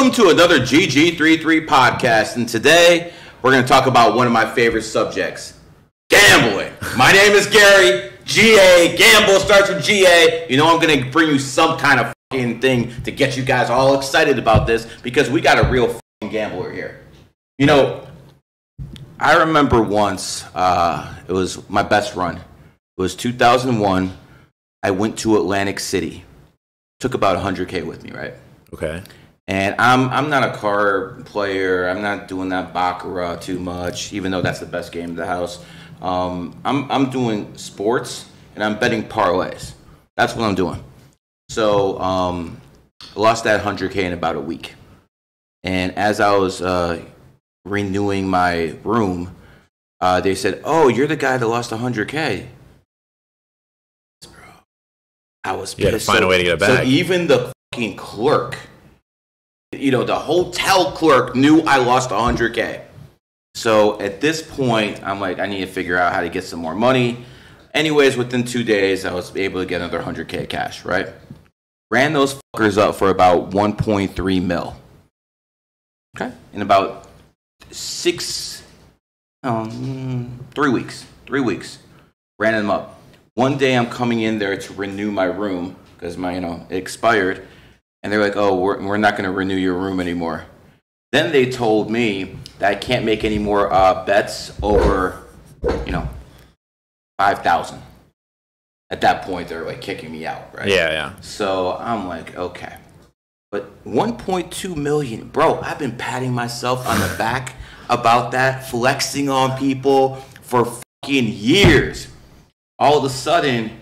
Welcome to another GG33 podcast, and today we're going to talk about one of my favorite subjects, gambling. My name is Gary, GA, gamble starts with GA. You know I'm going to bring you some kind of fucking thing to get you guys all excited about this because we got a real fucking gambler here. You know, I remember once, it was my best run. It was 2001. I went to Atlantic City. Took about 100K with me, right? Okay. And I'm not a card player. I'm not doing that baccarat too much, even though that's the best game in the house. I'm doing sports and I'm betting parlays. That's what I'm doing. So I lost that 100K in about a week. And as I was renewing my room, they said, "Oh, you're the guy that lost 100K." Bro, I was pissed. You had to find a way to get it back. So even the fucking clerk, you know, the hotel clerk knew I lost 100K. So at this point, I'm like, I need to figure out how to get some more money. Anyways, within 2 days, I was able to get another 100K cash, right? Ran those fuckers up for about 1.3 mil. Okay? In about 3 weeks. 3 weeks. Ran them up. One day I'm coming in there to renew my room because it expired. And they're like, "Oh, we're not going to renew your room anymore." Then they told me that I can't make any more bets over, 5,000. At that point, they're like kicking me out, right? Yeah. So I'm like, okay. But 1.2 million, bro, I've been patting myself on the back about that, flexing on people for fucking years. All of a sudden,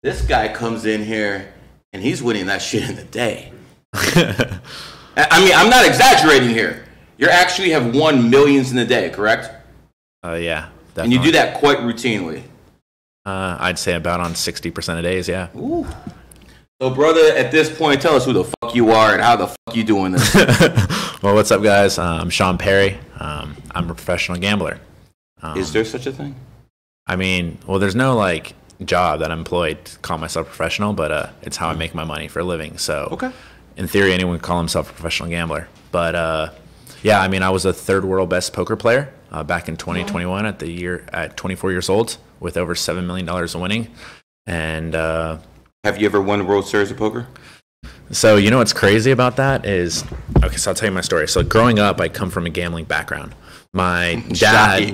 this guy comes in here and he's winning that shit in a day. I mean, I'm not exaggerating here. You actually have won millions in a day, correct? Yeah, definitely. And you do that quite routinely. I'd say about on 60% of days, yeah. Ooh. So, brother, at this point, tell us who the fuck you are and how the fuck you doing this. Well, what's up, guys? I'm Sean Perry. I'm a professional gambler. Is there such a thing? I mean, well, there's no, job that I'm employed to call myself professional, but it's how I make my money for a living. So, okay. In theory, anyone can call himself a professional gambler. But, yeah, I mean, I was a third world best poker player back in 2021 at 24 years old with over $7 million in winning. And have you ever won the World Series of Poker? So, you know what's crazy about that is, okay, so I'll tell you my story. So growing up, I come from a gambling background. My dad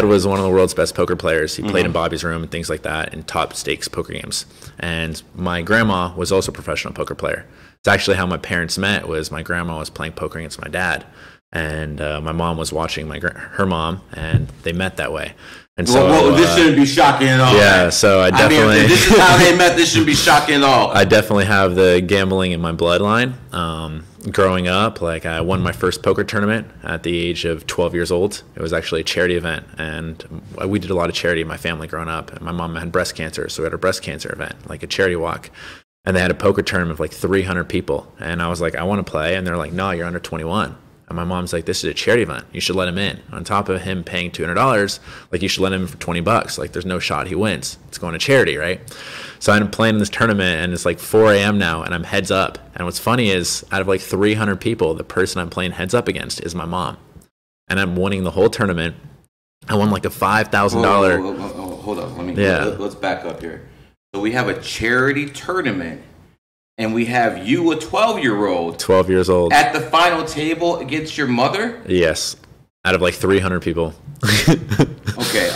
was one of the world's best poker players. He played in Bobby's Room and things like that in top stakes poker games. And my grandma was also a professional poker player. It's actually how my parents met. Was my grandma was playing poker against my dad, and my mom was watching her mom, and they met that way. And so, well, this shouldn't be shocking at all. Yeah, so I definitely. If this is how they met. This shouldn't be shocking at all. I definitely have the gambling in my bloodline. Growing up, I won my first poker tournament at the age of 12 years old. It was actually a charity event, and we did a lot of charity in my family growing up. And my mom had breast cancer, so we had a breast cancer event, like a charity walk. And they had a poker tournament of 300 people. And I was like, I want to play. And they're like, no, you're under 21. And my mom's like, this is a charity event. You should let him in. On top of him paying $200, you should let him in for $20. There's no shot he wins. It's going to charity, right? So I'm playing this tournament, and it's 4 a.m. now, and I'm heads up. And what's funny is, out of 300 people, the person I'm playing heads up against is my mom. And I'm winning the whole tournament. I won a $5,000. Hold on. Let's back up here. So we have a charity tournament. And we have you, a 12-year-old. 12 years old. At the final table against your mother? Yes. Out of 300 people. Okay.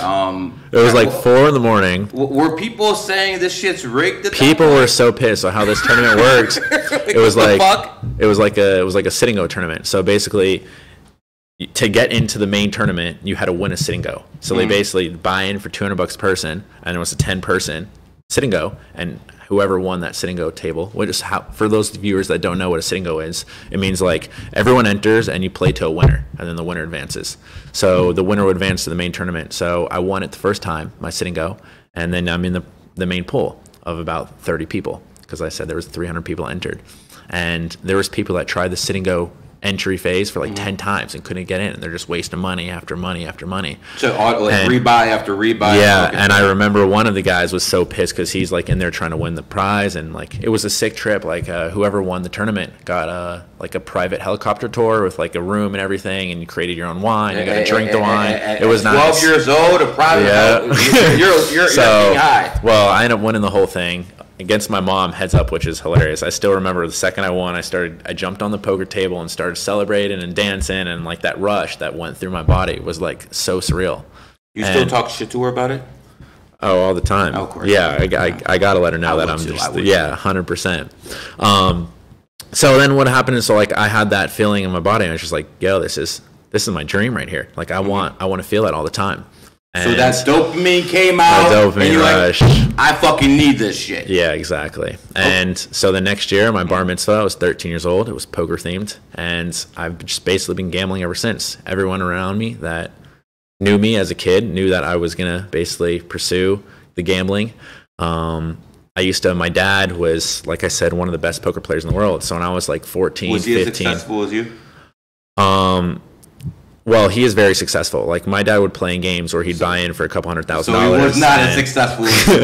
It was 4 in the morning. Were people saying this shit's rigged? People were so pissed on how this tournament works. It was it was like a sit and go tournament. So basically, to get into the main tournament, you had to win a sit and go. So they basically buy in for $200 a person, and it was a 10-person sit and go, and whoever won that sit and go table, for those viewers that don't know what a sit and go is, it means everyone enters and you play to a winner, and then the winner advances. So the winner would advance to the main tournament. So I won it the first time, my sit and go, and then I'm in the main pool of about 30 people, because I said there was 300 people entered. And there was people that tried the sit and go entry phase for like 10 times and couldn't get in. And they're just wasting money after money after money. So like rebuy after rebuy. Yeah, and I remember one of the guys was so pissed because he's like in there trying to win the prize, and like it was a sick trip. Like whoever won the tournament got like a private helicopter tour with like a room and everything, and you created your own wine. You got to drink the wine. It was 12 years old, a private. Yeah. You're so, high. Well, I ended up winning the whole thing against my mom, heads up, which is hilarious. I still remember the second I won, I jumped on the poker table and started celebrating and dancing, and like that rush that went through my body was like so surreal. You still talk shit to her about it? Oh, all the time. Oh, of course. Yeah, I gotta let her know that I'm just 100%. So then what happened is, so like I had that feeling in my body, and I was just like, yo, this is my dream right here. Like I want to feel that all the time. And so that dopamine came out, dopamine and you're rush. Like, I fucking need this shit. Yeah, exactly. And so the next year, my bar mitzvah, I was 13 years old. It was poker themed, and I've just basically been gambling ever since. Everyone around me that knew me as a kid knew that I was gonna basically pursue the gambling. My dad was, like I said, one of the best poker players in the world. So when I was like 14, was he 15. as successful as you? Well, he is very successul. Like my dad would play in games where he'd buy in for a couple $100,000. So he was not as successful as you.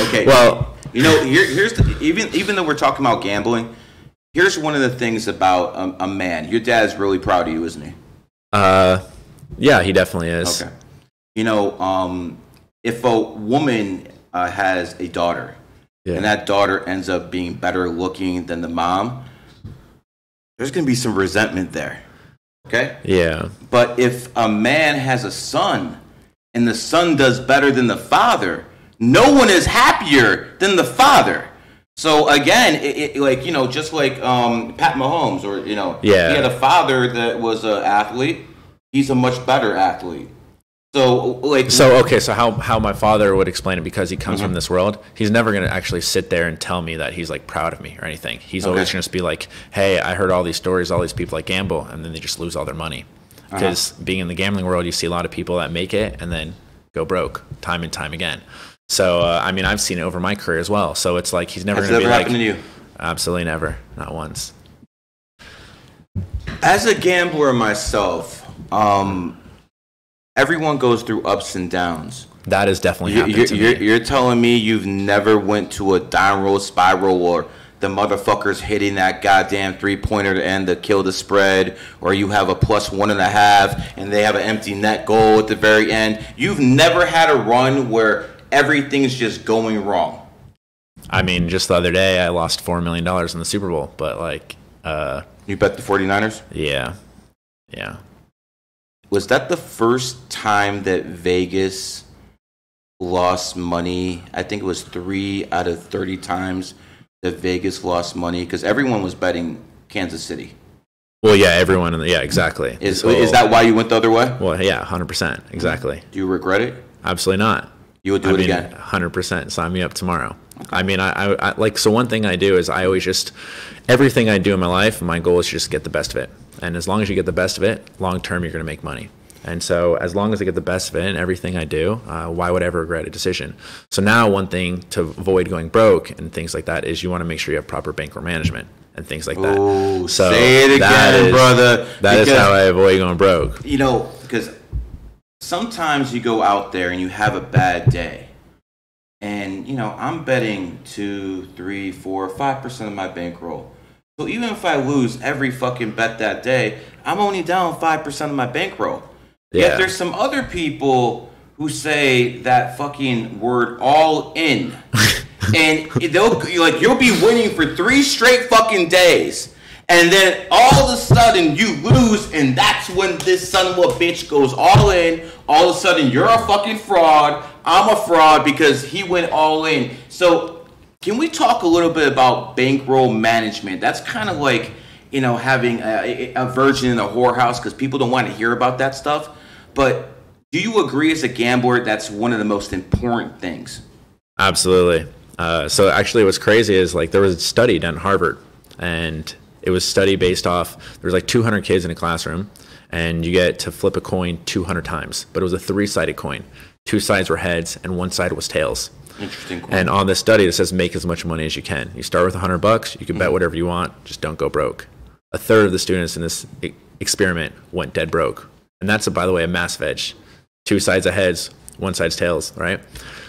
Okay. Well, you know, here's even though we're talking about gambling, here's one of the things about a man. Your dad's really proud of you, isn't he? Yeah, he definitely is. Okay. You know, if a woman has a daughter, and that daughter ends up being better looking than the mom, there's going to be some resentment there. Okay? Yeah. But if a man has a son and the son does better than the father, no one is happier than the father. So again, like, you know, just like Pat Mahomes, or, you know, he had a father that was an athlete. He's a much better athlete. So how my father would explain it, because he comes from this world, he's never going to actually sit there and tell me that he's like proud of me or anything. He's always going to be like, hey, I heard all these stories, all these people that gamble, and then they just lose all their money. Because being in the gambling world, you see a lot of people that make it and then go broke time and time again. So, I mean, I've seen it over my career as well. So it's like, he's never going to be like... Has that ever happened to you? Absolutely never. Not once. As a gambler myself, everyone goes through ups and downs. That is definitely happening to me. You're telling me you've never went to a downroll spiral, or the motherfuckers hitting that goddamn three-pointer to end to kill the spread, or you have a +1.5 and they have an empty net goal at the very end. You've never had a run where everything's just going wrong. I mean, just the other day, I lost $4 million in the Super Bowl, but like... You bet the 49ers? Yeah. Was that the first time that Vegas lost money? I think it was 3 out of 30 times that Vegas lost money, because everyone was betting Kansas City. Well, yeah, everyone. Yeah, exactly. Is that why you went the other way? Well, yeah, 100%. Exactly. Do you regret it? Absolutely not. You would do it again? 100%. Sign me up tomorrow. Okay. I mean, I like, so one thing I do is I always just, everything I do in my life, my goal is just get the best of it. And as long as you get the best of it, long term, you're going to make money. And so as long as I get the best of it in everything I do, why would I ever regret a decision? So now one thing to avoid going broke and things like that is you want to make sure you have proper bankroll management and things like that. Oh, so say it again, brother. That is how I avoid going broke. You know, because sometimes you go out there and you have a bad day. And, you know, I'm betting 2, 3, 4, 5% of my bankroll. So even if I lose every fucking bet that day, I'm only down 5% of my bankroll. Yeah. Yet there's some other people who say that fucking word all in. And you'll be winning for 3 straight fucking days. And then all of a sudden you lose, and that's when this son of a bitch goes all in. All of a sudden you're a fucking fraud. I'm a fraud because he went all in. So can we talk a little bit about bankroll management? That's kind of like, you know, having a virgin in a whorehouse, because people don't want to hear about that stuff. But do you agree as a gambler that's one of the most important things? Absolutely. So actually what's crazy is, like, there was a study done at Harvard, and it was a study based off, there was like 200 kids in a classroom, and you get to flip a coin 200 times. But it was a 3-sided coin. 2 sides were heads and 1 side was tails. Interesting coin. And on this study, it says make as much money as you can. You start with $100. You can bet whatever you want. Just don't go broke. a third of the students in this experiment went dead broke. And that's, by the way, a massive edge. 2 sides of heads, 1 side's tails, right?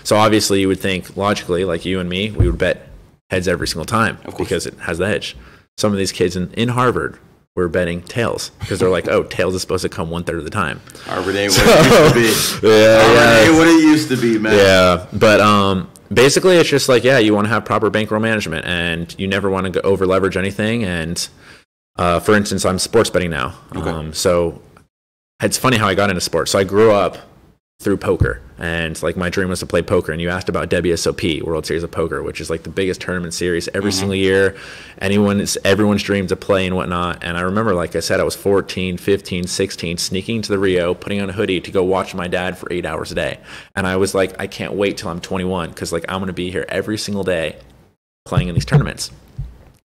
So obviously you would think logically, like you and me, we would bet heads every single time because it has the edge. Some of these kids in Harvard were betting tails because they're like, oh, tails is supposed to come 1/3 of the time. Harvard ain't what it used to be. Harvard ain't what it used to be, man. Yeah, but basically it's just like, yeah, you want to have proper bankroll management and you never want to over leverage anything. And for instance, I'm sports betting now. So it's funny how I got into sports. So I grew up through poker, and like my dream was to play poker. And you asked about WSOP, World Series of Poker, which is like the biggest tournament series every single year. Everyone's dream to play and whatnot. And I remember, like I said, I was 14, 15, 16, sneaking to the Rio, putting on a hoodie to go watch my dad for 8 hours a day. And I was like, I can't wait till I'm 21 because like I'm going to be here every single day playing in these tournaments.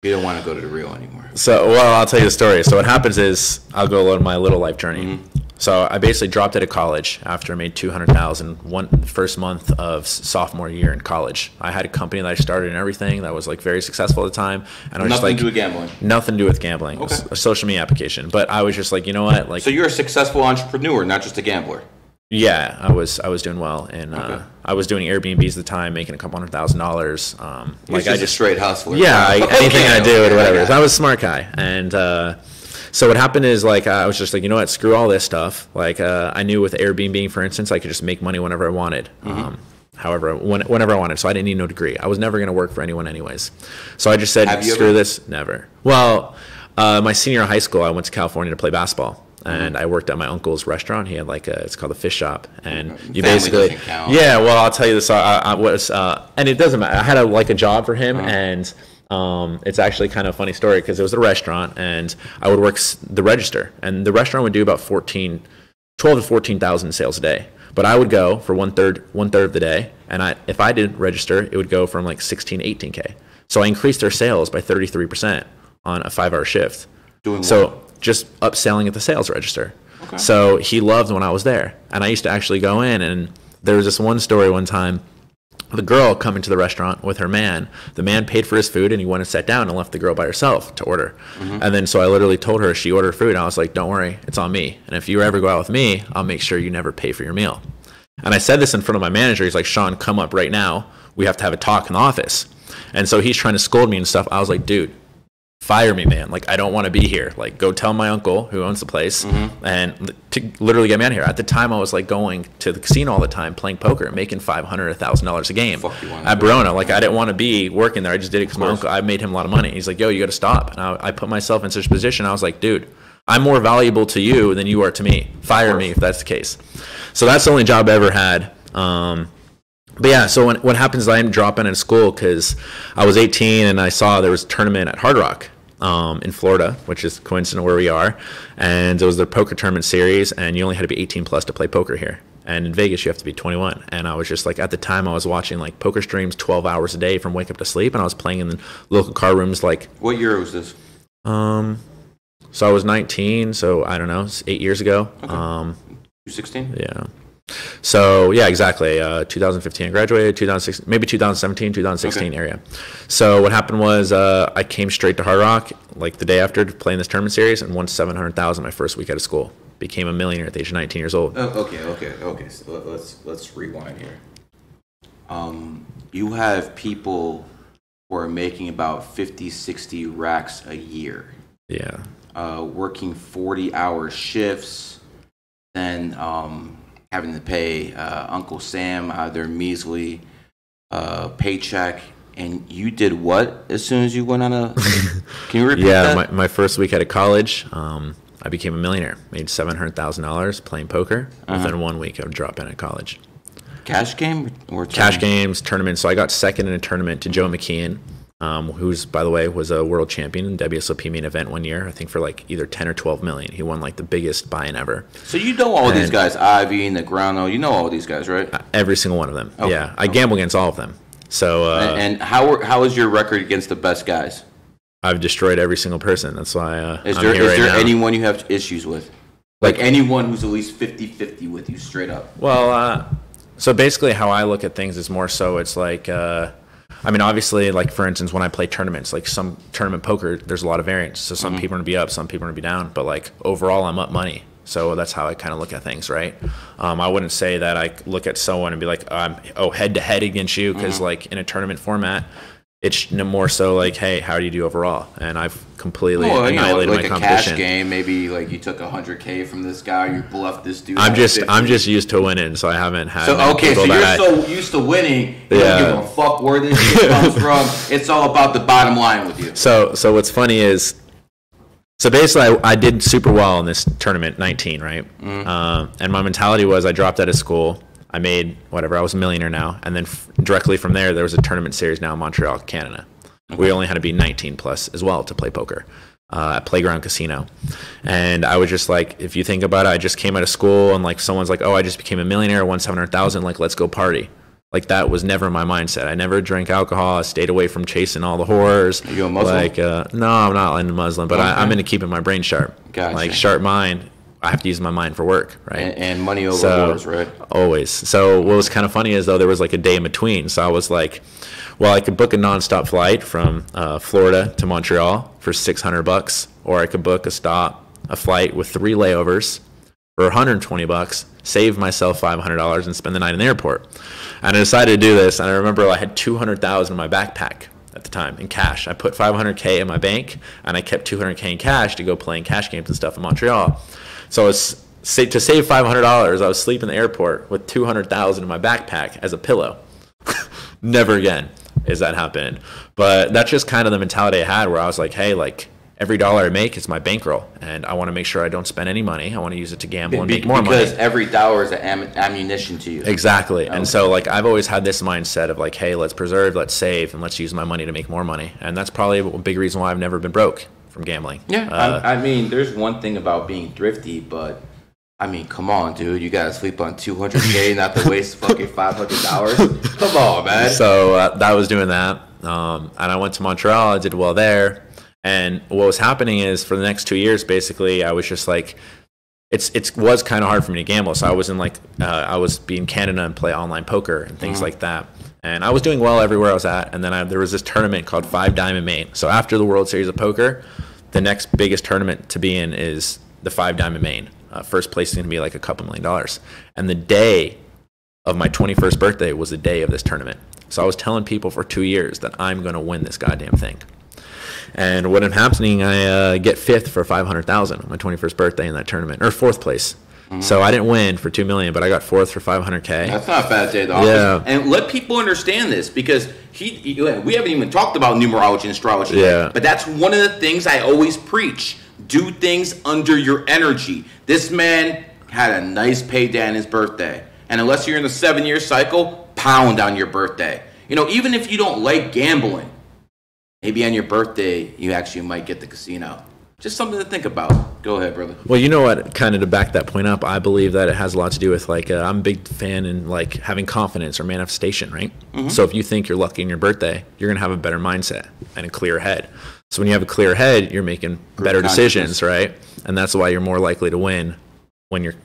You don't want to go to the Rio anymore. So, well, I'll tell you the story. So what happens is I'll go on my little life journey. So I basically dropped out of college after I made $200,000 first month of sophomore year in college. I had a company that I started and everything that was like very successful at the time. And I was nothing to do with gambling. Nothing to do with gambling. Okay. It was a social media application. But I was just like, you know what? Like, so you're a successful entrepreneur, not just a gambler. Yeah, I was doing well, and I was doing Airbnbs at the time, making a couple $100,000. Like I just straight hustler. Yeah, anything I do or whatever. So I was a smart guy, and so what happened is like I was just like, you know what, screw all this stuff. Like I knew with Airbnb, for instance, I could just make money whenever I wanted. Whenever I wanted. So I didn't need no degree. I was never going to work for anyone anyways. So I just said, screw this, never. Well, my senior year of high school, I went to California to play basketball. And I worked at my uncle's restaurant. He had like it's called a fish shop, and you basically, yeah. Well, I'll tell you this. And it doesn't matter. I had a job for him, and it's actually kind of a funny story because it was a restaurant, and I would work the register, and the restaurant would do about 12 to 14,000 sales a day. But I would go for one third of the day, and if I did register, it would go from like 16 to 18K. So I increased their sales by 33% on a 5-hour shift. Doing so. Just upselling at the sales register. Okay. So he loved when I was there. And I used to actually go in, and there was this one story one time, the girl coming to the restaurant with her man. The man paid for his food, and he went and sat down and left the girl by herself to order. And then so I literally told her she ordered food, and I was like, don't worry, it's on me. And if you ever go out with me, I'll make sure you never pay for your meal. And I said this in front of my manager. He's like, Sean, come up right now. We have to have a talk in the office. And so he's trying to scold me and stuff. I was like, dude, fire me, man. Like, I don't want to be here. Like, go tell my uncle who owns the place and to literally get me out of here. At the time, I was like going to the casino all the time, playing poker, making $500, $1,000 a game at Barona. Like, I didn't want to be working there. I just did it because my uncle, I made him a lot of money. He's like, yo, you got to stop. And I put myself in such a position. I was like, dude, I'm more valuable to you than you are to me. Fire me if that's the case. So that's the only job I ever had. But yeah, so what happens is I ended up dropping in school because I was 18 and I saw there was a tournament at Hard Rock in Florida, which is coincident where we are. And it was the poker tournament series, and you only had to be 18 plus to play poker here. And in Vegas, you have to be 21. And I was just like, at the time, I was watching like poker streams 12 hours a day from wake up to sleep, and I was playing in the local car rooms like... What year was this? So I was 19, so I don't know, 8 years ago. Okay. 16? Yeah. So yeah, exactly. 2015 I graduated, 2016, maybe 2017, 2016 area. So what happened was I came straight to Hard Rock like the day after playing this tournament series and won $700,000 my first week out of school. Became a millionaire at the age of 19 years old. Okay. So let's rewind here. You have people who are making about 50, 60 racks a year. Yeah. Working 40-hour shifts, then having to pay Uncle Sam their measly paycheck. And you did what as soon as you went on a... Can you repeat that? Yeah, my first week out of college, I became a millionaire. Made $700,000 playing poker within 1 week of dropping out of college. Cash game? Or cash games, tournaments. So I got second in a tournament to Joe McKeon, who's, by the way, was a world champion in WSOP main event 1 year, I think for like either 10 or 12 million. He won like the biggest buy-in ever. So you know all these guys, Ivy, Negrano, you know all these guys, right? Every single one of them. Okay. Yeah, I gamble against all of them. So and how is your record against the best guys? I've destroyed every single person. That's why is there anyone you have issues with? Like anyone who's at least 50-50 with you straight up? Well, so basically how I look at things is more so it's like I mean, obviously, like for instance, when I play tournaments, like some tournament poker, there's a lot of variance. So some people are gonna be up, some people are gonna be down. But like overall, I'm up money. So that's how I kind of look at things, right? I wouldn't say that I look at someone and be like, head to head against you, because like in a tournament format, it's more so like, hey, how do you do overall? And I've completely annihilated like my a competition. cash game, maybe like you took $100K from this guy, you bluffed this dude. I'm just used to winning, so I haven't had. So you're so used to winning, you don't give a fuck where this shit comes from. It's all about the bottom line with you. So what's funny is, so basically I did super well in this tournament, 19, right? And my mentality was I dropped out of school. I made whatever, I was a millionaire now. And then directly from there was a tournament series now in Montreal, Canada. Okay. We only had to be 19 plus as well to play poker at Playground Casino. And I was just like, if you think about it, I just came out of school and like someone's like, oh, I just became a millionaire, won 700,000, like let's go party. Like that was never my mindset. I never drank alcohol. I stayed away from chasing all the whores. Are you a Muslim? Like, no, I'm not a Muslim, but I'm into keeping my brain sharp. Gotcha. Like sharp mind. I have to use my mind for work, right? And money over wars, right? Always. So what was kind of funny is though there was like a day in between. So I was like, well, I could book a nonstop flight from Florida to Montreal for $600, or I could book a flight with 3 layovers for $120, save myself $500, and spend the night in the airport. And I decided to do this, and I remember I had $200,000 in my backpack at the time in cash. I put $500K in my bank, and I kept $200K in cash to go playing cash games and stuff in Montreal. So to save $500, I was sleeping in the airport with $200,000 in my backpack as a pillow. Never again is that happening. But that's just kind of the mentality I had, where I was like, hey, like every dollar I make is my bankroll, and I want to make sure I don't spend any money. I want to use it to gamble and make more money. Because every dollar is ammunition to you. Exactly. Okay. And so like I've always had this mindset of like, hey, let's preserve, let's save, and let's use my money to make more money. And that's probably a big reason why I've never been broke from gambling. Yeah. I mean, there's one thing about being thrifty, but I mean, come on, dude. You gotta sleep on $200K, not to waste fucking $500. Come on, man. So I was doing that, and I went to Montreal. I did well there. And what was happening is for the next 2 years, basically, I was just like, it was kind of hard for me to gamble. So I was in like, I was be in Canada and play online poker and things like that. And I was doing well everywhere I was at. And then there was this tournament called 5 Diamond Main. So after the World Series of Poker, the next biggest tournament to be in is the 5 Diamond Main. First place is going to be like a couple $1 million. And the day of my 21st birthday was the day of this tournament. So I was telling people for 2 years that I'm going to win this goddamn thing. And what ended up happening, I get 5th for $500,000 on my 21st birthday in that tournament, or 4th place. So I didn't win for $2 million, but I got 4th for $500K. That's not a bad day, though. Yeah. And let people understand this, because we haven't even talked about numerology and astrology. Yeah. But that's one of the things I always preach. Do things under your energy. This man had a nice payday on his birthday, and unless you're in a 7-year cycle, pound on your birthday. Even if you don't like gambling, maybe on your birthday, you actually might get the casino. Just something to think about. Go ahead, brother. Well, you know what? Kind of to back that point up, I believe that it has a lot to do with, like, I'm a big fan in, like, having confidence or manifestation, right? So if you think you're lucky in your birthday, you're going to have a better mindset and a clear head. So when you have a clear head, you're making better decisions, right? And that's why you're more likely to win when you're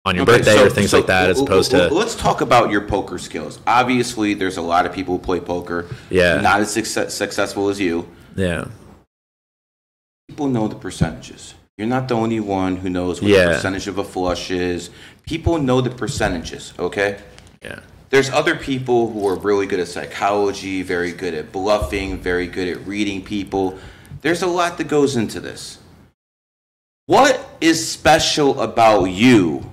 on your birthday or things like that, as opposed to... Let's talk about your poker skills. Obviously, there's a lot of people who play poker. Yeah. Not as successful as you. Yeah. People know the percentages. You're not the only one who knows what the percentage of a flush is. People know the percentages, okay? Yeah. There's other people who are really good at psychology, very good at bluffing, very good at reading people. There's a lot that goes into this. What is special about you?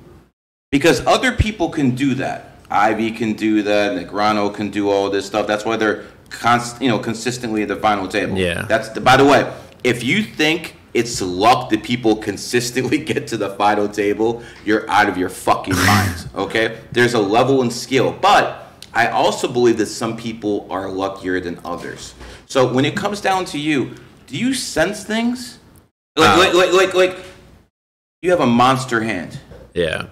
Because other people can do that. Ivy can do that. Negrano can do all this stuff. That's why they're consistently at the final table. Yeah. By the way, if you think it's luck that people consistently get to the final table, you're out of your fucking mind, okay? There's a level and skill. But I also believe that some people are luckier than others. So when it comes down to you, do you sense things? Like you have a monster hand. Yeah.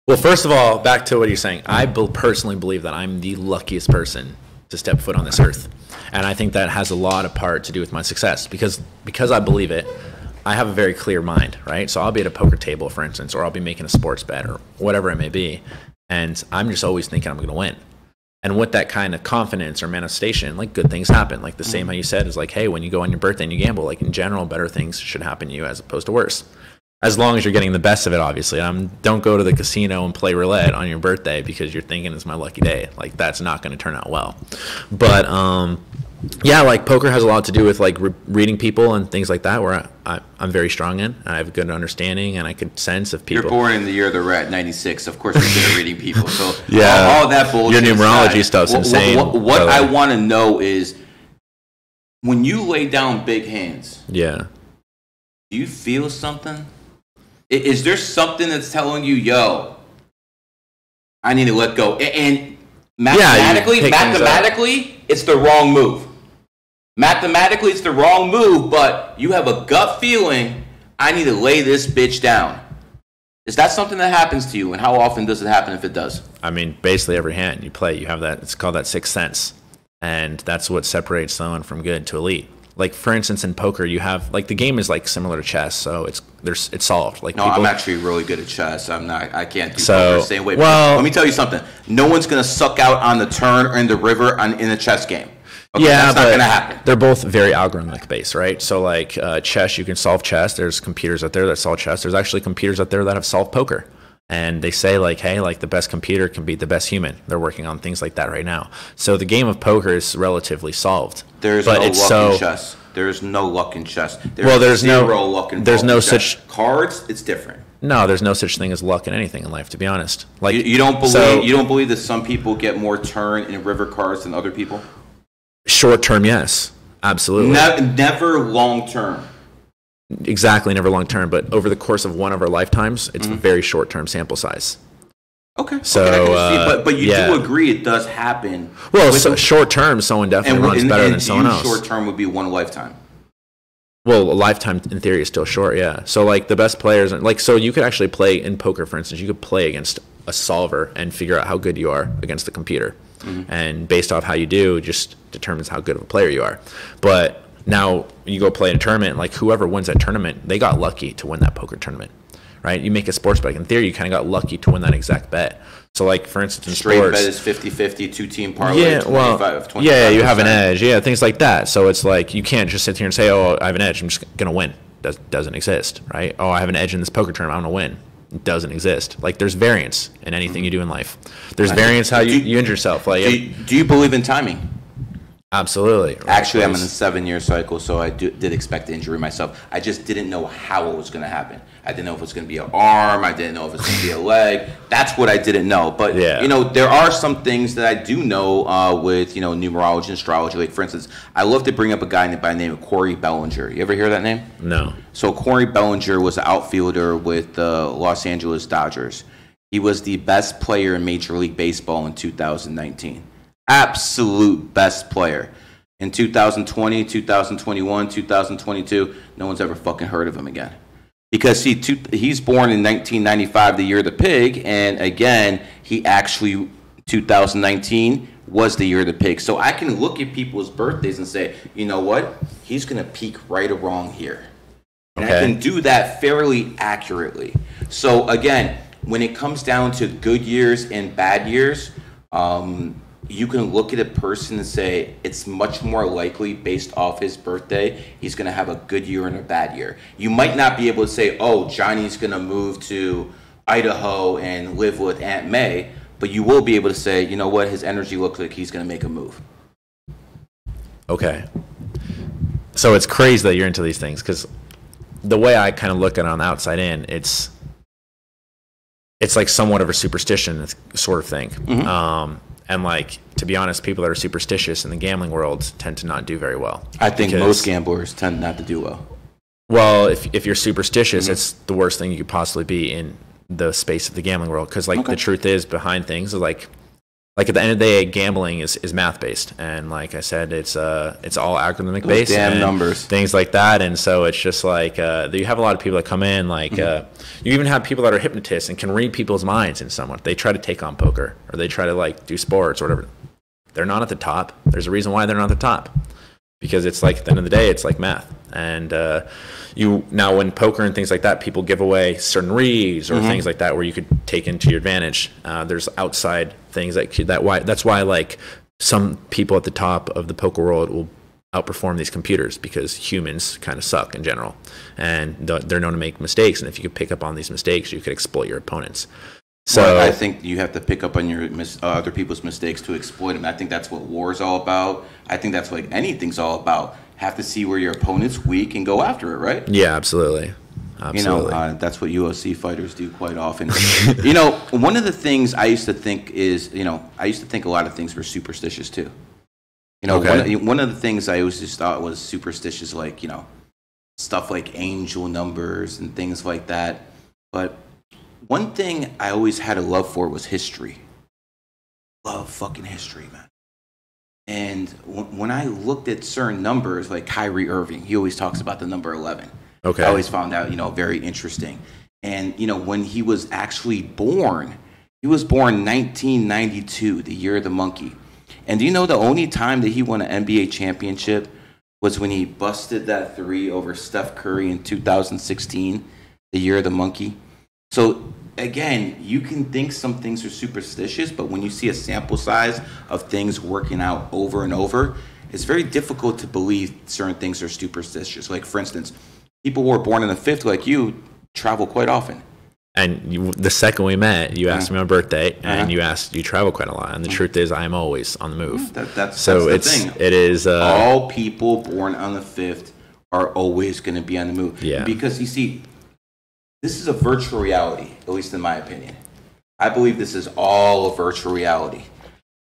Well, first of all, back to what you're saying. I personally believe that I'm the luckiest person to step foot on this earth. And I think that has a lot of part to do with my success, because I believe it. I have a very clear mind, right? So I'll be at a poker table, for instance, or I'll be making a sports bet or whatever it may be, and I'm just always thinking I'm going to win. And with that kind of confidence or manifestation, like good things happen. Like the same how you said is like, hey, when you go on your birthday and you gamble, like in general, better things should happen to you as opposed to worse. As long as you're getting the best of it, obviously. Don't go to the casino and play roulette on your birthday because you're thinking it's my lucky day. Like that's not going to turn out well. But yeah, like poker has a lot to do with like reading people and things like that, where I'm very strong in. I have a good understanding, and I can sense if people. You're born in the year of the rat, 96. Of course, you're good at reading people. So yeah, all that bullshit. Your numerology stuff's insane. What I want to know is when you lay down big hands. Yeah. Do you feel something? Is there something that's telling you, yo, I need to let go? And mathematically, it's the wrong move. Mathematically, it's the wrong move, but you have a gut feeling, I need to lay this bitch down. Is that something that happens to you, and how often does it happen if it does? I mean, basically every hand you play, you have that, it's called that sixth sense, and that's what separates someone from good to elite. Like, for instance, in poker, you have, like, the game is, like, similar to chess, so it's solved. Like, no, I'm actually really good at chess. I can't do poker the same way. Well, let me tell you something. No one's going to suck out on the turn or in the river in a chess game. Okay, yeah, that's not going to happen. They're both very algorithmic based, right? So, like, chess, you can solve chess. There's computers out there that solve chess. There's actually computers out there that have solved poker. And they say, like, hey, like, the best computer can beat the best human. They're working on things like that right now. So the game of poker is relatively solved. There's no luck in chess. There's no luck in chess. There's zero luck in such cards. It's different. No, there's no such thing as luck in anything in life, to be honest. Like you don't believe that some people get more turn in river cards than other people? Short term, yes, absolutely. Never long term. Exactly, never long term. But over the course of one of our lifetimes, it's a very short term sample size. Okay. So, but you do agree it does happen. Well, so short term, someone definitely runs better than someone else. Short term would be one lifetime. Well, a lifetime in theory is still short, yeah. So, like, the best players, like, so you could actually play in poker, for instance, you could play against a solver and figure out how good you are against the computer. And based off how you do, just determines how good of a player you are. But now you go play in a tournament, like, whoever wins that tournament, they got lucky to win that poker tournament. Right? You make a sports bet. In theory, you kind of got lucky to win that exact bet. So, like, for instance, in straight sports, bet is 50-50, two-team parlay, 25. Yeah, you have an edge. Yeah, things like that. So it's like you can't just sit here and say, oh, I have an edge. I'm just going to win. Doesn't exist, right? Oh, I have an edge in this poker tournament. I'm going to win. It doesn't exist. Like, there's variance in anything you do in life. There's variance how you injure yourself. Like, do you believe in timing? Absolutely. Actually, I'm in a 7-year cycle, so I did expect to injure myself. I just didn't know how it was going to happen. I didn't know if it was going to be an arm. I didn't know if it was going to be a leg. That's what I didn't know. But, you know, there are some things that I do know with, you know, numerology and astrology. Like, for instance, I love to bring up a guy by the name of Corey Bellinger. You ever hear that name? No. So Corey Bellinger was an outfielder with the Los Angeles Dodgers. He was the best player in Major League Baseball in 2019. Absolute best player. In 2020, 2021, 2022, no one's ever fucking heard of him again. Because he's born in 1995, the year of the pig, and again, he actually, 2019 was the year of the pig. So I can look at people's birthdays and say, you know what? He's going to peak right or wrong here. And I can do that fairly accurately. So again, when it comes down to good years and bad years, you can look at a person and say it's much more likely based off his birthday he's going to have a good year and a bad year. You might not be able to say, oh, Johnny's going to move to Idaho and live with Aunt May, but you will be able to say, you know what, his energy looks like he's going to make a move. Okay. So it's crazy that you're into these things, because the way I kind of look at it on the outside in, it's like somewhat of a superstition sort of thing. And, like, to be honest, people that are superstitious in the gambling world tend to not do very well. I think most gamblers tend not to do well. Well, if you're superstitious, it's the worst thing you could possibly be in the space of the gambling world. Because, like, the truth is behind things is, like at the end of the day, gambling is math based, and like I said, it's all algorithmic based, damn numbers, things like that. And so it's just like you have a lot of people that come in, like you even have people that are hypnotists and can read people's minds. And someone they try to take on poker, or they try to, like, do sports or whatever. They're not at the top. There's a reason why they're not at the top, because it's like at the end of the day, it's like math. And now when poker and things like that, people give away certain reads or things like that, where you could taken to your advantage. There's outside things that's why like some people at the top of the poker world will outperform these computers, because humans kind of suck in general, and they're known to make mistakes. And if you could pick up on these mistakes, you could exploit your opponents. So well, I think you have to pick up on your other people's mistakes to exploit them. I think that's what war is all about. I think that's what anything's all about. Have to see where your opponent's weak and go after it, right? Yeah, absolutely. Absolutely. That's what UFC fighters do quite often. One of the things I used to think is, I used to think a lot of things were superstitious too. One of the things I always just thought was superstitious, like, stuff like angel numbers and things like that. But one thing I always had a love for was history. Love fucking history, man. And when I looked at certain numbers, like Kyrie Irving, he always talks about the number 11. Okay. I always found that, very interesting. And, when he was actually born, he was born 1992, the year of the monkey. And do you know the only time that he won an NBA championship was when he busted that three over Steph Curry in 2016, the year of the monkey? So, again, you can think some things are superstitious, but when you see a sample size of things working out over and over, it's very difficult to believe certain things are superstitious. Like, for instance, people who were born in the 5th, like you, travel quite often. And the second we met, you asked me my birthday, and you travel quite a lot. And the truth is, I'm always on the move. That's the thing. It is. All people born on the 5th are always going to be on the move. Yeah. Because, you see, this is a virtual reality, at least in my opinion. I believe this is all a virtual reality.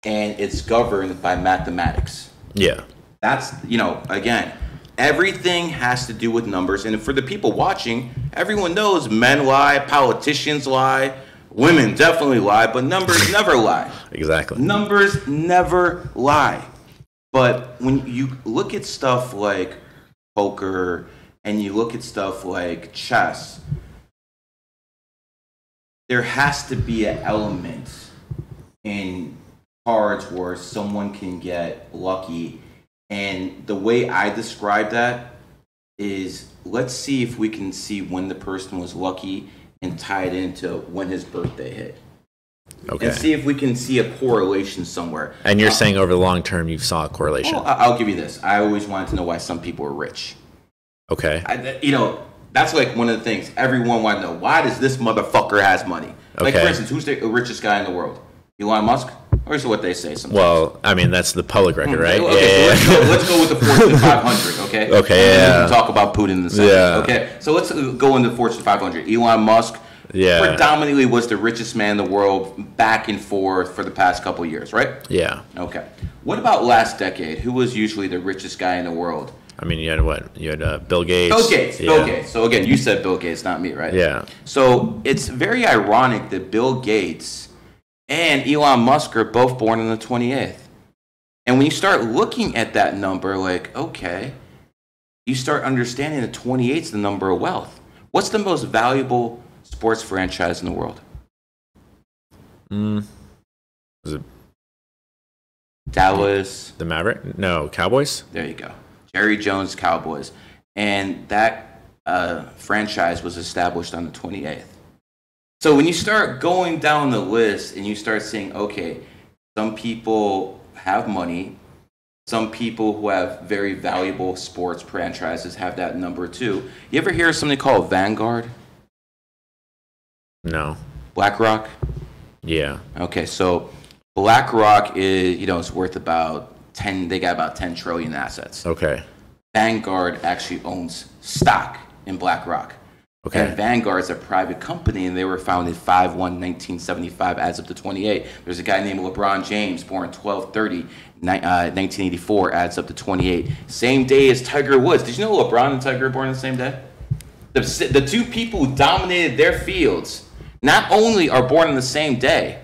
And it's governed by mathematics. Yeah. That's, again, everything has to do with numbers. And for the people watching, everyone knows men lie, politicians lie, women definitely lie, but numbers never lie. Exactly. Numbers never lie. But when you look at stuff like poker and you look at stuff like chess, there has to be an element in cards where someone can get lucky. And the way I describe that is, let's see if we can see when the person was lucky and tie it into when his birthday hit. Okay. And see if we can see a correlation somewhere. And you're saying over the long term you saw a correlation. Well, I'll give you this. I always wanted to know why some people are rich. Okay. That's like one of the things everyone wanted to know. Why does this motherfucker has money? Okay. Like, for instance, who's the richest guy in the world? Elon Musk? Or is it what they say sometimes? Well, I mean, that's the public record, right? Okay, so let's go with the Fortune 500, okay? Okay, and then we can talk about Putin in a second, yeah. Okay? So let's go into Fortune 500. Elon Musk predominantly was the richest man in the world back and forth for the past couple of years, right? Yeah. Okay. What about last decade? Who was usually the richest guy in the world? I mean, you had what? You had Bill Gates. Bill Gates. Yeah. Bill Gates. So again, you said Bill Gates, not me, right? Yeah. So it's very ironic that Bill Gates and Elon Musk are both born on the 28th. And when you start looking at that number, like, okay, you start understanding that 28 is the number of wealth. What's the most valuable sports franchise in the world? Was it Dallas? The Maverick? No, Cowboys? There you go. Jerry Jones Cowboys. And that franchise was established on the 28th. So when you start going down the list and you start saying, okay, some people have money, some people who have very valuable sports franchises have that number too. You ever hear of something called Vanguard? No. BlackRock? Yeah. Okay, so BlackRock is, is worth about they got about 10 trillion assets. Okay. Vanguard actually owns stock in BlackRock. Okay. And Vanguard is a private company, and they were founded 5/1/1975 as of the 28th. There's a guy named LeBron James, born 12/30, 1984, adds up to 28. Same day as Tiger Woods. Did you know LeBron and Tiger were born on the same day? The two people who dominated their fields not only are born on the same day,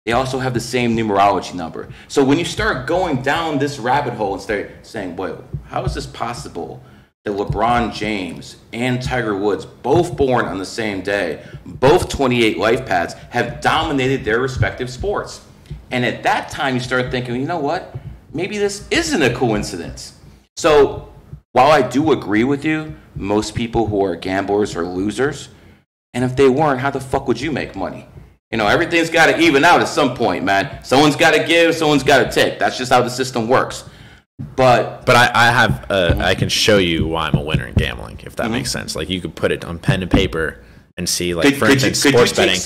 they also have the same numerology number. So when you start going down this rabbit hole and start saying, wait, how is this possible that LeBron James and Tiger Woods, both born on the same day, both 28 life paths, have dominated their respective sports? And at that time, you start thinking, you know what? Maybe this isn't a coincidence. So while I do agree with you, most people who are gamblers are losers. And if they weren't, how the fuck would you make money? You know, everything's got to even out at some point, man. Someone's got to give, someone's got to take. That's just how the system works. But I have I can show you why I'm a winner in gambling, if that makes sense. Like, you could put it on pen and paper and see, like, for instance, sports betting.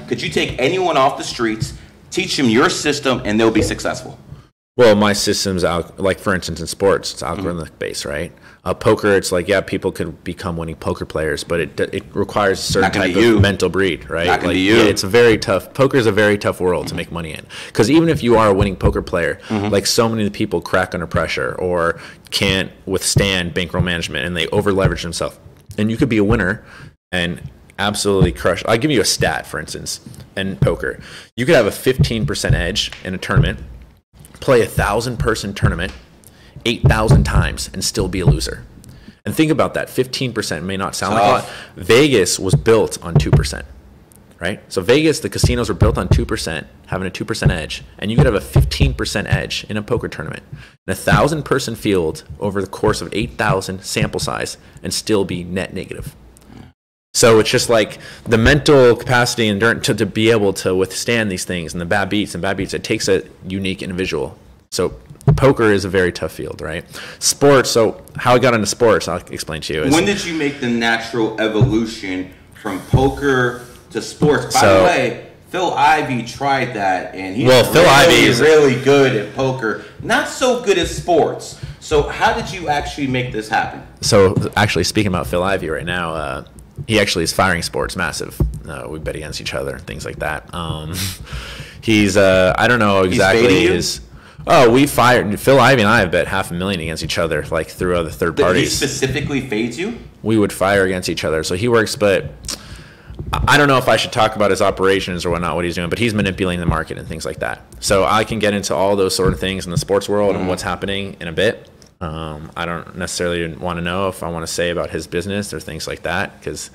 Could you take anyone off the streets, teach them your system, and they'll be successful? Well, my system's out, like, for instance, in sports, it's algorithmic based, right? Poker, it's like, yeah, people could become winning poker players, but it requires a certain type of mental breed, right? Not gonna like, be you. Yeah, it's a very tough. Poker is a very tough world to make money in, because even if you are a winning poker player, like, so many people crack under pressure or can't withstand bankroll management, and they over leverage themselves. And you could be a winner and absolutely crush. I'll give you a stat, for instance, in poker. You could have a 15% edge in a tournament, play a 1,000-person tournament 8,000 times, and still be a loser. And think about that. 15% may not sound like a lot. Vegas was built on 2%, right? So Vegas, the casinos were built on 2%, having a 2% edge, and you could have a 15% edge in a poker tournament, in a 1,000-person field over the course of 8,000 sample size, and still be net negative. So it's just like the mental capacity and endurance to be able to withstand these things and the bad beats. It takes a unique individual. So poker is a very tough field, right? Sports, so how I got into sports, I'll explain to you. When did you make the natural evolution from poker to sports? By the way, Phil Ivey tried that, and he's really good at poker, not so good at sports. So how did you actually make this happen? So actually, speaking about Phil Ivey right now, he actually is firing sports massive. We bet against each other, things like that. He's, I don't know exactly his... Oh, we fired Phil Ivey and I have bet $500,000 against each other, like, through other third parties. He specifically fades you? We would fire against each other. So he works, but I don't know if I should talk about his operations or whatnot, what he's doing, but he's manipulating the market and things like that. So I can get into all those sort of things in the sports world and what's happening in a bit. I don't necessarily want to know if I want to say about his business or things like that, because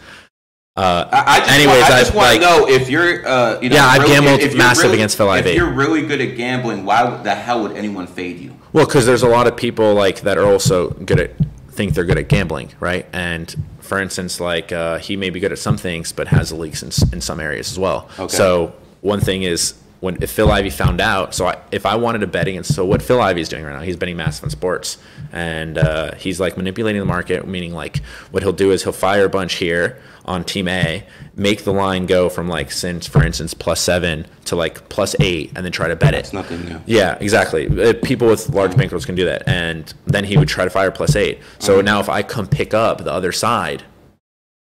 I just want to know if you're, I've gambled massive against Phil Ivey. If you're really good at gambling, why the hell would anyone fade you? Well, because there's a lot of people, like, that are also think they're good at gambling, right? And for instance, like, he may be good at some things, but has leaks in some areas as well. Okay. So one thing is, if Phil Ivey found out, if I wanted to bet against, so what Phil Ivey is doing right now, he's betting massive on sports, and he's, like, manipulating the market, meaning, like, what he'll do is he'll fire a bunch here on team A, make the line go from, like, for instance, +7 to, like, +8, and then try to bet it. That's nothing new. Yeah, exactly. People with large bankrolls can do that, and then he would try to fire +8. So now if I come pick up the other side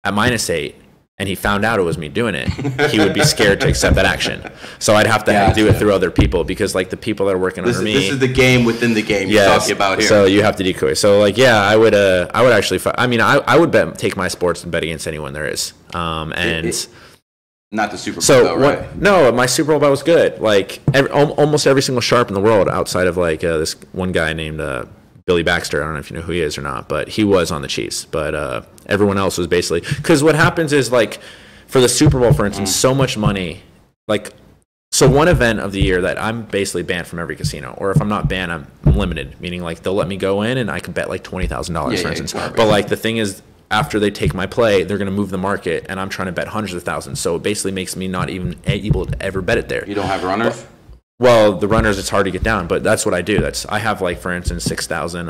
at -8, and he found out it was me doing it, he would be scared to accept that action. So I'd have to do it through other people, because, like, the people that are working under me. This is the game within the game you're talking about here. So you have to decoy. So, like, yeah, I would actually. I would take my sports and bet against anyone there is. Not the Super Bowl, though, right? No, my Super Bowl bet was good. Like, almost every single sharp in the world, outside of, like, this one guy named Billy Baxter. I don't know if you know who he is or not, but he was on the Chiefs. But everyone else was basically, because what happens is, like, for the Super Bowl, for instance, so much money, like, so one event of the year that I'm basically banned from every casino, or if I'm not banned, I'm limited, meaning, like, they'll let me go in and I can bet, like, $20,000, for instance. But, like, the thing is, after they take my play, they're going to move the market, and I'm trying to bet hundreds of thousands. So it basically makes me not even able to ever bet it there. You don't have runners? Well, the runners, it's hard to get down, but that's what I do. I have, like, for instance, 6,000,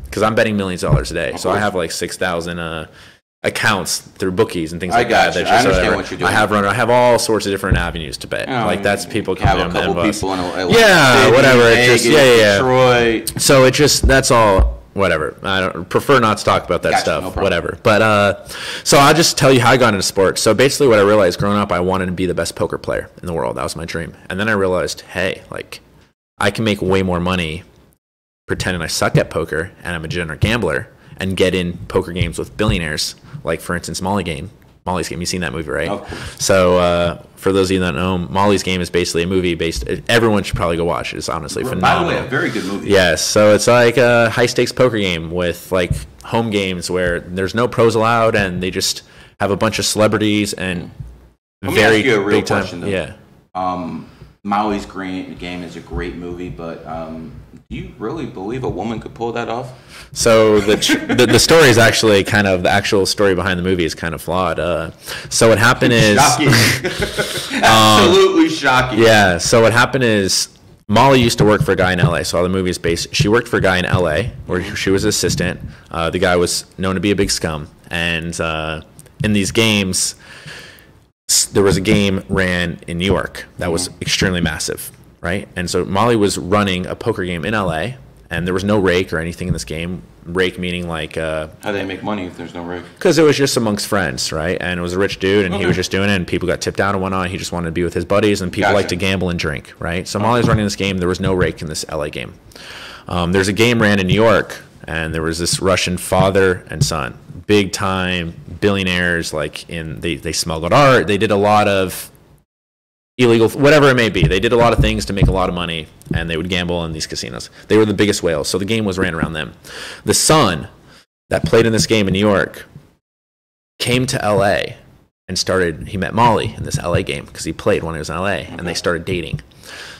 because I'm betting millions of dollars a day. So I have, like, 6,000 accounts through bookies and things like that. I understand what you're doing. I have all sorts of different avenues to bet. Like, that's people can have a couple people in whatever. Vegas, Detroit. So that's all. Whatever. I don't prefer not to talk about that stuff. No whatever. But so I'll just tell you how I got into sports. So basically, what I realized growing up, I wanted to be the best poker player in the world. That was my dream. And then I realized, hey, like, I can make way more money pretending I suck at poker and I'm a degenerate gambler and get in poker games with billionaires, like, for instance, Molly's Game. You've seen that movie, right? Of course. So for those of you that know, Molly's Game is basically a movie based. Everyone should probably go watch it. It's honestly phenomenal. By the way, a very good movie. Yes. So it's like a high stakes poker game with, like, home games where there's no pros allowed, and they just have a bunch of celebrities and Let me ask you a real question, though. Yeah. Molly's Game is a great movie, but do you really believe a woman could pull that off? So the story is actually kind of, the actual story behind the movie is kind of flawed. So what happened is shocking. Absolutely shocking. Yeah. So what happened is Molly used to work for a guy in LA. So all the movie is based. She worked for a guy in LA where she was an assistant. The guy was known to be a big scum, and in these games, there was a game ran in New York that was extremely massive, right? And so Molly was running a poker game in LA, and there was no rake or anything in this game. Rake meaning like how do they make money if there's no rake? Because it was just amongst friends, right? And it was a rich dude, and he was just doing it, and people got tipped out and whatnot. He just wanted to be with his buddies, and people like to gamble and drink, right? So Molly's running this game. There was no rake in this LA game. There's a game ran in New York, and there was this Russian father and son, big time billionaires. Like they smuggled art. They did a lot of illegal, whatever it may be. They did a lot of things to make a lot of money, and they would gamble in these casinos. They were the biggest whales, so the game was ran around them. The son that played in this game in New York came to LA and he met Molly in this LA game because he played when he was in LA, and they started dating.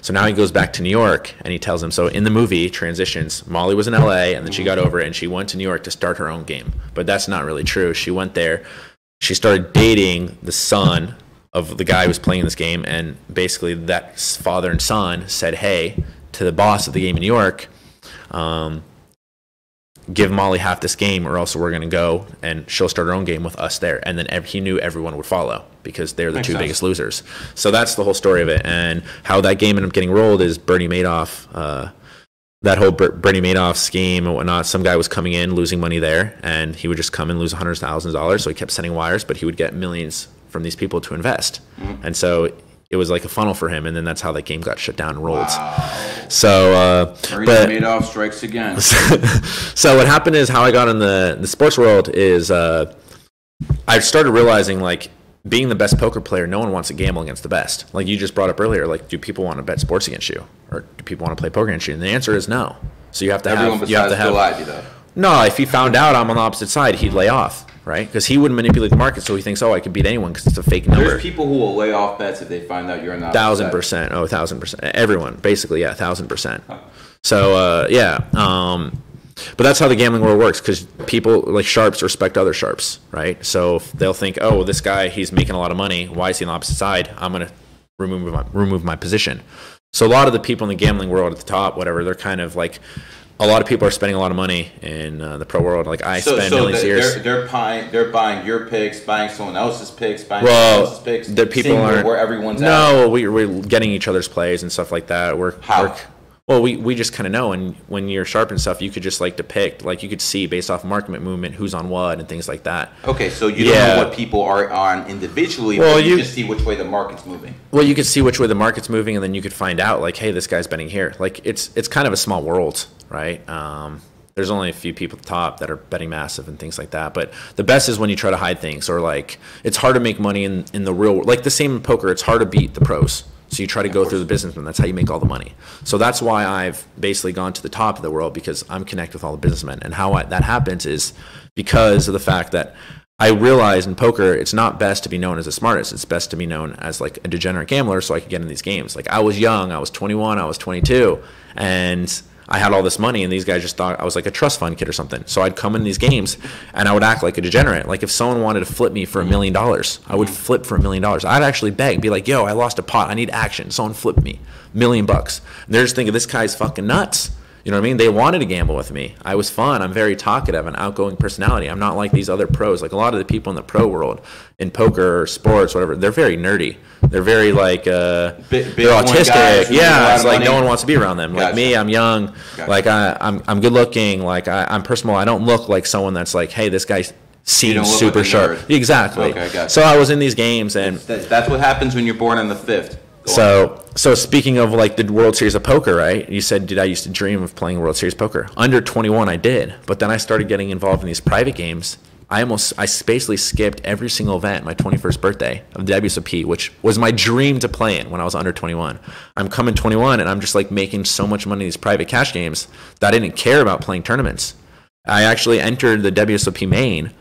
So now he goes back to New York, and he tells him, so in the movie, transitions, Molly was in LA, and then she got over it, and she went to New York to start her own game. But that's not really true. She went there, she started dating the son of the guy who was playing this game, and basically that father and son said, hey, to the boss of the game in New York, give Molly half this game or else we're going to go and she'll start her own game with us there. And then he knew everyone would follow because they're the two biggest losers. So that's the whole story of it. And how that game ended up getting rolled is Bernie Madoff, that whole Bernie Madoff scheme and whatnot. Some guy was coming in, losing money there, and he would just come and lose hundreds of thousands of dollars. So he kept sending wires, but he would get millions from these people to invest. And so it was like a funnel for him, and then that's how that game got shut down and rolled. Wow. So Bernie Madoff strikes again. So what happened is, how I got in the sports world is I started realizing, like, being the best poker player, no one wants to gamble against the best. Like you just brought up earlier, like, do people want to bet sports against you, or do people want to play poker against you? And the answer is no. So you have to have. No, if he found out I'm on the opposite side, he'd lay off, right? Because he wouldn't manipulate the market, so he thinks, oh, I could beat anyone because it's a fake number. There's people who will lay off bets if they find out you're not. 1,000%. Oh, 1,000%. Everyone, basically, yeah, 1,000%. So, yeah. But that's how the gambling world works, because people, like sharps, respect other sharps, right? So if they'll think, oh, this guy, he's making a lot of money. Why is he on the opposite side? I'm going to remove my position. So a lot of the people in the gambling world at the top, whatever, they're kind of like, a lot of people are spending a lot of money in the pro world. Like I spend millions of years. They're buying your picks, buying someone else's picks, buying someone else's picks. The people aren't where everyone's at. No, we're getting each other's plays and stuff like that. Well, we just kind of know, and when you're sharp and stuff, you could just like depict, like you could see based off market movement who's on what and things like that. Okay, so you don't know what people are on individually, but you just see which way the market's moving. Well, you could see which way the market's moving, and then you could find out, like, hey, this guy's betting here. Like, it's kind of a small world, right? There's only a few people at the top that are betting massive and things like that. But the best is when you try to hide things, or like it's hard to make money in the real world. Like the same in poker, it's hard to beat the pros. So you try to go through the businessmen. That's how you make all the money. So that's why I've basically gone to the top of the world, because I'm connected with all the businessmen. And how that happens is because of the fact that I realize in poker, it's not best to be known as the smartest. It's best to be known as like a degenerate gambler, so I could get in these games. Like I was young, I was 21, I was 22, and I had all this money, and these guys just thought I was like a trust fund kid or something. So I'd come in these games, and I would act like a degenerate. Like if someone wanted to flip me for $1 million, I would flip for $1 million. I'd actually beg, be like, yo, I lost a pot. I need action. Someone flip me. $1 million. And they're just thinking, this guy's fucking nuts. You know what I mean? They wanted to gamble with me. I was fun. I'm very talkative, an outgoing personality. I'm not like these other pros. Like a lot of the people in the pro world, in poker or sports, whatever, they're very nerdy. They're very like, they're autistic. Yeah, it's like no one wants to be around them. Like me, I'm young. Like I'm good looking. Like I'm personal. I don't look like someone that's like, hey, this guy seems super sharp. Exactly. Okay, so I was in these games, and that's what happens when you're born on the 5th. So speaking of like the World Series of Poker, right? You said, did I used to dream of playing World Series Poker? Under 21, I did. But then I started getting involved in these private games. I basically skipped every single event my 21st birthday of the WSOP, which was my dream to play in when I was under 21. I'm coming 21, and I'm just like making so much money in these private cash games that I didn't care about playing tournaments. I actually entered the WSOP main.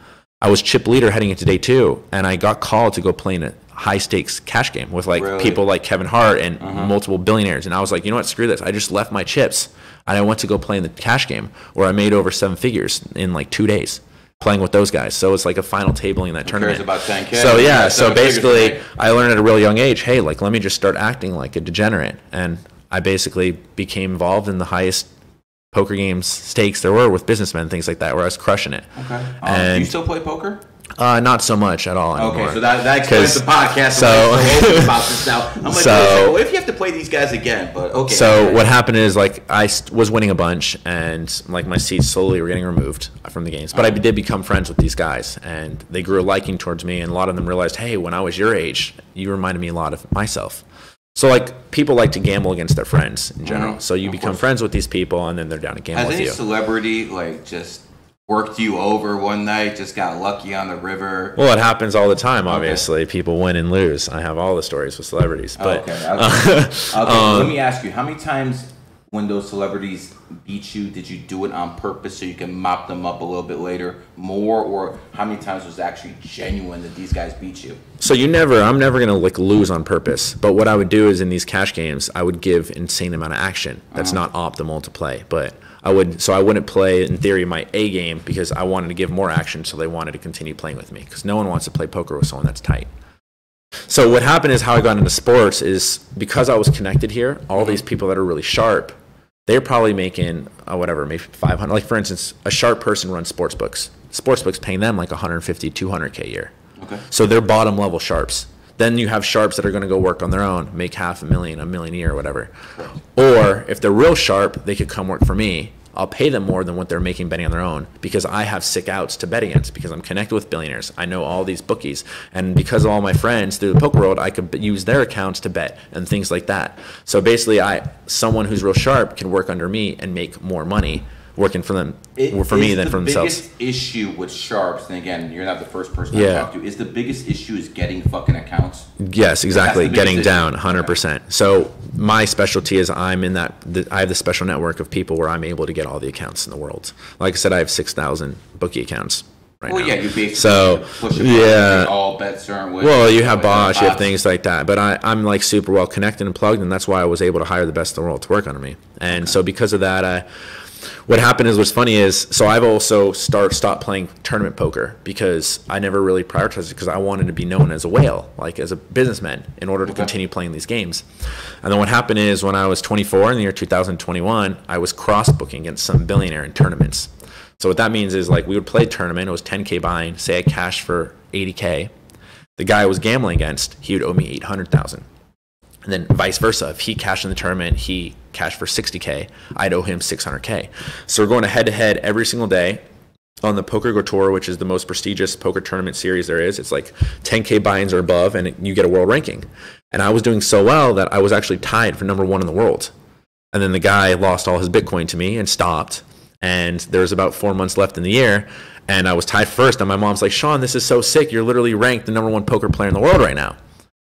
I was chip leader heading into day 2, and I got called to go play in high stakes cash game with like people like Kevin Hart and multiple billionaires. And I was like, you know what, screw this. I just left my chips and I went to go play in the cash game where I made over 7 figures in like 2 days playing with those guys. So it's like a final tabling in that tournament. About 10K. So yeah, so basically I learned at a real young age, hey, like let me just start acting like a degenerate. And I basically became involved in the highest poker games stakes there were with businessmen, things like that, where I was crushing it. Okay. And do you still play poker? Not so much at all anymore. Okay, so that explains the podcast. So about this now. I'm like, well, if you have to play these guys again, but okay. So what happened is like I was winning a bunch, and like my seats slowly were getting removed from the games. But I did become friends with these guys, and they grew a liking towards me. And a lot of them realized, hey, when I was your age, you reminded me a lot of myself. So like people like to gamble against their friends in general. So you become friends with these people, and then they're down to gamble with you. Has any celebrity like just worked you over one night, just got lucky on the river? Well, it happens all the time, obviously. People win and lose. I have all the stories with celebrities. But let me ask you, how many times when those celebrities beat you, did you do it on purpose so you can mop them up a little bit later more, or how many times was it actually genuine that these guys beat you? So I'm never going to like lose on purpose. But what I would do is in these cash games, I would give insane amount of action. That's not optimal to play, but I wouldn't play, in theory, my A game because I wanted to give more action, so they wanted to continue playing with me because no one wants to play poker with someone that's tight. So what happened is how I got into sports is because I was connected here, all these people that are really sharp, they're probably making, maybe 500. Like, for instance, a sharp person runs sports books. Sports books paying them like 150, 200K a year. Okay. So they're bottom level sharps. Then you have sharps that are going to go work on their own, make $500,000, $1 million a year, or whatever. Or if they're real sharp, they could come work for me. I'll pay them more than what they're making betting on their own because I have sick outs to bet against because I'm connected with billionaires. I know all these bookies. And because of all my friends through the poker world, I could use their accounts to bet and things like that. So basically, someone who's real sharp can work under me and make more money working for them, for me than for themselves. The biggest issue with sharps, and again, you're not the first person I talk to, is the biggest issue is getting fucking accounts? Yes, exactly. Getting down 100%. Okay. So my specialty is I have the special network of people where I'm able to get all the accounts in the world. Like I said, I have 6,000 bookie accounts. Right now. Yeah, you basically push it all bets certain ways. Well, you have bots, you have things like that. But I'm like super well connected and plugged, and that's why I was able to hire the best in the world to work under me. And so because of that, what happened is, what's funny is, so I've also stopped playing tournament poker because I never really prioritized it because I wanted to be known as a whale, like as a businessman, in order to continue playing these games. And then what happened is when I was 24 in the year 2021, I was cross-booking against some billionaire in tournaments. So what that means is like we would play a tournament, it was 10K buy-in, say I cashed for 80K. The guy I was gambling against, he would owe me 800,000. And then vice versa. If he cashed in the tournament, he cashed for 60K, I'd owe him 600K. So we're going head-to-head every single day on the Poker Go Tour, which is the most prestigious poker tournament series there is. It's like 10K buy-ins or above, and you get a world ranking. And I was doing so well that I was actually tied for #1 in the world. And then the guy lost all his Bitcoin to me and stopped. And there was about 4 months left in the year, and I was tied first. And my mom's like, Sean, this is so sick. You're literally ranked the #1 poker player in the world right now.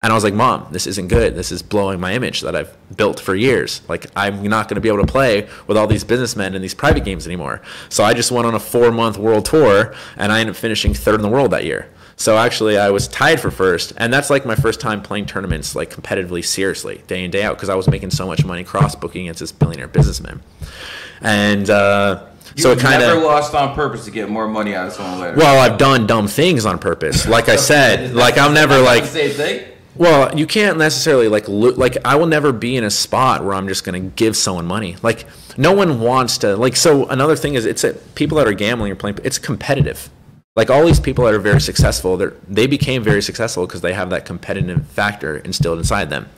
And I was like, Mom, this isn't good. This is blowing my image that I've built for years. Like, I'm not going to be able to play with all these businessmen in these private games anymore. So I just went on a 4-month world tour, and I ended up finishing 3rd in the world that year. So actually, I was tied for 1st, and that's like my first time playing tournaments like competitively, seriously, day in, day out, because I was making so much money cross-booking against this billionaire businessman. And so it kind of never lost on purpose to get more money out of someone later. Well, I've done dumb things on purpose. Like I said, like I'm never like. Same thing. Well, you can't necessarily like I will never be in a spot where I'm just going to give someone money. Like no one wants to like. So another thing is people that are gambling or playing, it's competitive. Like all these people that are very successful, they became very successful because they have that competitive factor instilled inside them.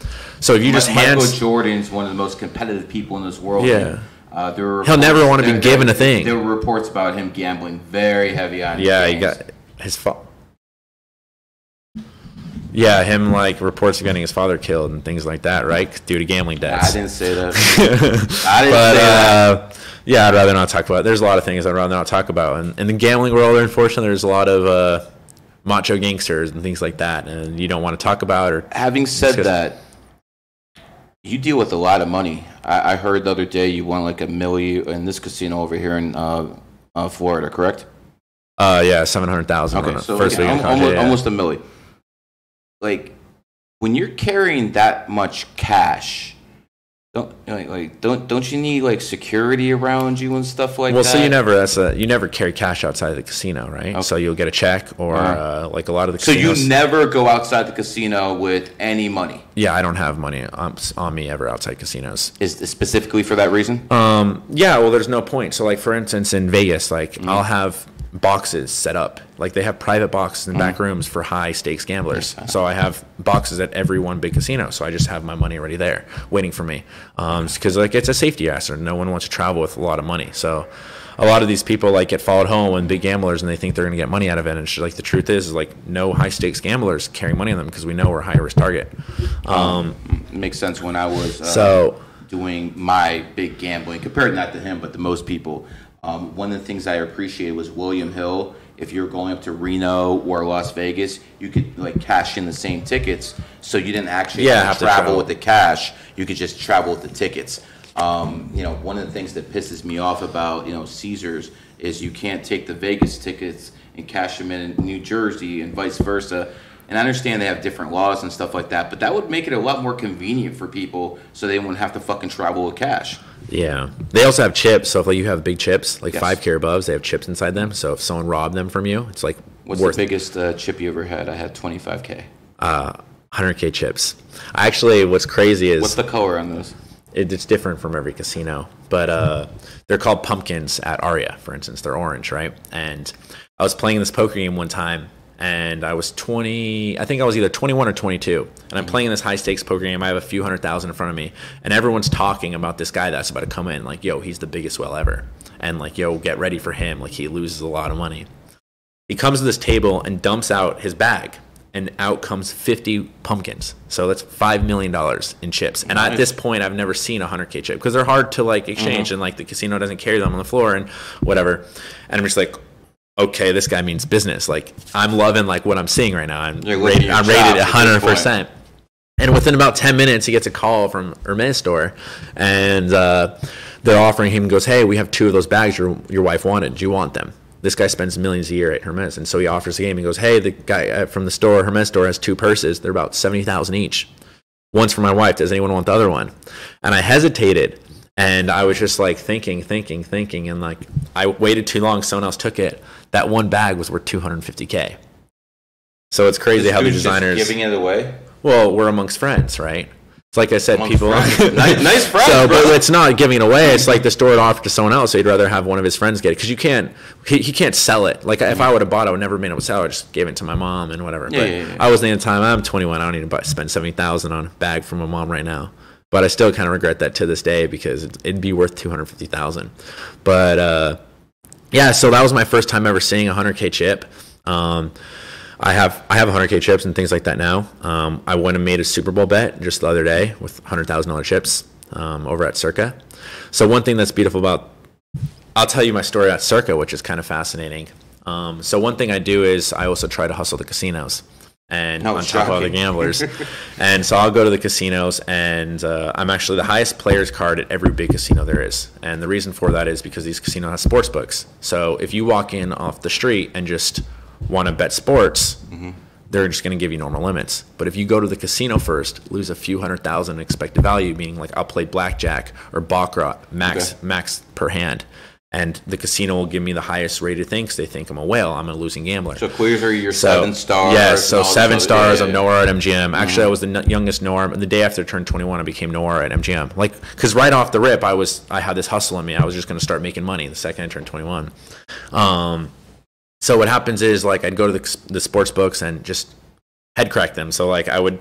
So if you just Michael Jordan's one of the most competitive people in this world. Yeah. He'll never want to be given a thing. There were reports about him gambling very heavy on. Yeah, he got his fault. Yeah, him like reports of getting his father killed and things like that, right? Due to gambling debts. I didn't say that. I didn't say that. Yeah, I'd rather not talk about it. There's a lot of things I'd rather not talk about. And in the gambling world, unfortunately, there's a lot of macho gangsters and things like that, and you don't want to talk about. Or having said that, you deal with a lot of money. I heard the other day you won like $1 million in this casino over here in Florida, correct? Yeah, 700,000. Okay, so first almost $1 million. like when you're carrying that much cash, don't you need like security around you and stuff like that? Well, so you never carry cash outside of the casino, right? Okay. So you'll get a check or like a lot of the casinos. So you never go outside the casino with any money? Yeah, I don't have money on me ever outside casinos. Is this specifically for that reason? Yeah, well, there's no point. So like for instance, in Vegas, like I'll have boxes set up. Like they have private boxes in back rooms for high stakes gamblers. So I have boxes at every one big casino. So I just have my money already there waiting for me. Because like it's a safety hazard. No one wants to travel with a lot of money. So a lot of these people like get followed home and big gamblers and they think they're going to get money out of it. And like the truth is like no high stakes gamblers carry money on them because we know we're a high risk target. Makes sense. When I was doing my big gambling, compared not to him, but to most people, one of the things I appreciated was William Hill. If you're going up to Reno or Las Vegas, you could like cash in the same tickets, so you didn't actually have to travel with the cash. You could just travel with the tickets. One of the things that pisses me off about Caesars is you can't take the Vegas tickets and cash them in New Jersey and vice versa. And I understand they have different laws and stuff like that, but that would make it a lot more convenient for people so they wouldn't have to fucking travel with cash. Yeah. They also have chips. So if like you have big chips, like 5K or above, they have chips inside them. So if someone robbed them from you, it's like What's the biggest chip you ever had? I had 25K. 100K chips. Actually, what's crazy is... What's the color on those? It's different from every casino. But they're called pumpkins at Aria, for instance. They're orange, right? And I was playing this poker game one time. And I was 20, I think I was either 21 or 22. And I'm playing this high stakes poker game. I have a few $100,000 in front of me. And everyone's talking about this guy that's about to come in. Like, yo, he's the biggest whale ever. And like, yo, get ready for him. Like, he loses a lot of money. He comes to this table and dumps out his bag. And out comes 50 pumpkins. So that's $5 million in chips. And at this point, I've never seen a 100K chip. Because they're hard to like exchange. And like the casino doesn't carry them on the floor and whatever. And I'm just like... okay, this guy means business. Like, I'm loving like what I'm seeing right now. I'm rated 100%. And within about 10 minutes, he gets a call from Hermes store, and they're offering him. Goes, hey, we have 2 of those bags your wife wanted. Do you want them? This guy spends millions a year at Hermes, and so he offers the game. He goes, hey, the guy from the store, Hermes store, has 2 purses. They're about $70,000 each. One's for my wife. Does anyone want the other one? And I hesitated. And I was just like thinking, and like I waited too long. Someone else took it. That one bag was worth $250K. So it's crazy how the designers just giving it away. Well, we're amongst friends, right? It's like I said, amongst people nice friends. So, but it's not giving it away. It's like the store would offer to someone else. So he'd rather have one of his friends get it because you can't. He can't sell it. Like if I would have bought it, I would never been able to sell it. I just gave it to my mom and whatever. But I was the time. I'm 21. I don't need to spend $70,000 on a bag for my mom right now. But I still kind of regret that to this day because it'd be worth $250,000. But yeah, so that was my first time ever seeing a 100K chip. I have 100K chips and things like that now. I went and made a Super Bowl bet just the other day with $100,000 chips over at Circa. So one thing that's beautiful about, I'll tell you my story at Circa, which is kind of fascinating. So one thing I do is I also try to hustle the casinos. And on top of other gamblers. And so I'll go to the casinos, and I'm actually the highest players card at every big casino there is. And the reason for that is because these casinos have sports books. So if you walk in off the street and just want to bet sports, they're just going to give you normal limits. But if you go to the casino first, lose a few $100,000 in expected value, meaning like I'll play blackjack or baccarat max per hand. And the casino will give me the highest rated thing because they think I'm a whale. I'm a losing gambler. So clears are your 7 stars. Yes, so 7 stars. I'm Noir at MGM. Actually, I was the youngest Noir. The day after I turned 21, I became Noir at MGM. Like, because right off the rip, I had this hustle in me. I was just going to start making money the second I turned 21. So what happens is, like, I'd go to the sports books and just head crack them. So, like, I would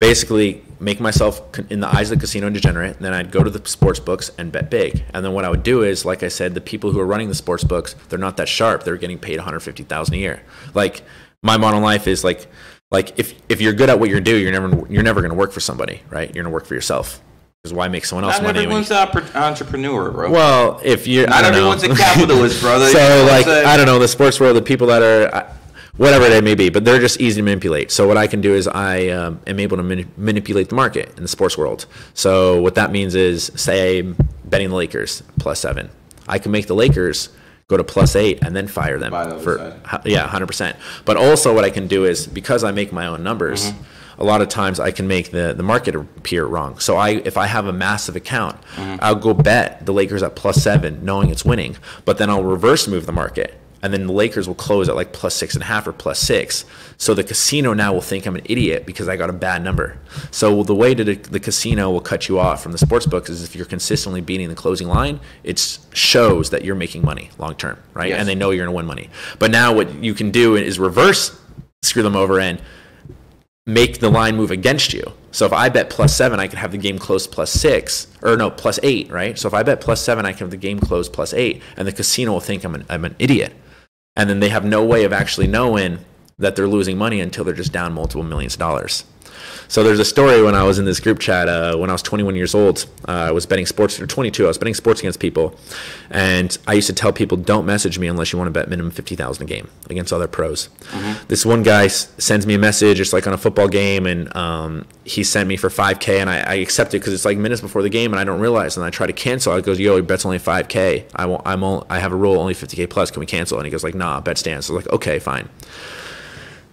basically make myself in the eyes of the casino degenerate, and then I'd go to the sports books and bet big. And then what I would do is, like I said, the people who are running the sports books, they're not that sharp. They're getting paid $150,000 a year. Like my motto in life is like if you're good at what you do, you're never going to work for somebody, right? You're going to work for yourself. Because why make someone else money? Not everyone's an entrepreneur, bro. Well, if you're not everyone's a capitalist, brother. So like I don't know, the sports world, the people that are. Whatever they may be, but they're just easy to manipulate. So what I can do is I am able to manipulate the market in the sports world. So what that means is, say, betting the Lakers +7. I can make the Lakers go to +8 and then fire them for 100%. But also what I can do is, because I make my own numbers, a lot of times I can make the market appear wrong. So if I have a massive account, I'll go bet the Lakers at +7 knowing it's winning, but then I'll reverse move the market. And then the Lakers will close at like +6.5 or +6. So the casino now will think I'm an idiot because I got a bad number. So the way that the casino will cut you off from the sports books is if you're consistently beating the closing line, it shows that you're making money long term, right? Yes. And they know you're going to win money. But now what you can do is reverse screw them over and make the line move against you. So if I bet +7, I could have the game close +6, or no, +8, right? So if I bet +7, I can have the game close +8, and the casino will think I'm an idiot. And then they have no way of actually knowing that they're losing money until they're just down multiple millions of dollars. So there's a story when I was in this group chat when I was 21 years old. I was betting sports, or 22. I was betting sports against people. And I used to tell people, don't message me unless you want to bet minimum $50,000 a game against other pros. This one guy sends me a message. It's like on a football game. And he sent me for $5K. And I accepted because it's like minutes before the game. And I don't realize. And I try to cancel. I goes, yo, your bet's only $5K. I have a rule only $50K plus. Can we cancel? And he goes like, nah, bet stands. So I was like, okay, fine.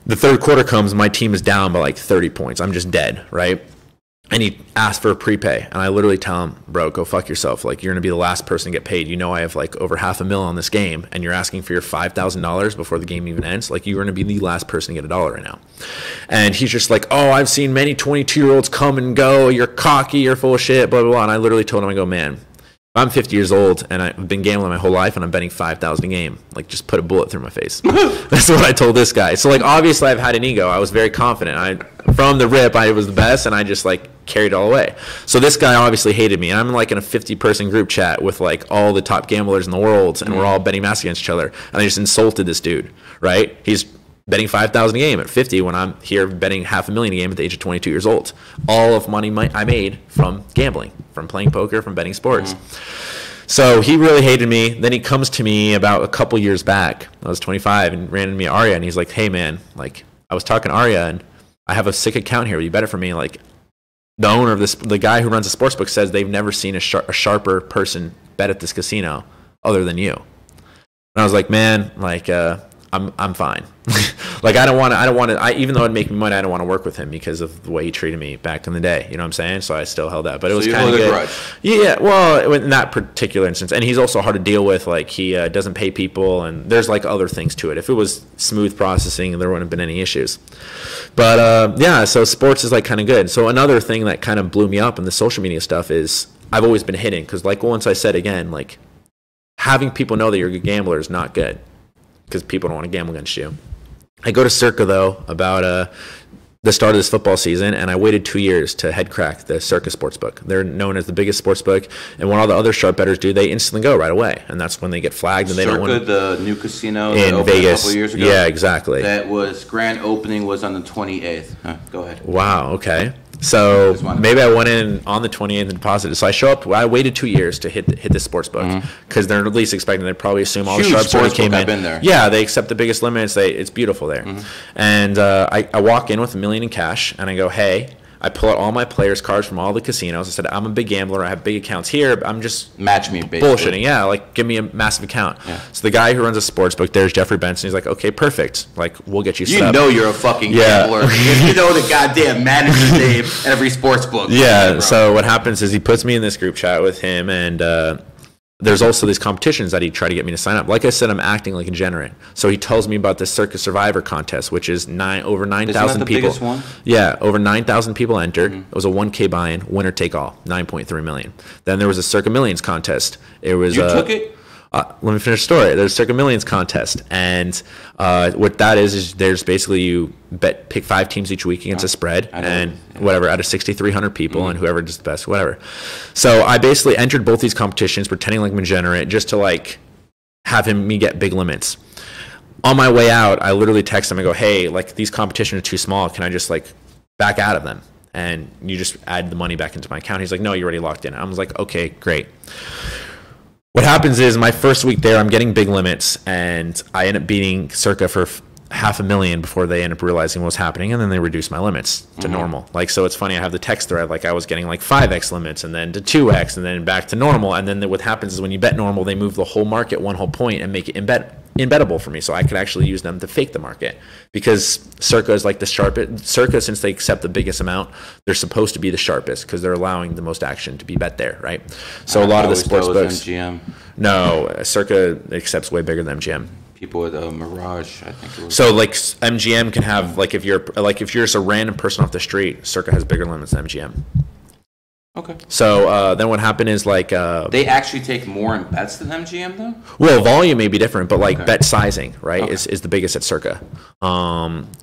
The third quarter comes, my team is down by like 30 points. I'm just dead, right? And he asked for a prepay. And I literally tell him, bro, go fuck yourself. Like, you're going to be the last person to get paid. You know I have like over $500,000 on this game, and you're asking for your $5,000 before the game even ends. Like, you're going to be the last person to get $1 right now. And he's just like, oh, I've seen many 22-year-olds come and go. You're cocky. You're full of shit, blah, blah, blah. And I literally told him, I go, man, I'm 50 years old and I've been gambling my whole life and I'm betting $5,000 a game. Like, just put a bullet through my face. That's what I told this guy. So like, obviously I've had an ego. I was very confident. From the rip, I was the best, and I just like carried it all away. So this guy obviously hated me, and I'm like in a 50-person group chat with like all the top gamblers in the world, and we're all betting mass against each other. And I just insulted this dude, right? He's betting $5,000 a game at 50 when I'm here betting $500,000 a game at the age of 22 years old. All of money I made from gambling, from playing poker, from betting sports. So he really hated me. Then he comes to me about a couple years back. I was 25 and ran into me at Arya, and he's like, hey man, like, I was talking to Arya and I have a sick account here. Will you bet it for me? Like, the owner of this, the guy who runs the sportsbook, says they've never seen a sharper person bet at this casino other than you. And I was like, man, like, I'm fine. Like, I don't want to, even though it'd make me money, I don't want to work with him because of the way he treated me back in the day. You know what I'm saying? So I still held that, but it was kind of good. Yeah, well, in that particular instance. And he's also hard to deal with. Like, he doesn't pay people, and there's like other things to it. If it was smooth processing, there wouldn't have been any issues. But yeah, so sports is like kind of good. So another thing that kind of blew me up in the social media stuff is I've always been hidden, because like once I said again, like, having people know that you're a good gambler is not good, because people don't want to gamble against you. I go to Circa, though, about the start of this football season, and I waited 2 years to head crack the Circa Sportsbook. They're known as the biggest sportsbook, and when all the other sharp bettors do, they instantly go right away, and that's when they get flagged. And they don't want the new casino in Vegas a couple years ago. Yeah, exactly. That was grand opening was on the 28th. Go ahead. Wow. Okay. So maybe I went in on the 28th and deposited. So I show up. I waited 2 years to hit this sports book, because they're at least expecting. They probably assume all the sharps already came in. I've been there. Yeah, they accept the biggest limits. It's beautiful there. And I walk in with $1 million in cash, and I go, hey. I pull out all my players' cards from all the casinos. I said, I'm a big gambler. I have big accounts here. But I'm just match me, basically. Bullshitting. Yeah, like, give me a massive account. Yeah. So the guy who runs a sports book, there's Jeffrey Benson. He's like, okay, perfect. Like, we'll get you set up. You know you're a fucking gambler. You know the goddamn manager's name in every sports book. Yeah, so what happens is he puts me in this group chat with him, and there's also these competitions that he tried to get me to sign up. Like I said, I'm acting like a degenerate. So he tells me about this Circus Survivor contest, which is over 9,000 people. Biggest one? Yeah, over 9,000 people entered. It was a 1K buy-in, winner take all, 9.3 million. Then there was a Circa Millions contest. It was you took it? Let me finish the story. There's Circa Millions contest, and what that is there's basically you pick 5 teams each week against a spread, and whatever, out of 6,300 people, and whoever does the best, whatever. So I basically entered both these competitions, pretending like I'm a degenerate, just to like have me get big limits. On my way out, I literally text him and go, hey, like, these competitions are too small. Can I just like back out of them? And you just add the money back into my account. He's like, no, you're already locked in. I was like, okay, great. What happens is my first week there, I'm getting big limits, and I end up beating Circa for $500,000 before they end up realizing what's happening, and then they reduce my limits to normal. Like, so it's funny, I have the text thread, like I was getting like 5x limits, and then to 2x, and then back to normal. And then what happens is when you bet normal, they move the whole market 1 whole point and make it embeddable for me. So I could actually use them to fake the market, because Circa is like the sharpest. Circa, since they accept the biggest amount, they're supposed to be the sharpest because they're allowing the most action to be bet there, right? So a lot of the sports books. MGM. No, Circa accepts way bigger than MGM. People with Mirage, I think it was. So like MGM can have, like, if you're just a random person off the street, Circa has bigger limits than MGM. Okay. So then what happened is, like, they actually take more in bets than MGM though? Well, volume may be different, but like bet sizing, right, is the biggest at Circa.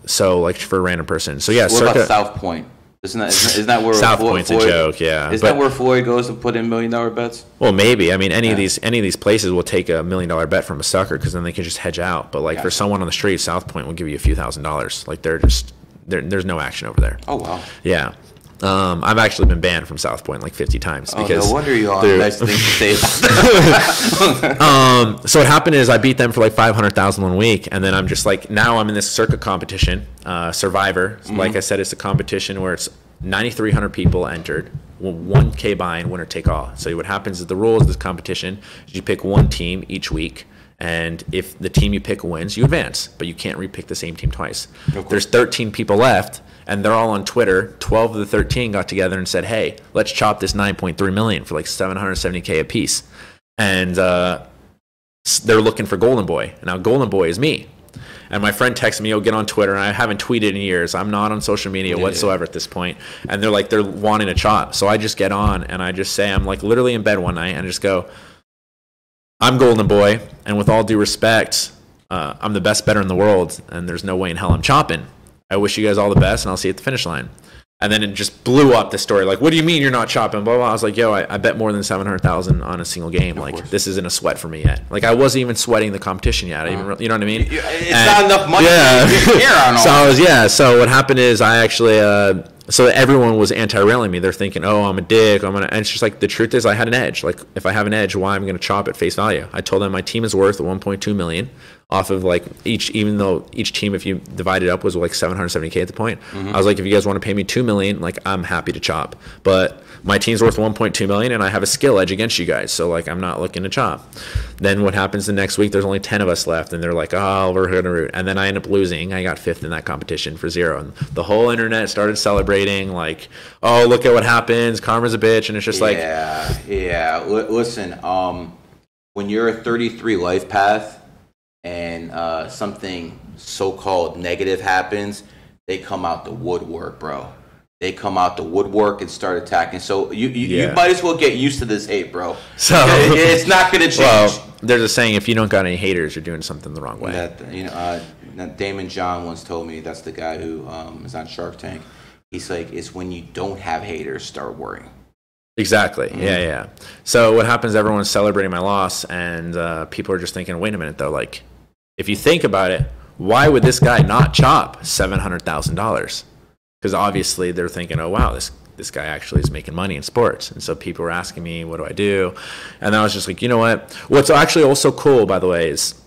So like for a random person. So yeah, what Circa. about South Point? Isn't that where South Point's a joke? Yeah. Isn't that where Floyd goes to put in $1 million bets? Well, maybe. I mean, any of these places will take $1 million bet from a sucker, because then they can just hedge out. But like for someone on the street, South Point will give you a few $1,000s. Like there's no action over there. Oh wow. Yeah. I've actually been banned from South Point like 50 times. Because no wonder you all have nice things to say about so what happened is I beat them for like 500,000 1 week, and then I'm just like, now I'm in this Circa competition, Survivor. Like I said, it's a competition where it's 9,300 people entered, 1K buy-in, winner take all. So what happens is, the rules of this competition is you pick one team each week, and if the team you pick wins, you advance, but you can't repick the same team twice. There's 13 people left, and they're all on Twitter. 12 of the 13 got together and said, hey, let's chop this 9.3 million for like 770K a piece. And they're looking for Golden Boy. Now, Golden Boy is me. And my friend texted me, get on Twitter, and I haven't tweeted in years. I'm not on social media whatsoever at this point. And they're wanting a chop. So I just get on, and I just say, I'm like literally in bed one night, and I just go, I'm Golden Boy, and with all due respect, I'm the best bettor in the world, and there's no way in hell I'm chopping. I wish you guys all the best, and I'll see you at the finish line. And then it just blew up, the story. Like, what do you mean you're not chopping? Blah, blah. I was like, yo, I bet more than 700,000 on a single game. Like, this isn't a sweat for me yet. Like, I wasn't even sweating the competition yet. You know what I mean? It's not enough money to care on all. So what happened is, I actually, so everyone was anti-railing me. They're thinking, oh, I'm a dick. And it's just like, the truth is, I had an edge. Like, if I have an edge, why am I going to chop at face value? I told them my team is worth 1.2 million. Off of like even though each team, if you divide it up, was like 770K at the point. I was like, if you guys want to pay me 2 million, like, I'm happy to chop. But my team's worth 1.2 million, and I have a skill edge against you guys, so like, I'm not looking to chop. Then what happens the next week? There's only 10 of us left, and they're like, oh, we're gonna root. And then I end up losing. I got 5th in that competition for 0, and the whole internet started celebrating, like, oh, look at what happens. Karma's a bitch, and it's just Listen, when you're a 33 life path, and something so-called negative happens, they come out the woodwork, bro. They come out the woodwork and start attacking. So you might as well get used to this hate, bro. So it's not going to change. Well, there's a saying, if you don't got any haters, you're doing something the wrong way. Damon John once told me, that's the guy who is on Shark Tank. He's like, it's when you don't have haters, start worrying. Exactly. Yeah. So what happens, everyone's celebrating my loss, and people are just thinking, wait a minute, though. Like, if you think about it, why would this guy not chop $700,000? Because obviously they're thinking, oh, wow, this guy actually is making money in sports. And so people were asking me, what do I do? And I was just like, you know what? What's actually also cool, by the way, is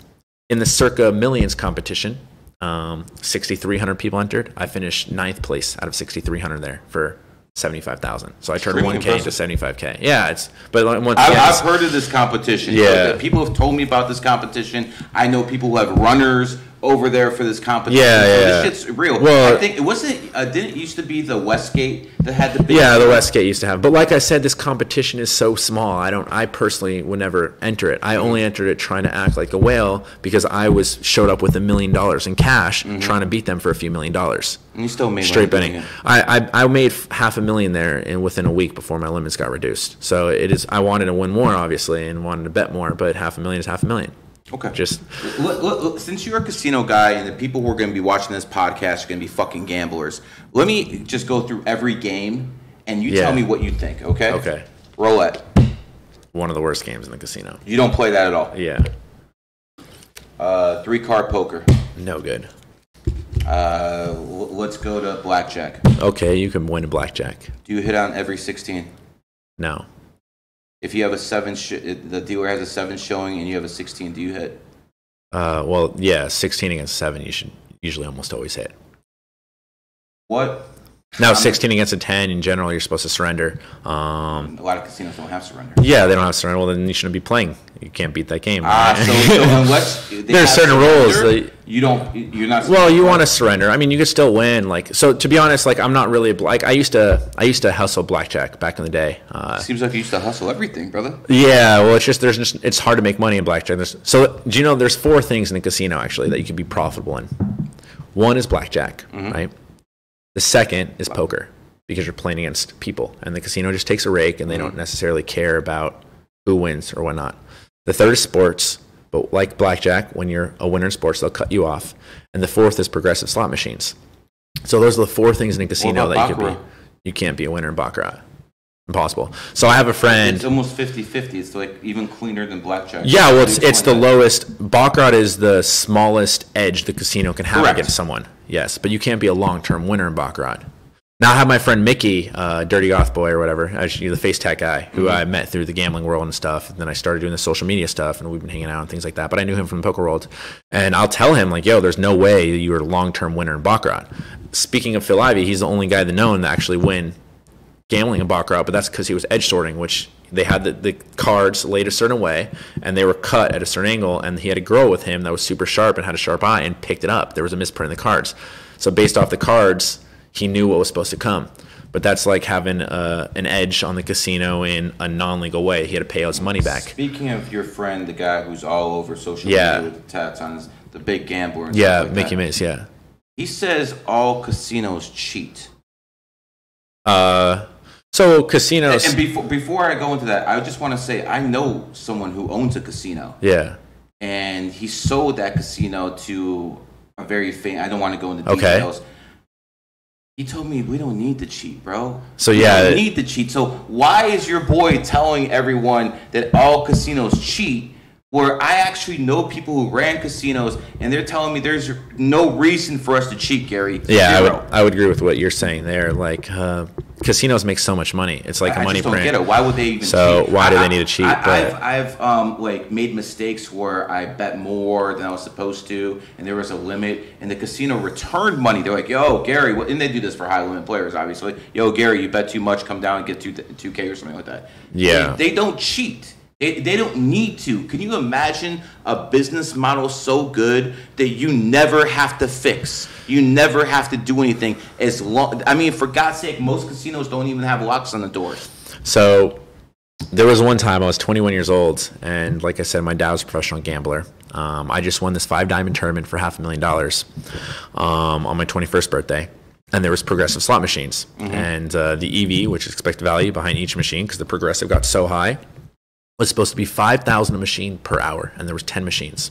in the Circa Millions competition, 6,300 people entered. I finished 9th place out of 6,300 there for 75,000. So I turned 1K into 75K. Yeah, I've heard of this competition. Yeah, people have told me about this competition. I know people who have runners over there for this competition. Yeah. This shit's real. Well, I think didn't it used to be the Westgate that had the big the Westgate used to have. But like I said, this competition is so small. I personally would never enter it. I only entered it trying to act like a whale, because I showed up with $1 million in cash trying to beat them for a few $1 million. And you still made straight betting. I made $500,000 there within a week before my limits got reduced. So it is. I wanted to win more, obviously, and wanted to bet more, but $500,000 is $500,000. Okay. Just since you're a casino guy, and the people who are going to be watching this podcast are going to be fucking gamblers, let me just go through every game, and you tell me what you think. Okay. Okay. Roulette. One of the worst games in the casino. You don't play that at all. Yeah. 3-card poker. No good. Let's go to blackjack. Okay, you can win a blackjack. Do you hit on every 16? No. If you have a 7, the dealer has a 7 showing, and you have a 16, do you hit? Well, yeah, 16 against 7, you should usually almost always hit. What Now, 16 against a 10, in general, you're supposed to surrender. A lot of casinos don't have surrender. Yeah, they don't have surrender. Well, then you shouldn't be playing. You can't beat that game. So unless there's certain rules that you're not. Well, you want to surrender. I mean, you could still win. Like, so to be honest, like I'm not really like I used to hustle blackjack back in the day. Seems like you used to hustle everything, brother. Yeah, well, it's hard to make money in blackjack. So do you know there's 4 things in a casino actually that you can be profitable in. One is blackjack, right? The second is poker, because you're playing against people, and the casino just takes a rake, and they don't necessarily care about who wins or whatnot. The third is sports, but like blackjack, when you're a winner in sports, they'll cut you off. And the fourth is progressive slot machines. So those are the 4 things in a casino that you could be. You can't be a winner in baccarat. Impossible. So I have a friend. It's almost 50-50. It's like even cleaner than blackjack. Yeah, well, it's the lowest. Baccarat is the smallest edge the casino can have against someone. Yes, but you can't be a long-term winner in baccarat. Now I have my friend Mickey, Dirty Goth Boy or whatever, actually the face tech guy, who I met through the gambling world and stuff. And then I started doing the social media stuff, and we've been hanging out and things like that. But I knew him from the poker world, and I'll tell him like, "Yo, there's no way you were a long-term winner in baccarat." Speaking of Phil Ivey, he's the only guy that known to actually win gambling in baccarat, but that's because he was edge sorting, which they had the cards laid a certain way, and they were cut at a certain angle, and he had a girl with him that was super sharp and had a sharp eye and picked it up. There was a misprint in the cards. So based off the cards, he knew what was supposed to come. But that's like having an edge on the casino in a non-legal way. He had to pay his money back. Speaking of your friend, the guy who's all over social media with the tats on the big gambler and stuff like Mickey that. Mace, yeah. He says all casinos cheat. So casinos... And before I go into that, I just want to say I know someone who owns a casino. Yeah. And he sold that casino to a very famous... I don't want to go into details. Okay. He told me we don't need to cheat, bro. So yeah, we don't need to cheat. So why is your boy telling everyone that all casinos cheat, where I actually know people who ran casinos and they're telling me there's no reason for us to cheat, Gary? Yeah, I would agree with what you're saying there. Like casinos make so much money. It's like a money print. I just don't get it. Why would they even cheat? So why do they need to cheat? I've like made mistakes where I bet more than I was supposed to, and there was a limit, and the casino returned money. They're like, "Yo, Gary," and they do this for high limit players, obviously. "Yo, Gary, you bet too much. Come down and get 2K or something like that." Yeah, they don't cheat. They don't need to. Can you imagine a business model so good that you never have to fix? You never have to do anything. I mean, for God's sake, most casinos don't even have locks on the doors. So there was one time I was 21 years old, and like I said, my dad was a professional gambler. I just won this 5-diamond tournament for $500,000 on my 21st birthday. And there was progressive slot machines. And the EV, which is expected value behind each machine, because the progressive got so high, was supposed to be 5,000 a machine per hour, and there was 10 machines.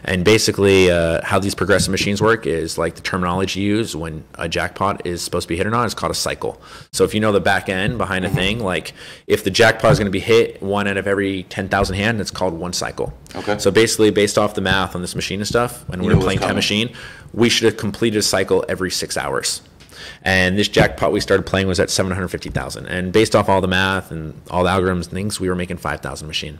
And basically how these progressive machines work is like the terminology used when a jackpot is supposed to be hit or not is called a cycle. So if you know the back end behind a thing, like if the jackpot is going to be hit 1 out of every 10,000 hand, it's called 1 cycle. Okay. So basically based off the math on this machine and stuff, when we were playing 10 machine, we should have completed a cycle every 6 hours. And this jackpot we started playing was at 750,000. And based off all the math and all the algorithms and things, we were making 5,000 machine.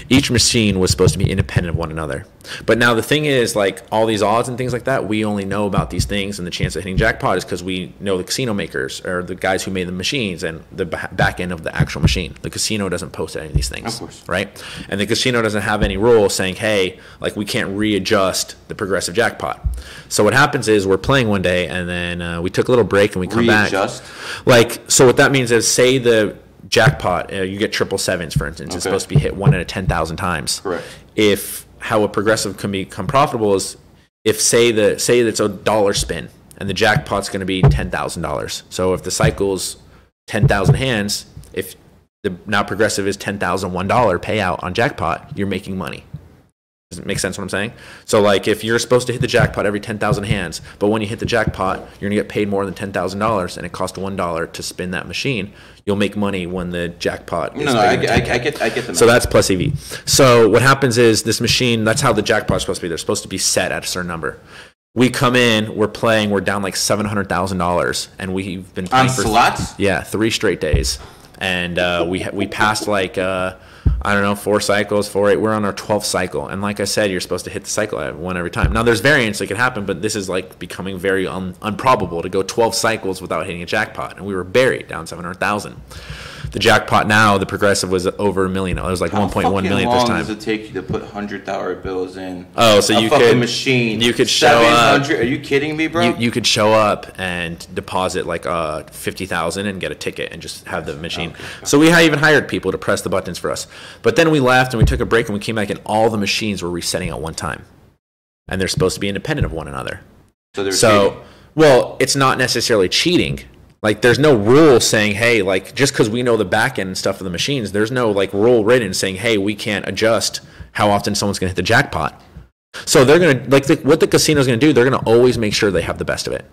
Each machine was supposed to be independent of one another. But now the thing is, like all these odds and things like that, we only know about these things, and the chance of hitting jackpot is because we know the casino makers or the guys who made the machines and the back end of the actual machine. The casino doesn't post any of these things, of course, right? And the casino doesn't have any rule saying, hey, like we can't readjust the progressive jackpot. So what happens is we're playing one day, and then we took a little break and we come back. Like, so what that means is, say the jackpot, you get 777s, for instance, it's supposed to be hit 1 out of 10,000 times. Correct. If how a progressive can become profitable is if say it's a dollar spin and the jackpot's going to be $10,000. So if the cycle's 10,000 hands, if the now progressive is $10,001 payout on jackpot, you're making money. Does it make sense what I'm saying? So like if you're supposed to hit the jackpot every 10,000 hands, but when you hit the jackpot, you're gonna get paid more than $10,000 and it costs $1 to spin that machine, you'll make money when the jackpot is I get the So that's plus EV. So what happens is this machine, that's how the jackpot's supposed to be. They're supposed to be set at a certain number. We come in, we're playing, we're down like $700,000 and we've been playing on slots? Yeah, 3 straight days. And we passed like I don't know, 4 cycles, 4, 8. We're on our 12th cycle. And like I said, you're supposed to hit the cycle at one every time. Now, there's variants that can happen, but this is like becoming very improbable to go 12 cycles without hitting a jackpot. And we were buried down 700,000. The jackpot now, the progressive was over $1 million. It was like 1.1 million this time. How long does it take you to put $100 bills in? Oh, so you could machine. You could show up. Are you kidding me, bro? You could show up and deposit like 50,000 and get a ticket and just have the machine. Okay. So we even hired people to press the buttons for us. But then we left and we took a break and we came back and all the machines were resetting at one time, and they're supposed to be independent of one another. So well, it's not necessarily cheating. Like, there's no rule saying, hey, like, just because we know the back end and stuff of the machines, there's no, like, rule written saying, hey, we can't adjust how often someone's going to hit the jackpot. So they're going to, like, what the casino's going to do, they're going to always make sure they have the best of it.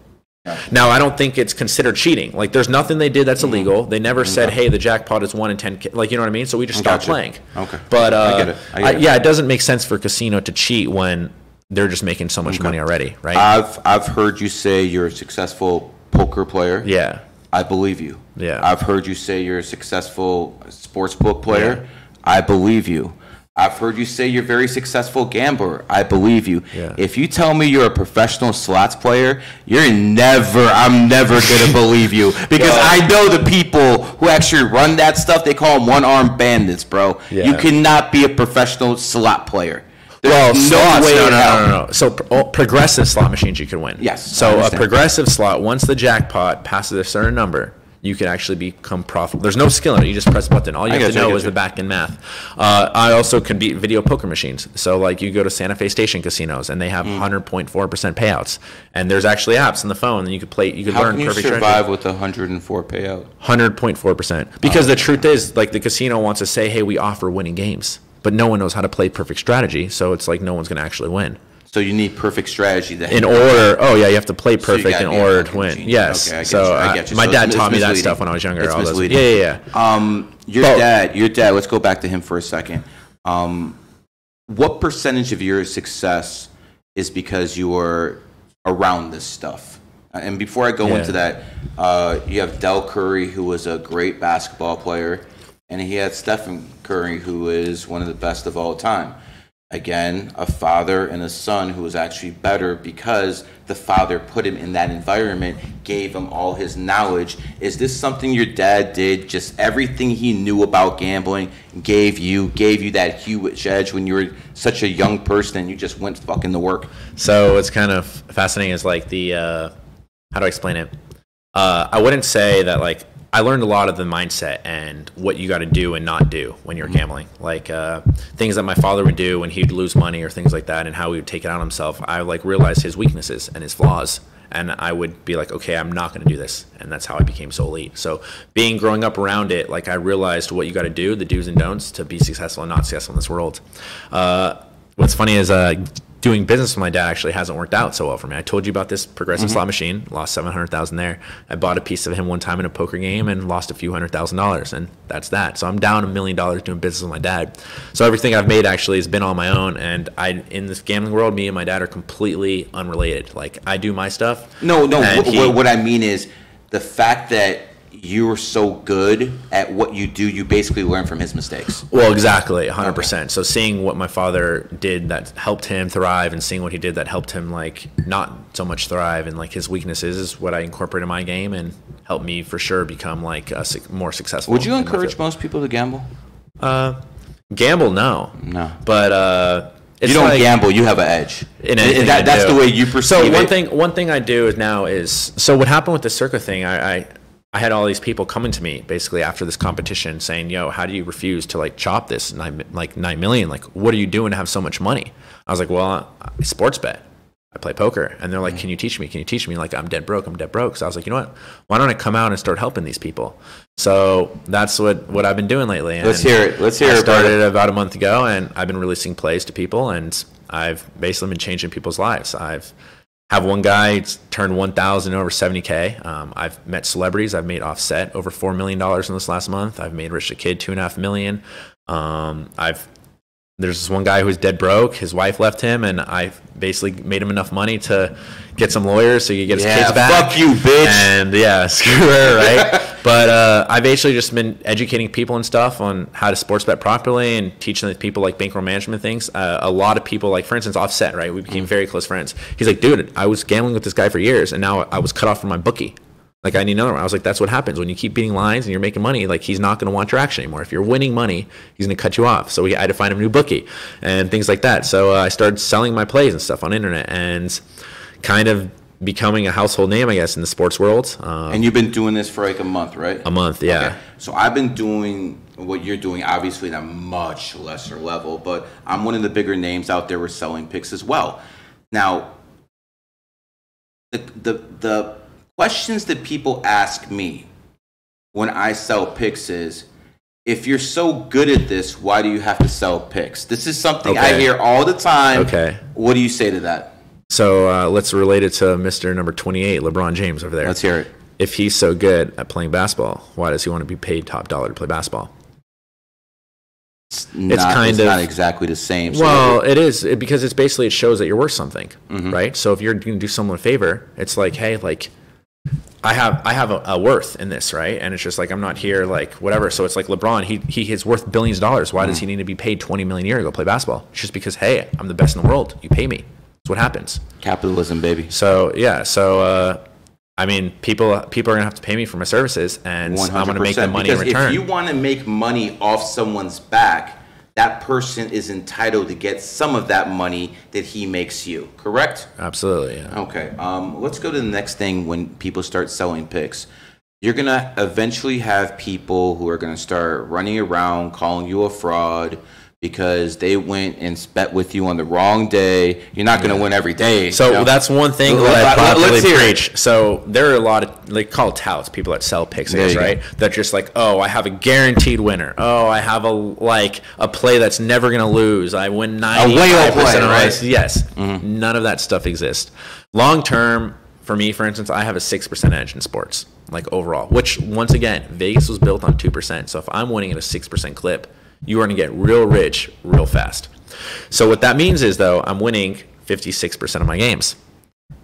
Yeah. Now, I don't think it's considered cheating. Like, there's nothing they did that's illegal. They never said, hey, the jackpot is 1 in 10. Like, you know what I mean? So we just stopped playing. Okay. But, I get it. Yeah, it doesn't make sense for a casino to cheat when they're just making so much money already, right? I've heard you say you're a successful poker player. Yeah. I believe you. Yeah. I've heard you say you're a successful sportsbook player. Yeah. I believe you. I've heard you say you're a very successful gambler. I believe you. Yeah. If you tell me you're a professional slots player, I'm never going to believe you. Because I know the people who actually run that stuff, they call them one-armed bandits, bro. Yeah. You cannot be a professional slot player. Well, no. So progressive slot machines you can win. Yes. So a progressive slot, once the jackpot passes a certain number, you can actually become profitable. There's no skill in it. You just press a button. All you have to know is the back end math. I also can beat video poker machines. So like you go to Santa Fe Station casinos and they have 100.4% payouts. And there's actually apps on the phone and you could play. You could learn perfect strategy. How can you survive with 104 payout? 100.4%. Because the truth is, like, the casino wants to say, hey, we offer winning games. But no one knows how to play perfect strategy, so it's like no one's going to actually win. So you need perfect strategy. In order, you have to play perfect in order to win. Yes. Okay, I get you. My dad taught me that stuff when I was younger. It's misleading. Yeah. Your dad, let's go back to him for a second. What percentage of your success is because you were around this stuff? And before I go into that, you have Del Curry, who was a great basketball player. And he had Stephen Curry, who is one of the best of all time. Again, a father and a son who was actually better because the father put him in that environment, gave him all his knowledge. Is this something your dad did? Just everything he knew about gambling gave you that huge edge when you were such a young person and you just went fucking to work? So what's kind of fascinating is like how do I explain it? I wouldn't say that like, I learned a lot of the mindset and what you got to do and not do when you're gambling. Like things that my father would do when he'd lose money or things like that and how he would take it out on himself. I like realized his weaknesses and his flaws. And I would be like, okay, I'm not going to do this. And that's how I became so elite. So growing up around it, like I realized what you got to do, the do's and don'ts to be successful and not successful in this world. What's funny is doing business with my dad actually hasn't worked out so well for me. I told you about this progressive slot machine, lost $700,000 there. I bought a piece of him one time in a poker game and lost a few $100,000, and that's that. So I'm down $1 million doing business with my dad. So everything I've made actually has been on my own, and in this gambling world, me and my dad are completely unrelated. Like I do my stuff. No. What I mean is the fact that you were so good at what you do, you basically learn from his mistakes. Well, exactly, 100%. Okay. So seeing what my father did that helped him thrive and seeing what he did that helped him like not so much thrive and like his weaknesses is what I incorporate in my game and helped me for sure become like more successful. Would you encourage most people to gamble? Gamble, no. No. But you don't gamble, you have an edge. That's the way you perceive it. So one thing I do is so what happened with the Circa thing, I had all these people coming to me basically after this competition saying, yo, how do you refuse to like chop this 9 million? Like, what are you doing to have so much money? I was like, well, I sports bet. I play poker. And they're like, can you teach me? Can you teach me? Like, I'm dead broke. So I was like, you know what? Why don't I come out and start helping these people? So that's what I've been doing lately. And let's hear it. I started about a month ago and I've been releasing plays to people and I've basically been changing people's lives. I've have one guy turned 1,000 over 70K. I've met celebrities. I've made Offset over $4 million in this last month. I've made Rich the Kid $2.5 million. there's this one guy who's dead broke. His wife left him, and I basically made him enough money to get some lawyers so he could get his kids back. Fuck you, bitch. And yeah, screw her, right? But I've basically just been educating people and stuff on how to sports bet properly and teaching the people like bankroll management things. A lot of people, like for instance, Offset, right? We became very close friends. He's like, dude, I was gambling with this guy for years, and now I was cut off from my bookie. Like, I need another one. I was like, that's what happens when you keep beating lines and you're making money. Like, he's not going to want your action anymore. If you're winning money, he's going to cut you off. So I had to find him a new bookie and things like that. So I started selling my plays and stuff on internet and kind of becoming a household name, I guess, in the sports world. And you've been doing this for like a month, right? A month, yeah. Okay. So I've been doing what you're doing, obviously at a much lesser level, but I'm one of the bigger names out there with selling picks as well. Now, the questions that people ask me when I sell picks is, if you're so good at this, why do you have to sell picks? This is something I hear all the time. Okay. What do you say to that? So let's relate it to Mr. number 28, LeBron James over there. Let's hear it. If he's so good at playing basketball, why does he want to be paid top dollar to play basketball? It's not exactly the same. So well, it is because it's basically, it shows that you're worth something, right? So if you're going to do someone a favor, it's like, hey, like, I have a worth in this, right? And it's just like, I'm not here like whatever. So it's like LeBron, he is worth billions of dollars. Why does he need to be paid $20 million a year to go play basketball? It's just because, hey, I'm the best in the world. You pay me. That's what happens. Capitalism, baby. So yeah, so I mean, people are gonna have to pay me for my services, and 100%. I'm gonna make them money in return. Because if you want to make money off someone's back, that person is entitled to get some of that money that he makes you. Correct? Absolutely. Yeah. Okay. Let's go to the next thing. When people start selling picks, you're gonna eventually have people who are gonna start running around calling you a fraud because they went and bet with you on the wrong day. You're not going to win every day. So that's one thing that I popularly preach. So there are a lot of, they call it touts, people that sell picks, right? That just like, oh, I have a guaranteed winner. Oh, I have a play that's never going to lose. I win 95% of race. Yes. None of that stuff exists. Long term, for me, for instance, I have a 6% edge in sports, like overall, which once again, Vegas was built on 2%. So if I'm winning at a 6% clip, you are going to get real rich real fast. So what that means is, though, I'm winning 56% of my games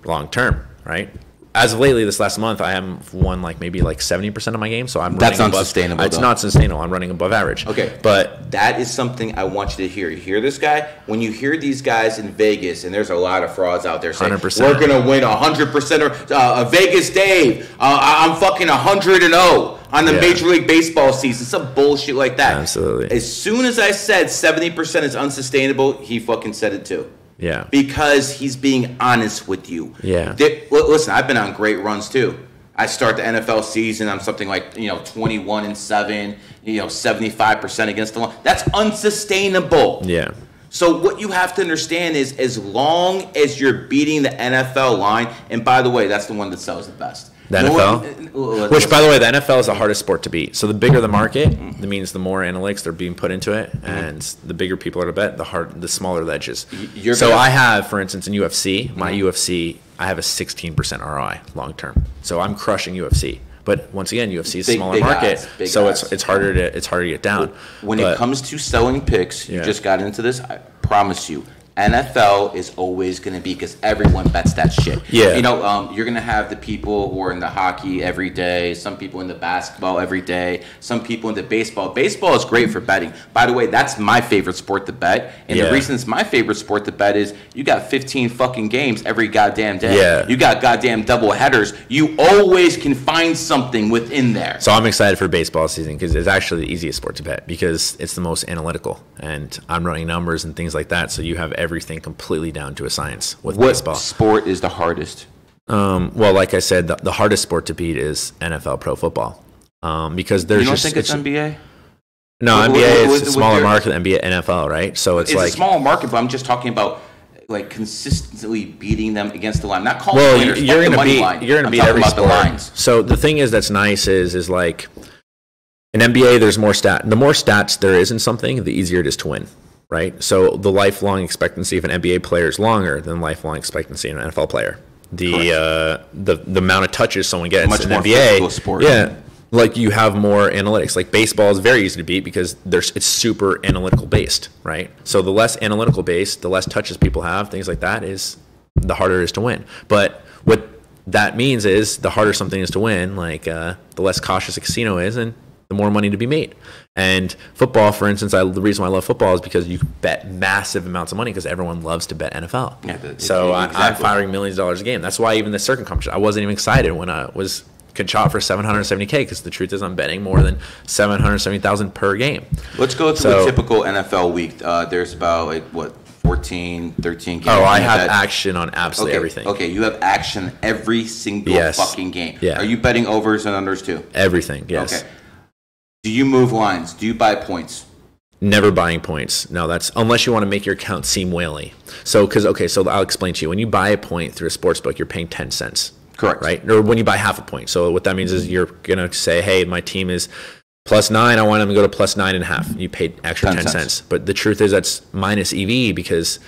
long term, right? As of lately, this last month, I have won maybe 70% of my games. So that's unsustainable. It's not sustainable. I'm running above average. Okay, but that is something I want you to hear. You hear this guy? When you hear these guys in Vegas, and there's a lot of frauds out there saying 100%. We're gonna win 100%. Vegas Dave, I'm fucking 100-0 on the Major League Baseball season. Some bullshit like that. Absolutely. As soon as I said 70% is unsustainable, he fucking said it too. Yeah. Because he's being honest with you. Yeah. Listen, I've been on great runs too. I start the NFL season, I'm something like 21-7, 75% against the line. That's unsustainable. Yeah. So what you have to understand is, as long as you're beating the NFL line, and by the way, that's the one that sells the best. The NFL? Which, by the way, the NFL is the hardest sport to beat. So the bigger the market, that means the more analytics they're being put into it, and the bigger people are to bet, the smaller the edges. So I have, for instance, in UFC, my UFC, I have a 16% ROI long term. So I'm crushing UFC. But once again, UFC is a smaller market, so it's harder to get down. When it comes to selling picks, you just got into this. I promise you, NFL is always going to be, because everyone bets that shit. Yeah. You're going to have the people who are in the hockey every day, some people in the basketball every day, some people in the baseball. Baseball is great for betting. By the way, that's my favorite sport to bet. And the reason it's my favorite sport to bet is you got 15 fucking games every goddamn day. Yeah. You got goddamn double headers. You always can find something within there. So I'm excited for baseball season because it's actually the easiest sport to bet because it's the most analytical. And I'm running numbers and things like that. So you have everything completely down to a science with baseball. What sport is the hardest? Well, like I said, the hardest sport to beat is NFL pro football. Because there's You don't think it's NBA? No, NBA is a smaller market than NBA, NFL, right? So it's like a smaller market, but I'm just talking about consistently beating them against the line. Not calling winners, you're going to beat every sport. The lines. So the thing that's nice is like in NBA, there's more the more stats there is in something, the easier it is to win. Right, so the lifelong expectancy of an NBA player is longer than lifelong expectancy of an NFL player. The amount of touches someone gets in NBA, sport. yeah, like you have more analytics. Like baseball is very easy to beat because it's super analytical based, right? So the less analytical based, the less touches people have, things like that, is the harder it is to win. But what that means is the harder something is to win, like the less cautious a casino is, and the more money to be made. And football, for instance, the reason why I love football is because you bet massive amounts of money because everyone loves to bet NFL. Yeah, so exactly. I'm firing millions of dollars a game. That's why even the circuit competition, I wasn't even excited when I could shot for $770K, because the truth is I'm betting more than $770,000 per game. Let's go through a typical NFL week. There's about like what, 14, 13 games. Oh, I have action on absolutely everything. Okay, you have action every single fucking game. Yeah. Are you betting overs and unders too? Everything, yes. Okay. Do you move lines? Do you buy points? Never buying points. No, that's unless you want to make your account seem whaley. So I'll explain to you. When you buy a point through a sports book, you're paying 10 cents. Correct. Right? Or when you buy half a point. So what that means is you're going to say, hey, my team is +9. I want them to go to +9.5. You paid extra 10 cents. But the truth is that's minus EV, because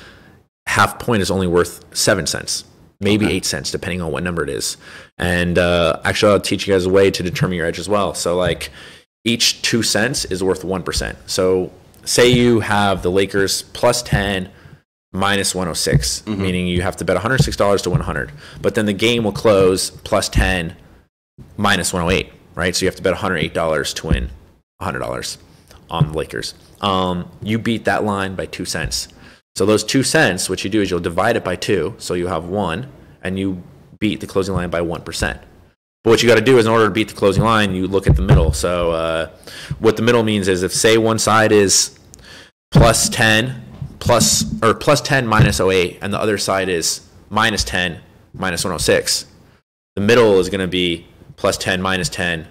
half point is only worth 7 cents, maybe 8 cents, depending on what number it is. And actually, I'll teach you guys a way to determine your edge as well. So like each 2 cents is worth 1%. So say you have the Lakers +10, -106, meaning you have to bet $106 to win 100. But then the game will close +10, -108, right? So you have to bet $108 to win $100 on the Lakers. You beat that line by 2 cents. So those 2 cents, what you do is you'll divide it by 2, so you have 1, and you beat the closing line by 1%. But what you got to do is, in order to beat the closing line, you look at the middle. So what the middle means is, if say one side is +10 -08, and the other side is -10 -106, the middle is going to be +10 -10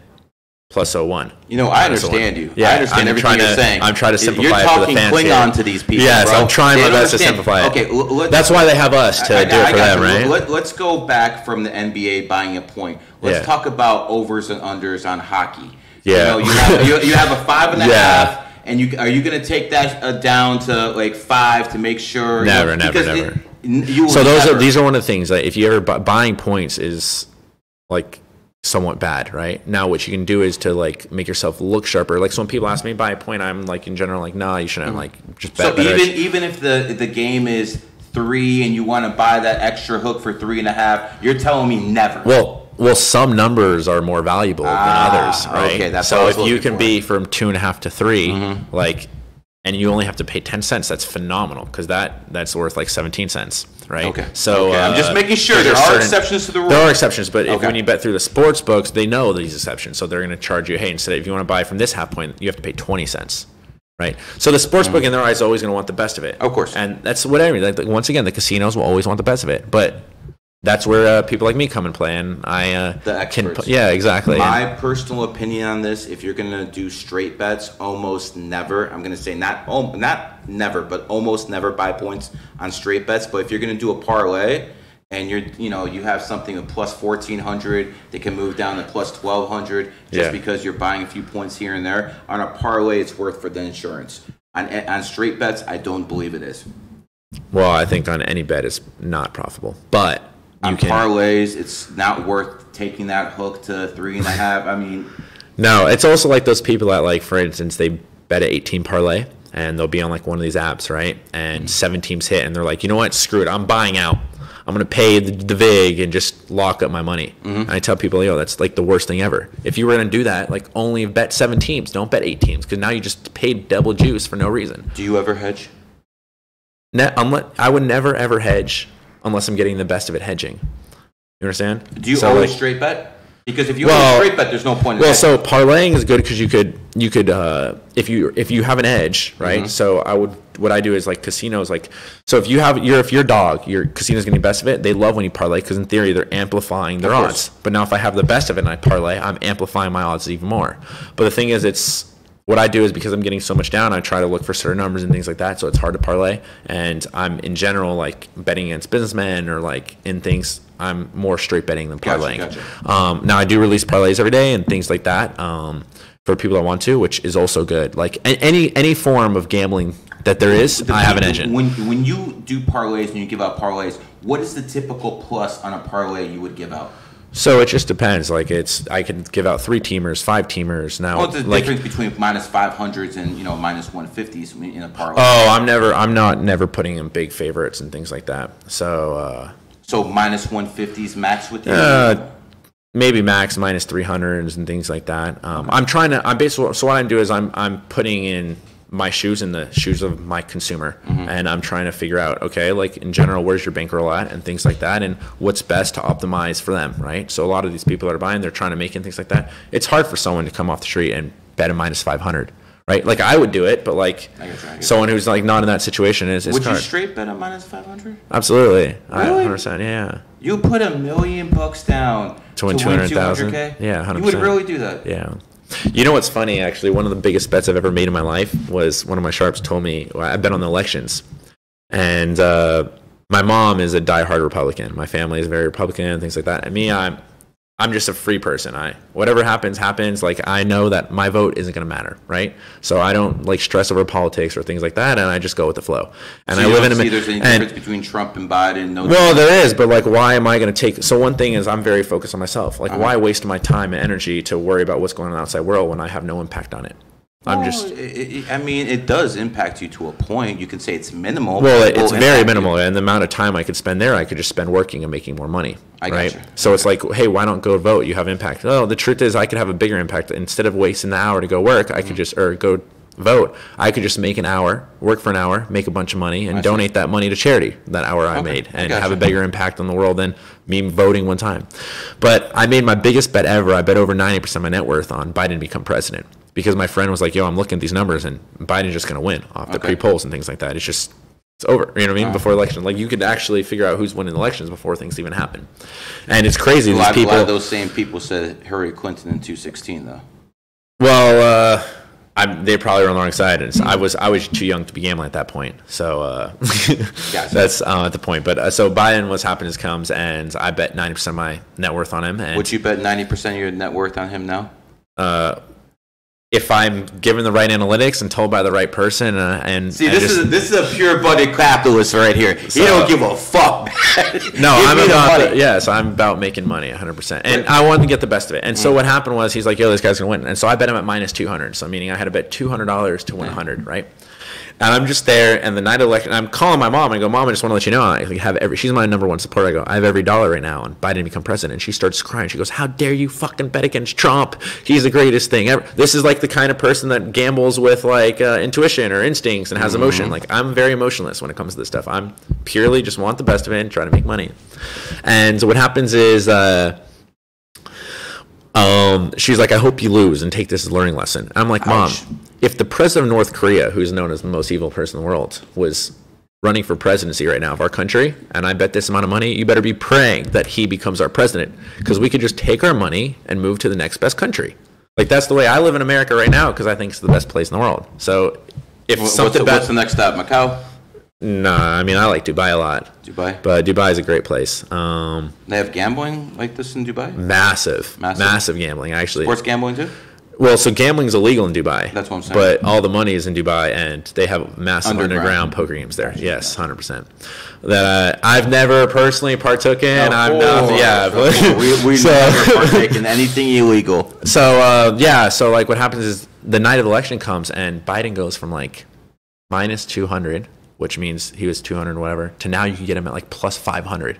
+01. You know, I understand you. Yeah, I understand everything you're saying. I'm trying to simplify it for the fans. You're talking Klingon to these people, yes, bro. I'm trying my best to simplify it. Okay, that's why they have us to do it for them, right? Let's go back from the NBA buying a point. Let's talk about overs and unders on hockey. Yeah. You know, you have a 5.5. And are you going to take that down to like 5 to make sure? Never. So these are one of the things that if you ever buying points is like somewhat bad, right? Now what you can do is to like make yourself look sharper. Like, so when people ask me buy a point, I'm like in general like, nah, you shouldn't like just bet. So even if the game is 3 and you want to buy that extra hook for 3.5, you're telling me never. Well, some numbers are more valuable than others, right? Okay, that's so if you can be from 2.5 to 3, like, and you only have to pay 10 cents, that's phenomenal, because that's worth like 17 cents, right? Okay. So I'm just making sure there are exceptions to the rule. There are exceptions, but when you bet through the sports books, they know these exceptions, so they're going to charge you, hey, instead if you want to buy from this half point, you have to pay 20 cents. Right, so the sports book in their eyes is always going to want the best of it. Of course, and that's what I mean. Like, once again, the casinos will always want the best of it, but that's where people like me come and play, and the experts. Yeah, exactly. My personal opinion on this: if you're going to do straight bets, almost never. I'm going to say not never, but almost never buy points on straight bets. But if you're going to do a parlay, and you have something of +1,400 that can move down to +1,200 just because you're buying a few points here and there. On a parlay, it's worth for the insurance. On straight bets, I don't believe it is. Well, I think on any bet it's not profitable, but on parlays, it's not worth taking that hook to 3.5. I mean, no, it's also like those people that, like, for instance, they bet an 18 parlay and they'll be on like one of these apps, right? And 7 teams hit, and they're like, you know what? Screw it, I'm buying out. I'm going to pay the VIG and just lock up my money. And I tell people, that's like the worst thing ever. If you were going to do that, like, only bet 7 teams. Don't bet 8 teams, because now you just paid double juice for no reason. Do you ever hedge? I would never, ever hedge unless I'm getting the best of it hedging. You understand? Do you always straight bet? Because if you always straight bet, there's no point in hedging. So parlaying is good because you could if you have an edge, right? So what I do is, like, casinos, like, so if your dog, your casino's getting the best of it, they love when you parlay, because in theory they're amplifying their odds. But now if I have the best of it and I parlay, I'm amplifying my odds even more. But the thing is, what I do is, because I'm getting so much down, I try to look for certain numbers and things like that, so it's hard to parlay. And I'm, in general, like, betting against businessmen or, like, in things, I'm more straight betting than parlaying. Gotcha. Now, I do release parlays every day and things like that for people that want to, which is also good. Like, any form of gambling that there is, I have an engine. When you do parlays and you give out parlays, what is the typical plus on a parlay you would give out? So it just depends. Like I could give out 3-teamers, 5-teamers. Now, what's the difference between minus 500s and minus 150s in a parlay? Oh, I'm not never putting in big favorites and things like that. So so minus 150s max with you. Maybe max minus 300s and things like that. I'm basically, so what I do is I'm putting in my shoes in the shoes of my consumer, and I'm trying to figure out, okay, like in general, where's your bankroll at and things like that, and what's best to optimize for them, right? So a lot of these people that are buying, they're trying to make it and things like that. It's hard for someone to come off the street and bet a minus 500, right? Like I would do it, but like someone who's like not in that situation is would hard. You straight bet a minus 500? Absolutely. Really? 100%, yeah. You put $1 million down to win 200,000? Yeah, 100%. You would really do that? Yeah. You know what's funny, actually? One of the biggest bets I've ever made in my life was one of my sharps told me, I bet on the elections. And my mom is a diehard Republican. My family is very Republican and things like that. And me, I'm just a free person. Whatever happens. Like I know that my vote isn't going to matter, right? So I don't like stress over politics or things like that, and I just go with the flow. And so I live in a there's any difference between Trump and Biden? Well, there is, but like, why am I going to take? So one thing is, I'm very focused on myself. Like, why waste my time and energy to worry about what's going on in the outside world when I have no impact on it? It does impact you to a point. You can say it's minimal. Well, it's very minimal, and the amount of time I could spend there, I could just spend working and making more money. Right? So it's like, hey, why don't go vote? You have impact. Oh, the truth is, I could have a bigger impact. Instead of wasting the hour to go work, I could just go vote. I could just make an hour, work for an hour, make a bunch of money, and donate that money to charity. That hour I made, and have a bigger impact on the world than me voting one time. But I made my biggest bet ever. I bet over 90% of my net worth on Biden to become president. Because my friend was like, yo, I'm looking at these numbers and Biden's just going to win off the pre-polls and things like that. It's over, you know what I mean? Before election. Like you could actually figure out who's winning elections before things even happen. And it's crazy. A lot of those same people said Hillary Clinton in 2016 though. Well, they probably were on the wrong side. And I was too young to be gambling at that point. So that's the point. But so Biden, what's happened is comes and I bet 90% of my net worth on him. And would you bet 90% of your net worth on him now? If I'm given the right analytics and told by the right person, and see, this is a pure-blooded capitalist right here. He don't give a fuck. No, I'm about making money 100%, and I wanted to get the best of it. And so what happened was he's like, "Yo, this guy's gonna win," and so I bet him at minus 200. So meaning I had to bet $200 to win 100, right? And I'm just there, and the night of election, I'm calling my mom. I go, Mom, I just want to let you know, I have she's my number one supporter. I go, I have every dollar right now on Biden to become president. And she starts crying. She goes, how dare you fucking bet against Trump? He's the greatest thing ever. This is like the kind of person that gambles with like intuition or instincts and has emotion. Like I'm very emotionless when it comes to this stuff. I'm purely just want the best of it and try to make money. And so what happens is, she's like, I hope you lose and take this as a learning lesson. I'm like, Mom, if the president of North Korea, who's known as the most evil person in the world, was running for presidency right now of our country, and I bet this amount of money, you better be praying that he becomes our president, because we could just take our money and move to the next best country. Like that's the way I live in America right now, because I think it's the best place in the world. So if what's the next stop? Macau? Nah, I mean I like Dubai a lot. Dubai? But Dubai is a great place. They have gambling like this in Dubai? Massive gambling, actually. Sports gambling too? Well, so gambling is illegal in Dubai. That's what I'm saying. But all the money is in Dubai, and they have massive underground poker games there. Yes, 100%. That I've never personally partook in. We never partake in anything illegal. So so like what happens is the night of the election comes, and Biden goes from like minus 200, which means he was 200 whatever, to now you can get him at like plus 500.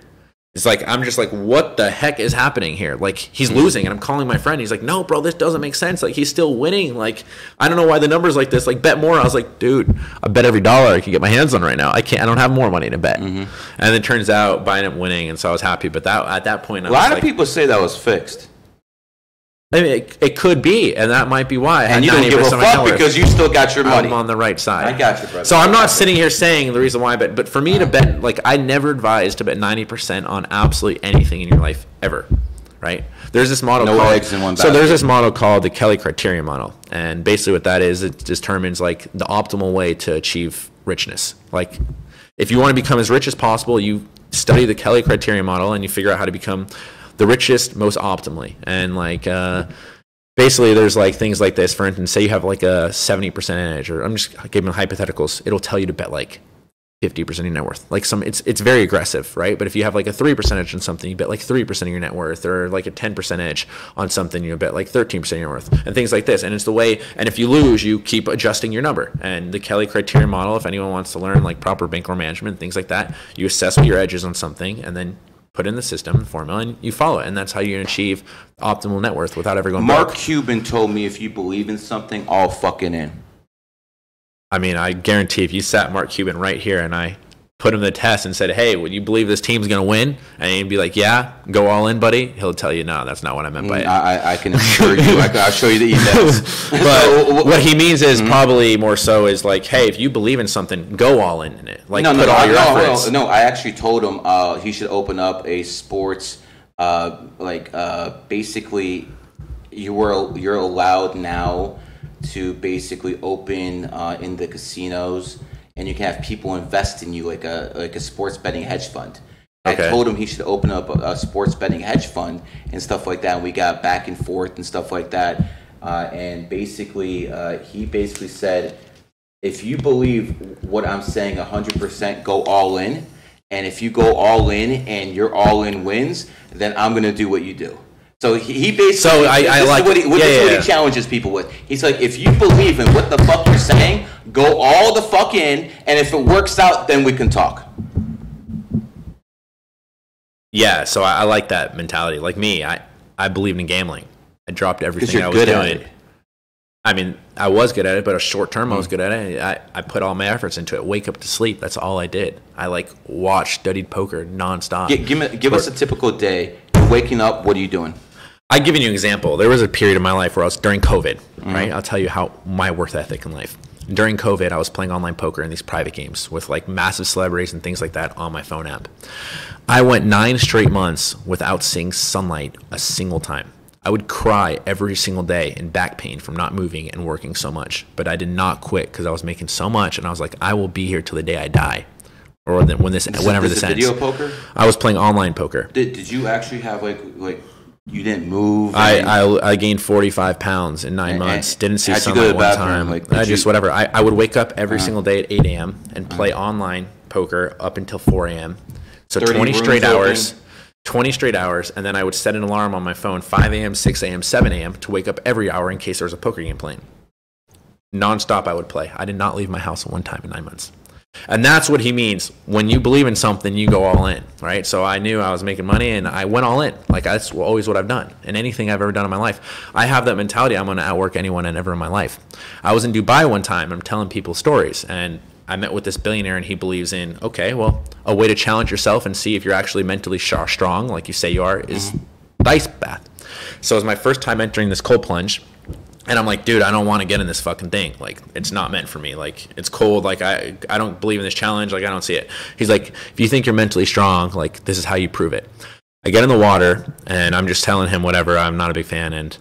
It's like, I'm just like, what the heck is happening here? Like, he's losing, and I'm calling my friend. He's like, no, bro, this doesn't make sense. Like, he's still winning. Like, I don't know why the number's like this. Like, bet more. I was like, dude, I bet every dollar I can get my hands on right now. I don't have more money to bet. And it turns out Biden ended up winning, and so I was happy. But at that point, a lot of people say that was fixed. I mean, it could be, and that might be why. And you don't give a fuck because you still got your money. I'm on the right side. I got you, brother. So I'm not sitting here saying the reason why I bet, but for me to bet, like, I never advise to bet 90% on absolutely anything in your life ever, right? There's this model there's this model called the Kelly criteria model, and basically what that is, it determines like the optimal way to achieve richness. Like, if you want to become as rich as possible, you study the Kelly criteria model and you figure out how to become the richest most optimally. And like basically there's like things like this. For instance, say you have like a 70% edge, or I'm just giving hypotheticals, it'll tell you to bet like 50% of your net worth. Like it's very aggressive, right? But if you have like a 3% on something, you bet like 3% of your net worth, or like a 10% edge on something, you bet like 13% of your worth, and things like this. And it's the way, and if you lose, you keep adjusting your number. And the Kelly criteria model, if anyone wants to learn like proper bankroll management, things like that, you assess what your edge is on something and then put in the system, formula, and you follow it. And that's how you achieve optimal net worth without ever going Mark broke. Cuban told me, if you believe in something, all fucking in. I mean, I guarantee if you sat Mark Cuban right here and I put him the test and said, hey, would you believe this team's going to win? And he'd be like, yeah, go all in, buddy. He'll tell you, no, that's not what I meant by it. I can assure you. I'll show you the emails. But what he means is probably more so is like, hey, if you believe in something, go all in it. Like, put all your efforts. No, I actually told him he should open up a sports, basically, you're allowed now to basically open in the casinos, and you can have people invest in you like a sports betting hedge fund. Okay. I told him he should open up a sports betting hedge fund and stuff like that. And we got back and forth and stuff like that. And basically, he basically said, if you believe what I'm saying 100%, go all in. And if you go all in and your all in wins, then I'm going to do what you do. So he basically, so this is what he challenges people with. He's like, if you believe in what the fuck you're saying, go all the fuck in, and if it works out, then we can talk. Yeah, so I like that mentality. Like me, I believed in gambling. I dropped everything I was doing. I mean, I was good at it, but a short term I was good at it. I put all my efforts into it. Wake up to sleep. That's all I did. I watched, studied poker nonstop. Give us a typical day. You're waking up. What are you doing? I'll give you an example. There was a period in my life where I was during COVID, right? I'll tell you how my work ethic in life. During COVID, I was playing online poker in these private games with like massive celebrities and things like that on my phone app. I went 9 straight months without seeing sunlight a single time. I would cry every single day in back pain from not moving and working so much. But I did not quit because I was making so much, and I was like, I will be here till the day I die. Or whenever this ends. Video poker? I was playing online poker. Did you actually have like you didn't move? I gained 45 pounds in 9 months. Didn't see sunlight one time. Whatever. I would wake up every single day at 8 a.m. and play online poker up until 4 a.m. So 20 straight hours. 20 straight hours, and then I would set an alarm on my phone 5 a.m., 6 a.m., 7 a.m. to wake up every hour in case there was a poker game playing. Non-stop I would play. I did not leave my house one time in 9 months. And that's what he means. When you believe in something, you go all in, right? So I knew I was making money, and I went all in. Like, that's always what I've done. In anything I've ever done in my life, I have that mentality. I'm going to outwork anyone and ever in my life. I was in Dubai one time. I'm telling people stories, and I met with this billionaire, and he believes in, okay, well, a way to challenge yourself and see if you're actually mentally strong, like you say you are, is the ice bath. So it was my first time entering this cold plunge, and I'm like, dude, I don't want to get in this fucking thing. Like, it's not meant for me. Like, it's cold. Like, I don't believe in this challenge. Like, I don't see it. He's like, if you think you're mentally strong, like, this is how you prove it. I get in the water, and I'm just telling him whatever. I'm not a big fan. And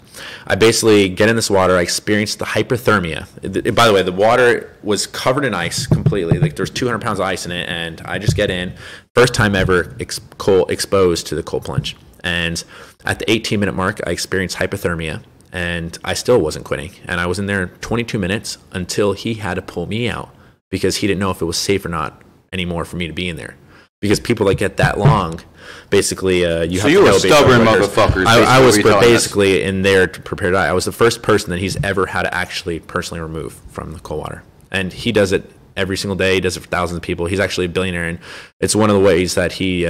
I basically get in this water. I experienced the hypothermia. By the way, the water was covered in ice completely. Like, there's 200 pounds of ice in it, and I just get in. First time ever exposed to the cold plunge. And at the 18-minute mark, I experienced hypothermia, and I still wasn't quitting. And I was in there 22 minutes until he had to pull me out because he didn't know if it was safe or not anymore for me to be in there. Because people that get that long, basically, you have to know. So you were stubborn motherfuckers. I was basically in there to prepare to die. I was the first person that he's ever had to actually personally remove from the cold water. And he does it every single day. He does it for thousands of people. He's actually a billionaire. And it's one of the ways that he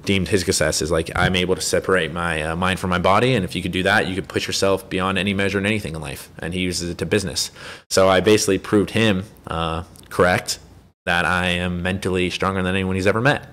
deemed his success is like, I'm able to separate my mind from my body. And if you could do that, you could push yourself beyond any measure in anything in life. And he uses it to business. So I basically proved him correct that I am mentally stronger than anyone he's ever met.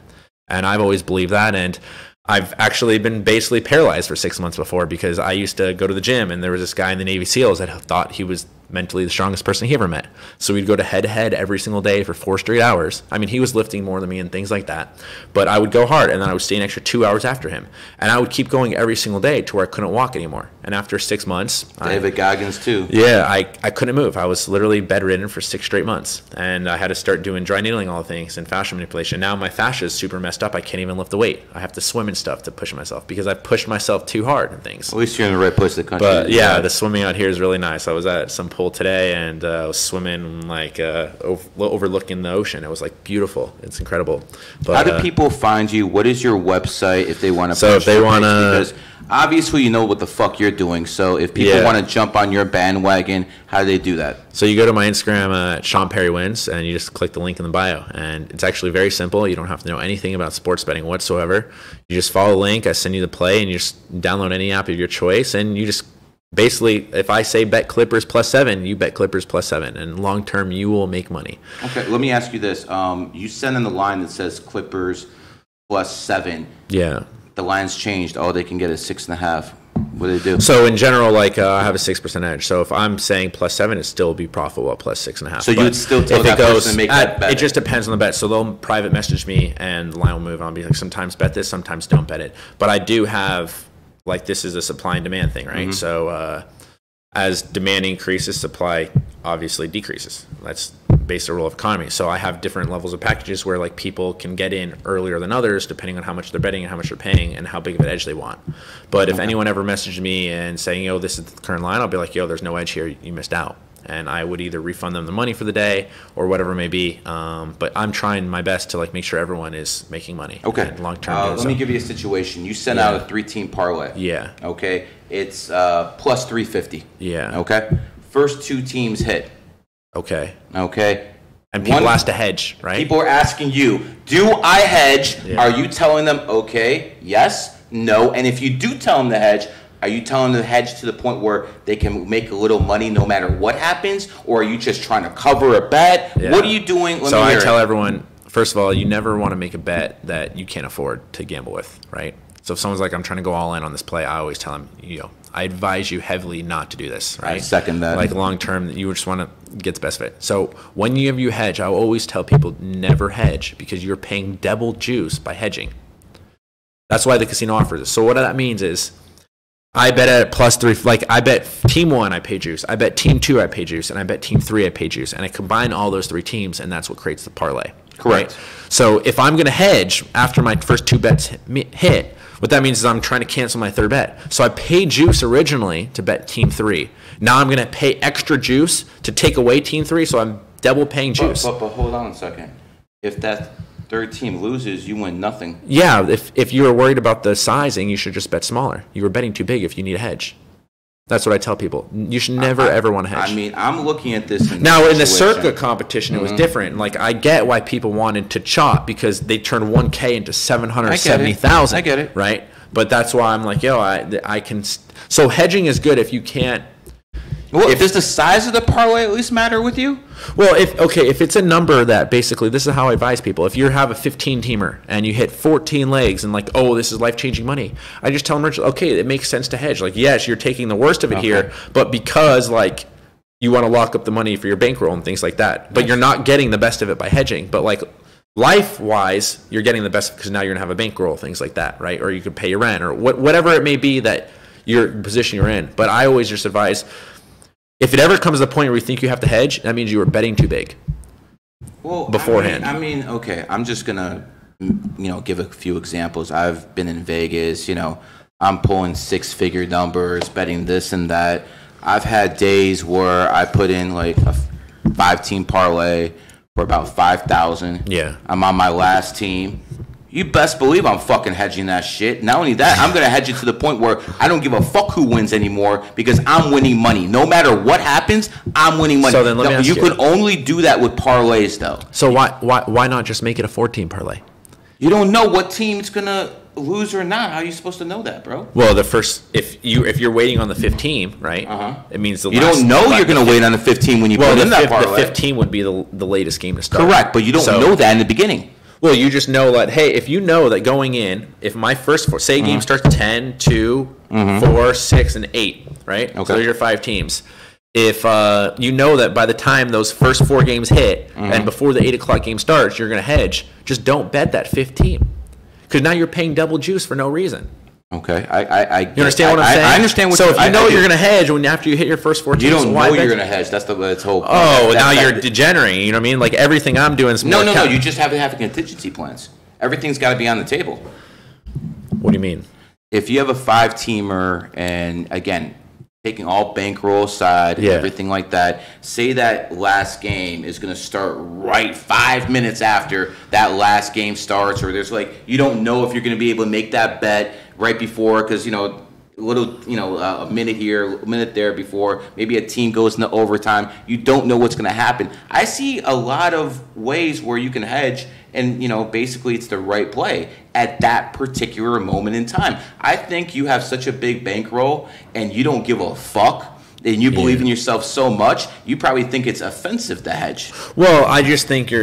And I've always believed that. And I've actually been basically paralyzed for 6 months before because I used to go to the gym, and there was this guy in the Navy SEALs that thought he was mentally the strongest person he ever met. So we'd go to head-to-head every single day for 4 straight hours. I mean, he was lifting more than me and things like that. But I would go hard, and then I would stay an extra 2 hours after him. And I would keep going every single day to where I couldn't walk anymore. And after 6 months... David Goggins, too. Yeah, I couldn't move. I was literally bedridden for 6 straight months. And I had to start doing dry needling all the things and fascia manipulation. Now my fascia is super messed up. I can't even lift the weight. I have to swim and stuff to push myself because I pushed myself too hard and things. At least you're in the right place in the country. But yeah, the swimming out here is really nice. I was at some pool today, and was swimming like overlooking the ocean. It was like beautiful. It's incredible. But, how do people find you? What is your website if they want to? So if they want to, because obviously you know what the fuck you're doing. So if people want to jump on your bandwagon, how do they do that? So you go to my Instagram, Sean Perry Wins, and you just click the link in the bio. And it's actually very simple. You don't have to know anything about sports betting whatsoever. You just follow the link. I send you the play, and you just download any app of your choice, and you just basically, if I say bet Clippers +7, you bet Clippers +7, and long term you will make money. Okay, let me ask you this: you send in the line that says Clippers +7. Yeah. The line's changed. Oh, they can get a 6.5. What do they do? So in general, like I have a 6% edge. So if I'm saying +7, it still will be profitable at +6.5. So you'd still tell that person to make that bet? It just depends on the bet. So they'll private message me, and the line will move on. I'll be like, sometimes bet this, sometimes don't bet it. But I do have, like, this is a supply and demand thing, right? So as demand increases, supply obviously decreases. That's based on the rule of economy. So I have different levels of packages where like people can get in earlier than others depending on how much they're betting and how much they're paying and how big of an edge they want. But if anyone ever messaged me and saying, yo, this is the current line, I'll be like, yo, there's no edge here, you missed out. And I would either refund them the money for the day or whatever it may be. But I'm trying my best to like make sure everyone is making money. Okay. Long term. Let me give you a situation. You sent out a 3-team parlay. Yeah. Okay. It's plus 350. Yeah. Okay. First 2 teams hit. Okay. Okay. And people ask to hedge, right? People are asking you, do I hedge? Yeah. Are you telling them, okay, yes, no? And if you do tell them to hedge, are you telling them to hedge to the point where they can make a little money no matter what happens? Or are you just trying to cover a bet? Yeah. What are you doing? So I tell everyone, first of all, you never want to make a bet that you can't afford to gamble with, right? So if someone's like, I'm trying to go all in on this play, I always tell them, I advise you heavily not to do this, right? I second that. Like long term, you just want to get the best of it. So when you hedge, I always tell people never hedge because you're paying double juice by hedging. That's why the casino offers it. So what that means is I bet at +3, like I bet team 1 I pay juice, I bet team 2 I pay juice, and I bet team 3 I pay juice, and I combine all those 3 teams, and that's what creates the parlay. Correct. Right? So if I'm going to hedge after my first 2 bets hit, what that means is I'm trying to cancel my 3rd bet. So I paid juice originally to bet team 3. Now I'm going to pay extra juice to take away team 3, so I'm double paying juice. But hold on a second. If that 3rd team loses, you win nothing. Yeah, if you were worried about the sizing, you should just bet smaller. You were betting too big if you need a hedge. That's what I tell people. You should never, ever want to hedge. I mean, I'm looking at this. Now, in the circuit competition, it was different. Like, I get why people wanted to chop because they turned 1K into 770,000. I get it. Right? But that's why I'm like, yo, I can. So hedging is good if you can't. Well, does the size of the parlay at least matter with you? Well, if it's a number that basically, this is how I advise people. If you have a 15-teamer and you hit 14 legs and like, oh, this is life-changing money, I just tell them, okay, it makes sense to hedge. Like, yes, you're taking the worst of it here, but because like you want to lock up the money for your bankroll and things like that, but you're not getting the best of it by hedging. But like life-wise, you're getting the best because now you're gonna have a bankroll, things like that, right? Or you could pay your rent or whatever it may be that your position you're in. But I always just advise, if it ever comes to the point where you think you have to hedge, that means you were betting too big. Well, beforehand. I mean, okay. I'm just gonna, give a few examples. I've been in Vegas. I'm pulling 6-figure numbers, betting this and that. I've had days where I put in like a 5-team parlay for about 5,000. Yeah. I'm on my last team. You best believe I'm fucking hedging that shit. Not only that, I'm going to hedge it to the point where I don't give a fuck who wins anymore because I'm winning money. No matter what happens, I'm winning money. So then let me ask you. You could only do that with parlays, though. So why not just make it a 4-team parlay? You don't know what team's going to lose or not. How are you supposed to know that, bro? Well, if you're waiting on the 15, right? It means you don't know you're going to wait on the 15 when you put in that parlay. The 15 would be the latest game to start. Correct, but you don't know that in the beginning. Well, you just know that, hey, if you know that going in, if my first say game starts 10, 2, 4, 6, and 8, right? Okay. So those are your 5 teams. If you know that by the time those first 4 games hit and before the 8 o'clock game starts, you're going to hedge, just don't bet that 5th team. Because now you're paying double juice for no reason. Okay, you understand what I'm saying? I understand what. So if you know you're going to hedge after you hit your first 4 teams, you don't know you're going to hedge. That's the whole point. Oh, now you're degenerating. You know what I mean? Like everything I'm doing is more. No. You just have to have contingency plans. Everything's got to be on the table. What do you mean? If you have a 5-teamer, and again, taking all bankroll aside and Yeah. everything like that, say that last game is going to start right 5 minutes after that last game starts, or there's like, you don't know if you're going to be able to make that bet right before, because, you know, a little, you know, a minute here, a minute there before maybe a team goes into overtime. You don't know what's going to happen. I see a lot of ways where you can hedge, and, you know, basically it's the right play at that particular moment in time. I think you have such a big bankroll and you don't give a fuck, and you believe in yourself so much, you probably think it's offensive to hedge. Well, I just think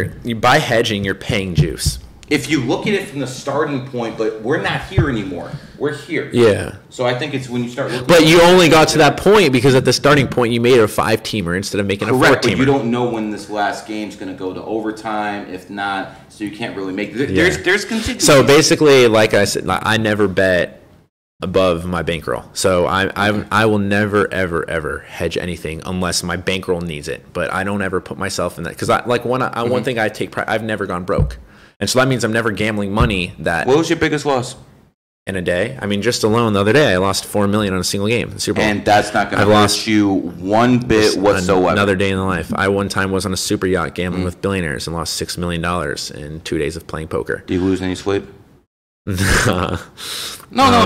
by hedging, you're paying juice. If you look at it from the starting point, but we're not here anymore. We're here. Yeah. So I think it's when you start looking. But you only got to that point because at the starting point you made a 5-teamer instead of making a 4-teamer. But you don't know when this last game's going to go to overtime. If not, so you can't really make. There's contingency. So basically, like I said, I never bet above my bankroll. So I will never ever hedge anything unless my bankroll needs it. But I don't ever put myself in that, because one thing I take pride. I've never gone broke. And so that means I'm never gambling money that... What was your biggest loss? In a day? I mean, just alone the other day, I lost $4 million on a single game. The Super Bowl. And that's not going to hurt you one bit whatsoever. Another day in the life. I one time was on a super yacht gambling with billionaires and lost $6 million in 2 days of playing poker. Do you lose any sleep? No,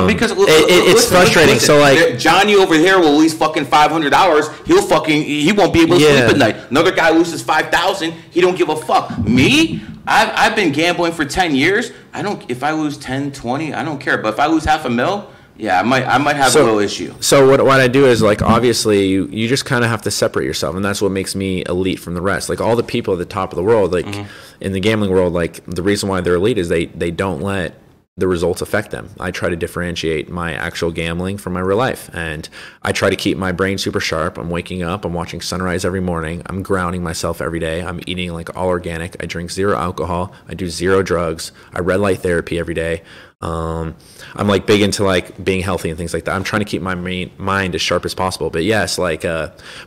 because it's frustrating. Listen, so like Johnny over here will lose fucking $500. He won't be able to sleep at night. Another guy loses $5,000. He don't give a fuck. Me, I've been gambling for 10 years. If I lose 10, 20, I don't care. But if I lose $500,000, yeah, I might have a little issue. So what I do is, like, obviously you just kind of have to separate yourself, and that's what makes me elite from the rest. Like all the people at the top of the world, like in the gambling world, like the reason why they're elite is they don't let the results affect them. I try to differentiate my actual gambling from my real life, and I try to keep my brain super sharp. I'm waking up, I'm watching sunrise every morning, I'm grounding myself every day, I'm eating like all organic, I drink 0 alcohol, I do 0 drugs, I red light therapy every day. I'm like big into like being healthy and things like that. I'm trying to keep my mind as sharp as possible. But yes, like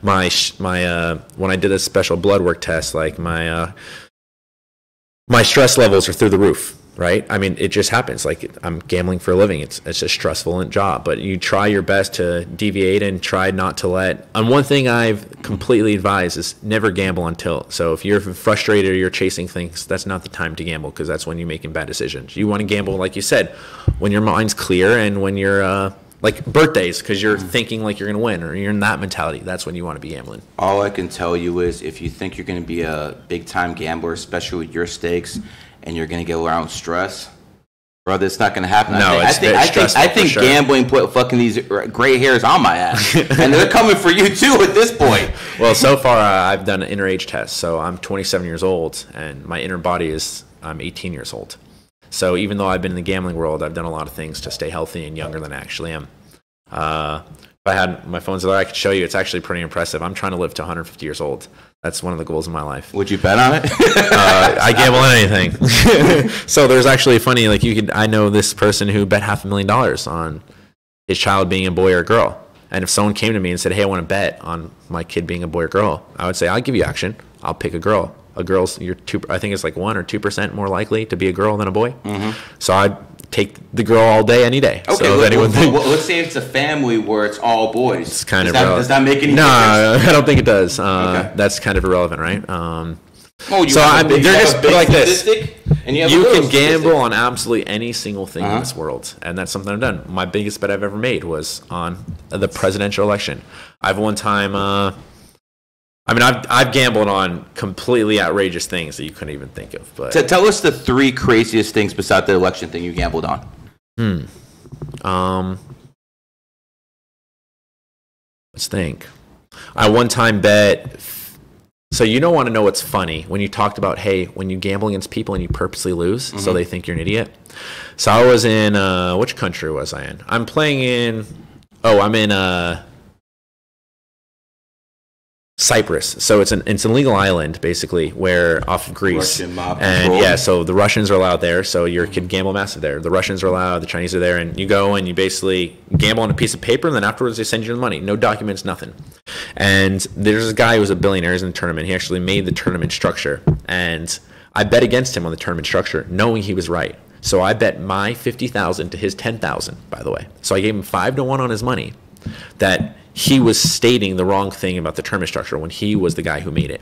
my when I did a special blood work test, like my stress levels are through the roof. Right? I mean, it just happens. Like, I'm gambling for a living. It's a stressful job, but you try your best to deviate and try not to let. And one thing I've completely advised is never gamble on tilt. So if you're frustrated or you're chasing things, that's not the time to gamble, because that's when you're making bad decisions. You want to gamble, like you said, when your mind's clear and when you're like birthdays, because you're thinking like you're going to win, or you're in that mentality. That's when you want to be gambling. All I can tell you is, if you think you're going to be a big time gambler, especially with your stakes, and you're going to get around stress, brother, it's not going to happen. No, I think sure. Gambling put fucking these gray hairs on my ass, and they're coming for you too at this point. Well, so far I've done an inner age test, so I'm 27 years old, and my inner body is I'm 18 years old. So even though I've been in the gambling world, I've done a lot of things to stay healthy and younger than I actually am. If I had my phones there, I could show you. It's actually pretty impressive. I'm trying to live to 150 years old. That's one of the goals of my life. Would you bet on it? I gamble on anything. So there's actually funny, like I know this person who bet $500,000 on his child being a boy or a girl. And if someone came to me and said, hey, I want to bet on my kid being a boy or girl, I would say, I'll give you action. I'll pick a girl. A girl's, I think it's like 1 or 2% more likely to be a girl than a boy. So I'd take the girl all day, any day. Okay, so let's say it's a family where it's all boys. It's kind of irrelevant. Does that make any difference? No, I don't think it does. Okay. That's kind of irrelevant, right? They're just like this. And you can gamble on absolutely any single thing in this world, and that's something I've done. My biggest bet I've ever made was on the presidential election. I've one time. I've gambled on completely outrageous things that you couldn't even think of. But tell us the 3 craziest things besides the election thing you gambled on. Let's think. I one time bet. So you don't want to know what's funny when you talked about, hey, when you gamble against people and you purposely lose, so they think you're an idiot. So I was in which country was I in? I'm in Cyprus. So it's an illegal island, basically, where off of Greece. Russian mob and control. yeah, so the Russians are allowed there, so you can gamble massive there. The Russians are allowed, the Chinese are there, and you go and you basically gamble on a piece of paper, and then afterwards they send you the money. No documents, nothing. And there's a guy who's a billionaire, he's in the tournament. He actually made the tournament structure, and I bet against him on the tournament structure, knowing he was right. So I bet my $50,000 to his $10,000, by the way. So I gave him 5-1 on his money, that he was stating the wrong thing about the tournament structure when he was the guy who made it.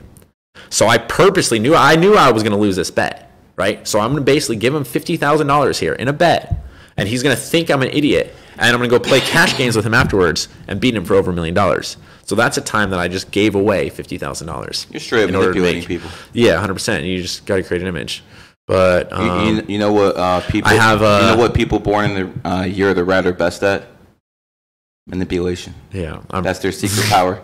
So I purposely knew I was going to lose this bet, right? So I'm going to basically give him $50,000 here in a bet, and he's going to think I'm an idiot, and I'm going to go play cash games with him afterwards and beat him for over $1 million. So that's a time that I just gave away $50,000. You're straight up manipulating people. Yeah, 100%. You just got to create an image. But you know what people you know what people born in the year of the rat are best at? Manipulation. Yeah, that's their secret power.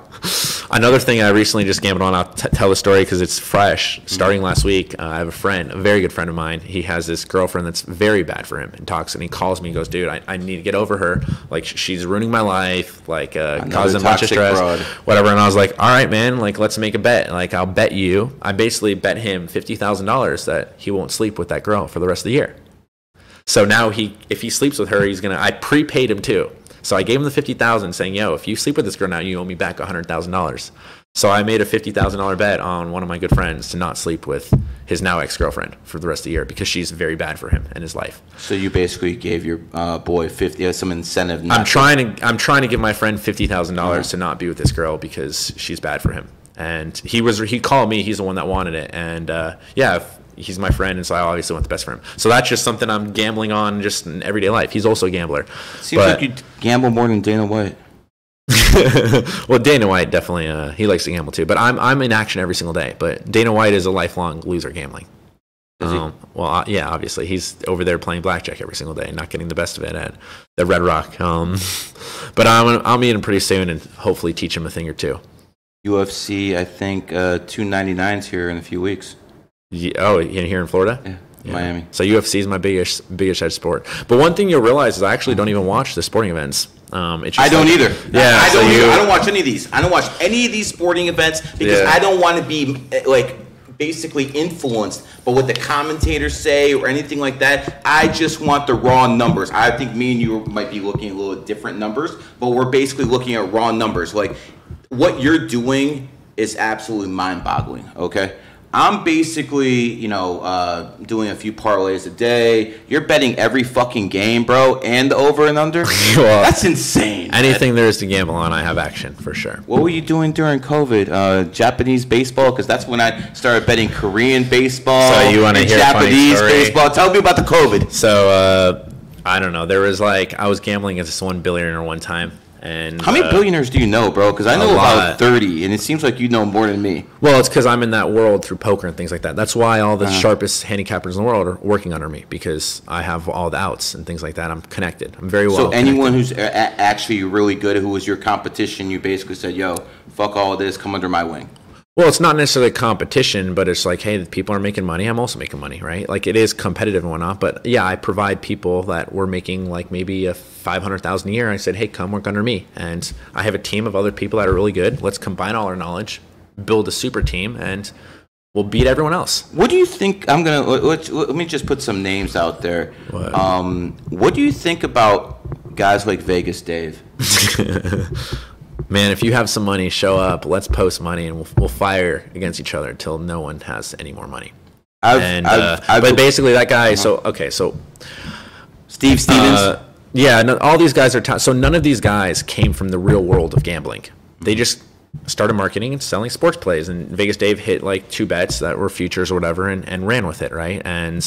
Another thing I recently just gambled on, I'll tell the story because it's fresh. Starting last week, I have a very good friend of mine. He has this girlfriend that's very bad for him and talks, and he calls me and goes, dude, I need to get over her. Like, she's ruining my life, like, causing a bunch of stress, whatever. And I was like, all right, man, like, let's make a bet. Like, I'll bet you. I basically bet him $50,000 that he won't sleep with that girl for the rest of the year. So now if he sleeps with her, I prepaid him too. So I gave him the $50,000 saying, yo, if you sleep with this girl now, you owe me back $100,000. So I made a $50,000 bet on one of my good friends to not sleep with his now ex-girlfriend for the rest of the year because she's very bad for him and his life. So you basically gave your boy some incentive. I'm trying to give my friend $50,000 to not be with this girl because she's bad for him. And he called me. He's the one that wanted it. And he's my friend, and so I obviously want the best for him. So that's just something I'm gambling on just in everyday life. He's also a gambler. Seems like you gamble more than Dana White. Well, Dana White definitely he likes to gamble too. But I'm in action every single day. But Dana White is a lifelong loser gambling. Is he? Yeah, obviously he's over there playing blackjack every single day, not getting the best of it at the Red Rock. But I'll meet him pretty soon and hopefully teach him a thing or two. UFC, I think 299's here in a few weeks. Yeah, here in Florida? Yeah, Miami. So UFC is my biggest edge sport. But one thing you'll realize is I actually don't even watch the sporting events. I don't either. Yeah, I don't watch any of these. I don't watch any of these sporting events because I don't want to be like basically influenced by what the commentators say or anything like that. I just want the raw numbers. I think me and you might be looking at a little different numbers, but we're basically looking at raw numbers. Like what you're doing is absolutely mind-boggling. Okay. I'm basically, doing a few parlays a day. You're betting every fucking game, bro, and over and under. Well, that's insane. Anything there is to gamble on, I have action for sure. What were you doing during COVID? Japanese baseball, because that's when I started betting Korean baseball. So you want to hear Japanese baseball? Tell me about the COVID. So I don't know. There was I was gambling against this one billionaire one time. And how many billionaires do you know, bro? Because I know about 30, and it seems like you know more than me. Well, it's because I'm in that world through poker and things like that. That's why all the sharpest handicappers in the world are working under me, because I have all the outs and things like that. I'm connected. I'm very well So anyone connected. who's actually really good, who was your competition, you basically said, yo, fuck all of this, come under my wing. Well, it's not necessarily a competition, but it's like, hey, people are making money. I'm also making money, right? Like, it is competitive and whatnot. But yeah, I provide people that were making like maybe a $500,000 a year. I said, hey, come work under me. And I have a team of other people that are really good. Let's combine all our knowledge, build a super team, and we'll beat everyone else. What do you think? Let me just put some names out there. What do you think about guys like Vegas Dave? Man, if you have some money, show up. Let's post money, and we'll fire against each other until no one has any more money. But basically, that guy. So Steve Stevens. All these guys are. So none of these guys came from the real world of gambling. They just started marketing and selling sports plays. And Vegas Dave hit like 2 bets that were futures or whatever, and ran with it, right? And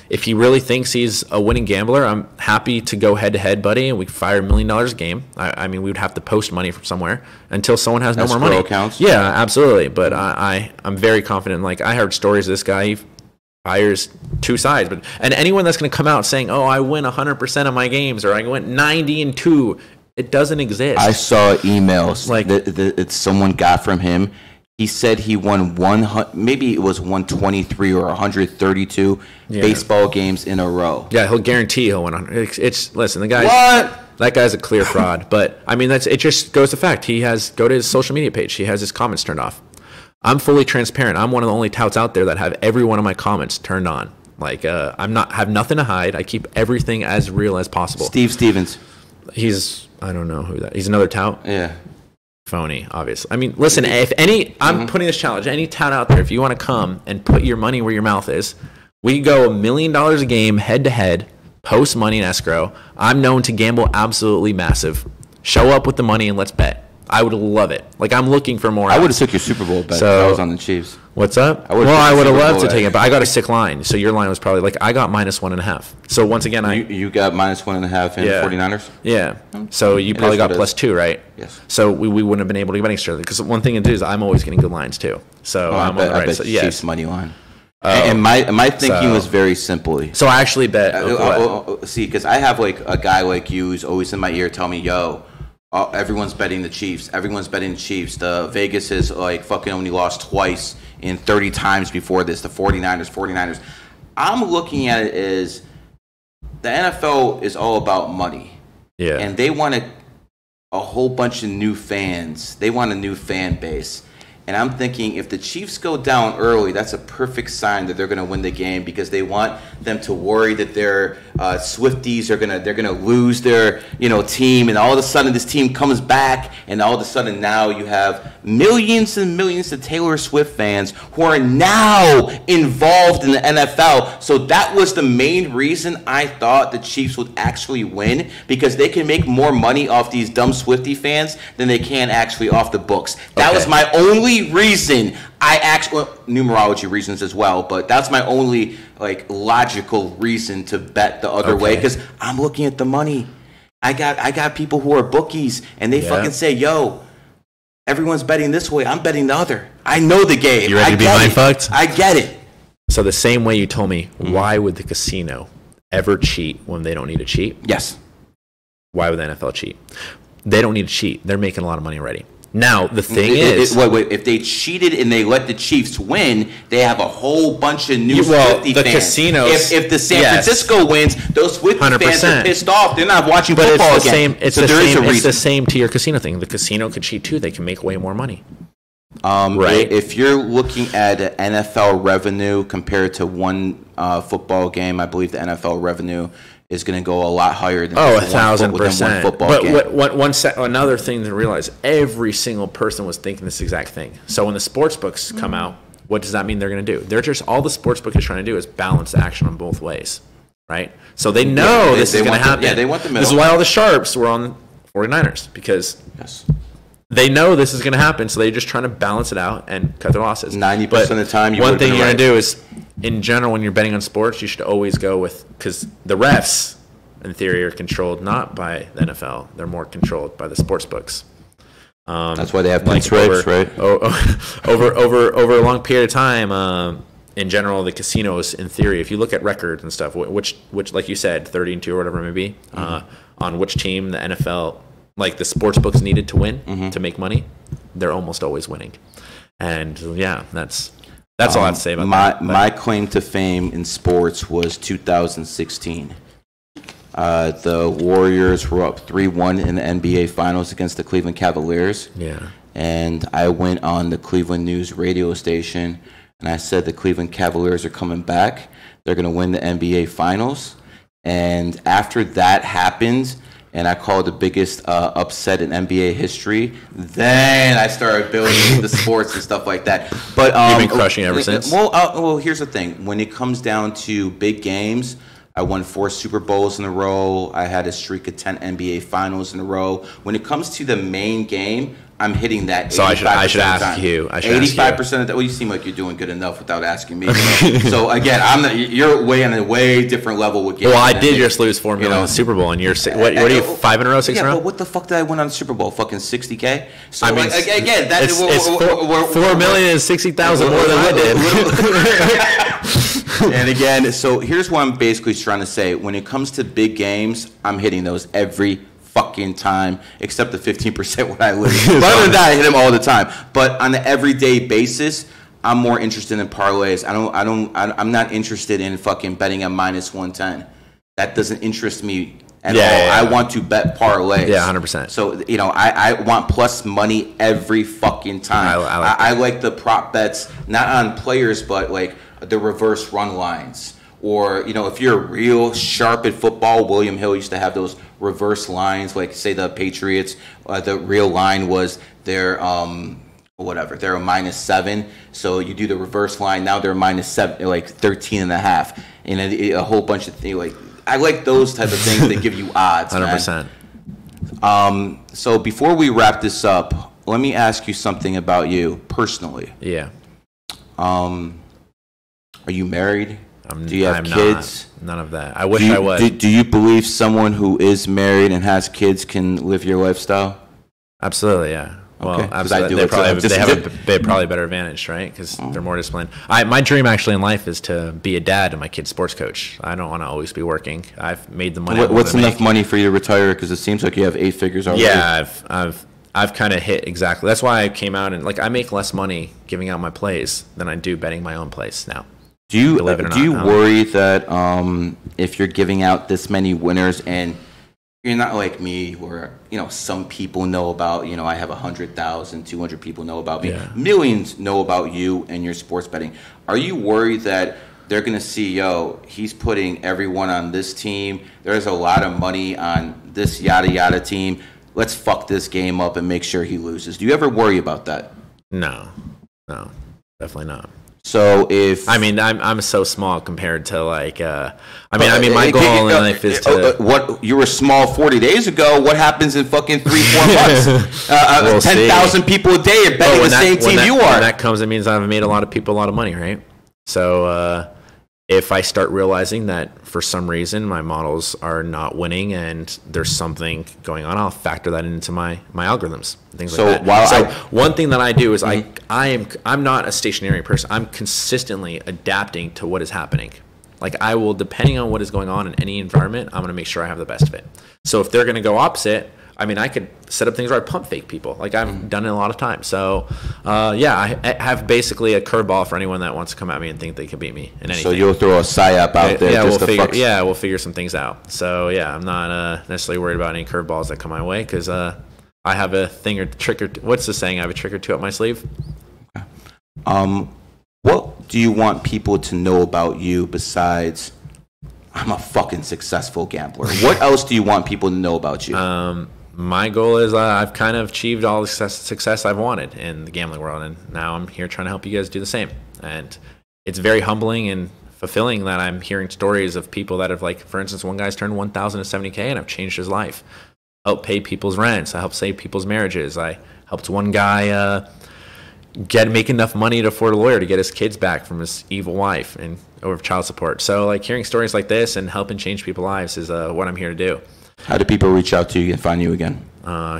if he really thinks he's a winning gambler, I'm happy to go head-to-head, buddy, and we can fire $1 million a game. I mean, we would have to post money from somewhere until someone has no more money. Accounts? Yeah, absolutely. But I'm very confident. Like, I heard stories of this guy. He fires 2 sides. And anyone that's going to come out saying, oh, I win 100% of my games, or I went 90-2, it doesn't exist. I saw emails that someone got from him. He said he won maybe it was 123 or 132 baseball games in a row. Yeah, he'll guarantee he'll win. Listen, the guy. What? That guy's a clear fraud. But I mean, it just goes to fact. Go to his social media page. He has his comments turned off. I'm fully transparent. I'm one of the only touts out there that have every one of my comments turned on. Like have nothing to hide. I keep everything as real as possible. Steve Stevens. I don't know who that. He's another tout. Yeah. Phony, obviously. I mean, listen, I'm putting this challenge, any town out there, if you want to come and put your money where your mouth is, we go $1 million a game head to head, post money in escrow. I'm known to gamble absolutely massive. Show up with the money and let's bet. I would love it. Like, I'm looking for more. I would have took your Super Bowl bet if I was on the Chiefs. What's up? I would have loved to take it, but I got a sick line. So your line was probably like, I got -1.5. So once again, you got -1.5 in 49ers? Yeah. So you probably got +2, right? Yes. So we wouldn't have been able to get betting each other. Because one thing to do is I'm always getting good lines too. So I'm on the right side. Yes. Chiefs money line. And my thinking was very simple. So I actually bet. See, because I have like a guy like you who's always in my ear telling me, yo, everyone's betting the Chiefs. Everyone's betting the Chiefs. The Vegas is like fucking only lost twice in 30 times before this. The 49ers. I'm looking at it as the NFL is all about money. Yeah. And they want a whole bunch of new fans. They want a new fan base. And I'm thinking if the Chiefs go down early, that's a perfect sign that they're going to win the game because they want them to worry that their Swifties they're gonna lose their team, and all of a sudden this team comes back, and all of a sudden now you have millions and millions of Taylor Swift fans who are now involved in the NFL. So that was the main reason I thought the Chiefs would actually win, because they can make more money off these dumb Swiftie fans than they can actually off the books. That was my only reason. Numerology reasons as well, but that's my only logical reason to bet the other way, because I'm looking at the money. I got people who are bookies, and they fucking say, yo, everyone's betting this way, I'm betting the other. I know the game. You ready to be mind fucked? I get it. So the same way you told me, why would the casino ever cheat when they don't need to cheat? Yes. Why would the NFL cheat? They don't need to cheat. They're making a lot of money already. Now, the thing is... Wait, if they cheated and they let the Chiefs win, they have a whole bunch of new Swiftie fans. Casinos... If the San Francisco wins, those Swiftie 100%. fans are pissed off. They're not watching football again. It's the same to your casino thing. The casino could cheat too. They can make way more money. Right? If you're looking at NFL revenue compared to one football game, I believe the NFL revenue is going to go a lot higher than 1,000%. football game. But another thing to realize, every single person was thinking this exact thing. So when the sports books come out, what does that mean they're going to do? They're just, all the sports book is trying to do is balance action on both ways, right? So they know this is going to happen. They want the middle. This is why all the sharps were on 49ers, because they know this is going to happen, so they're just trying to balance it out and cut their losses. 90% of the time, one thing you're going to do is, in general, when you're betting on sports, you should always go with, because the refs, in theory, are controlled not by the NFL; they're more controlled by the sports books. That's why they have pinstripes, right? Over a long period of time, in general, the casinos, in theory, if you look at records and stuff, which like you said, 30-2 or whatever it may be, on which team the NFL, like the sports books, needed to win to make money, they're almost always winning. And yeah, that's all I have to say about that. My claim to fame in sports was 2016. The Warriors were up 3-1 in the NBA Finals against the Cleveland Cavaliers. Yeah. And I went on the Cleveland News radio station, and I said the Cleveland Cavaliers are coming back. They're going to win the NBA Finals. And after that happened, and I called the biggest upset in NBA history, then I started building the sports and stuff like that. But you've been crushing ever since? Well, here's the thing. When it comes down to big games, I won 4 Super Bowls in a row. I had a streak of 10 NBA Finals in a row. When it comes to the main game, I'm hitting that. So I should ask you. 85% of that. Well, you seem like you're doing good enough without asking me. So again, you're way on a way different level with games. Well, I did just lose $4 million in the Super Bowl, and you're what are you, 5 in a row, 6 in a row? But what the fuck did I win on the Super Bowl? Fucking $60K. So I mean, again, that's it's $4,060,000 more than I did. And again, so here's what I'm basically trying to say. When it comes to big games, I'm hitting those every fucking time, except the 15% when I lose. But other than that, I hit them all the time. But on an everyday basis, I'm more interested in parlays. I'm not interested in fucking betting at -110. That doesn't interest me at all. I want to bet parlays. Yeah, 100%. So, I want plus money every fucking time. I like the prop bets, not on players, but like the reverse run lines. Or, if you're real sharp at football, William Hill used to have those reverse lines, like say the Patriots, the real line was they're they're a -7. So you do the reverse line, now they're -7, like 13.5. And a whole bunch of things. Like, I like those type of things that give you odds. 100%. So before we wrap this up, let me ask you something about you personally. Yeah. Are you married? Do you have kids? None of that. I wish I was. Do you believe someone who is married and has kids can live your lifestyle? Absolutely, yeah. Well, Okay, 'cause absolutely. I do it too. They have probably a better advantage, right? Because they're more disciplined. My dream actually in life is to be a dad and my kid's sports coach. I don't want to always be working. I've made the money. What's enough money for you to retire? Because it seems like you have 8 figures already. Yeah, I've kind of hit exactly. That's why I came out and like I make less money giving out my plays than I do betting my own plays now. Do you worry that if you're giving out this many winners and you're not like me where, some people know about, I have 100,000, 200 people know about me. Yeah. Millions know about you and your sports betting. Are you worried that they're going to see, he's putting everyone on this team. There's a lot of money on this yada yada team. Let's fuck this game up and make sure he loses. Do you ever worry about that? No, definitely not. So if I'm so small compared to like my goal in life is to what you were small 40 days ago. What happens in fucking 3-4 months? 10,000 people a day are betting the same team you are. When that comes, it means I've made a lot of people a lot of money, right? So if I start realizing that for some reason my models are not winning and there's something going on, I'll factor that into my algorithms, things like that. One thing that I do is I'm not a stationary person. I'm consistently adapting to what is happening. Like I will, depending on what is going on in any environment, I'm going to make sure I have the best of it. So if they're going to go opposite, I could set up things where I pump fake people. Like I've done it a lot of times. So, I have basically a curveball for anyone that wants to come at me and think they can beat me in anything. So you'll throw a psyop out there. Yeah, we'll figure some things out. So yeah, I'm not necessarily worried about any curveballs that come my way because I have a thing or trick or what's the saying? I have a trick or two up my sleeve. What do you want people to know about you besides I'm a fucking successful gambler? What else do you want people to know about you? My goal is I've kind of achieved all the success I've wanted in the gambling world, and now I'm here trying to help you guys do the same. And it's very humbling and fulfilling that I'm hearing stories of people that have, like, for instance, one guy's turned 1,000 to 70K, and I've changed his life. Helped pay people's rents. I helped save people's marriages. I helped one guy make enough money to afford a lawyer to get his kids back from his evil wife and over child support. So, like, hearing stories like this and helping change people's lives is what I'm here to do. How do people reach out to you and find you again?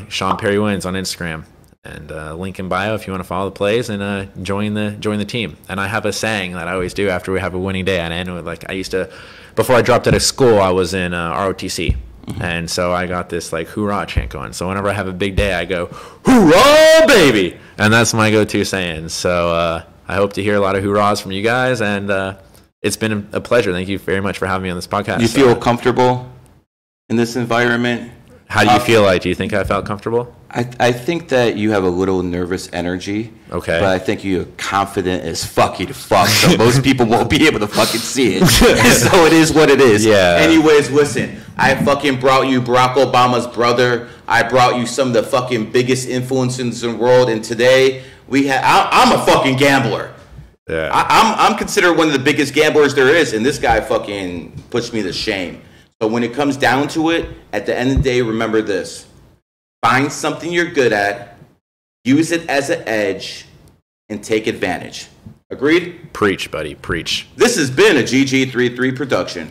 Sean Perry Wins on Instagram, and link in bio if you want to follow the plays and join the team. And I have a saying that I always do after we have a winning day. And I know, like, I used to, before I dropped out of school, I was in ROTC, and so I got this like hoorah chant going. So whenever I have a big day, I go hoorah, baby, and that's my go-to saying. So I hope to hear a lot of hoorahs from you guys, and it's been a pleasure. Thank you very much for having me on this podcast. You feel comfortable in this environment? How do you feel like? Do you think I felt comfortable? I think that you have a little nervous energy. Okay. But I think you're confident as fuck. So most people won't be able to fucking see it. So it is what it is. Yeah. Anyways, listen. I fucking brought you Barack Obama's brother. I brought you some of the fucking biggest influencers in the world. And today I'm a fucking gambler. Yeah. I'm considered one of the biggest gamblers there is. And this guy fucking puts me to shame. But when it comes down to it, at the end of the day, remember this. Find something you're good at, use it as an edge, and take advantage. Agreed? Preach, buddy, preach. This has been a GG33 production.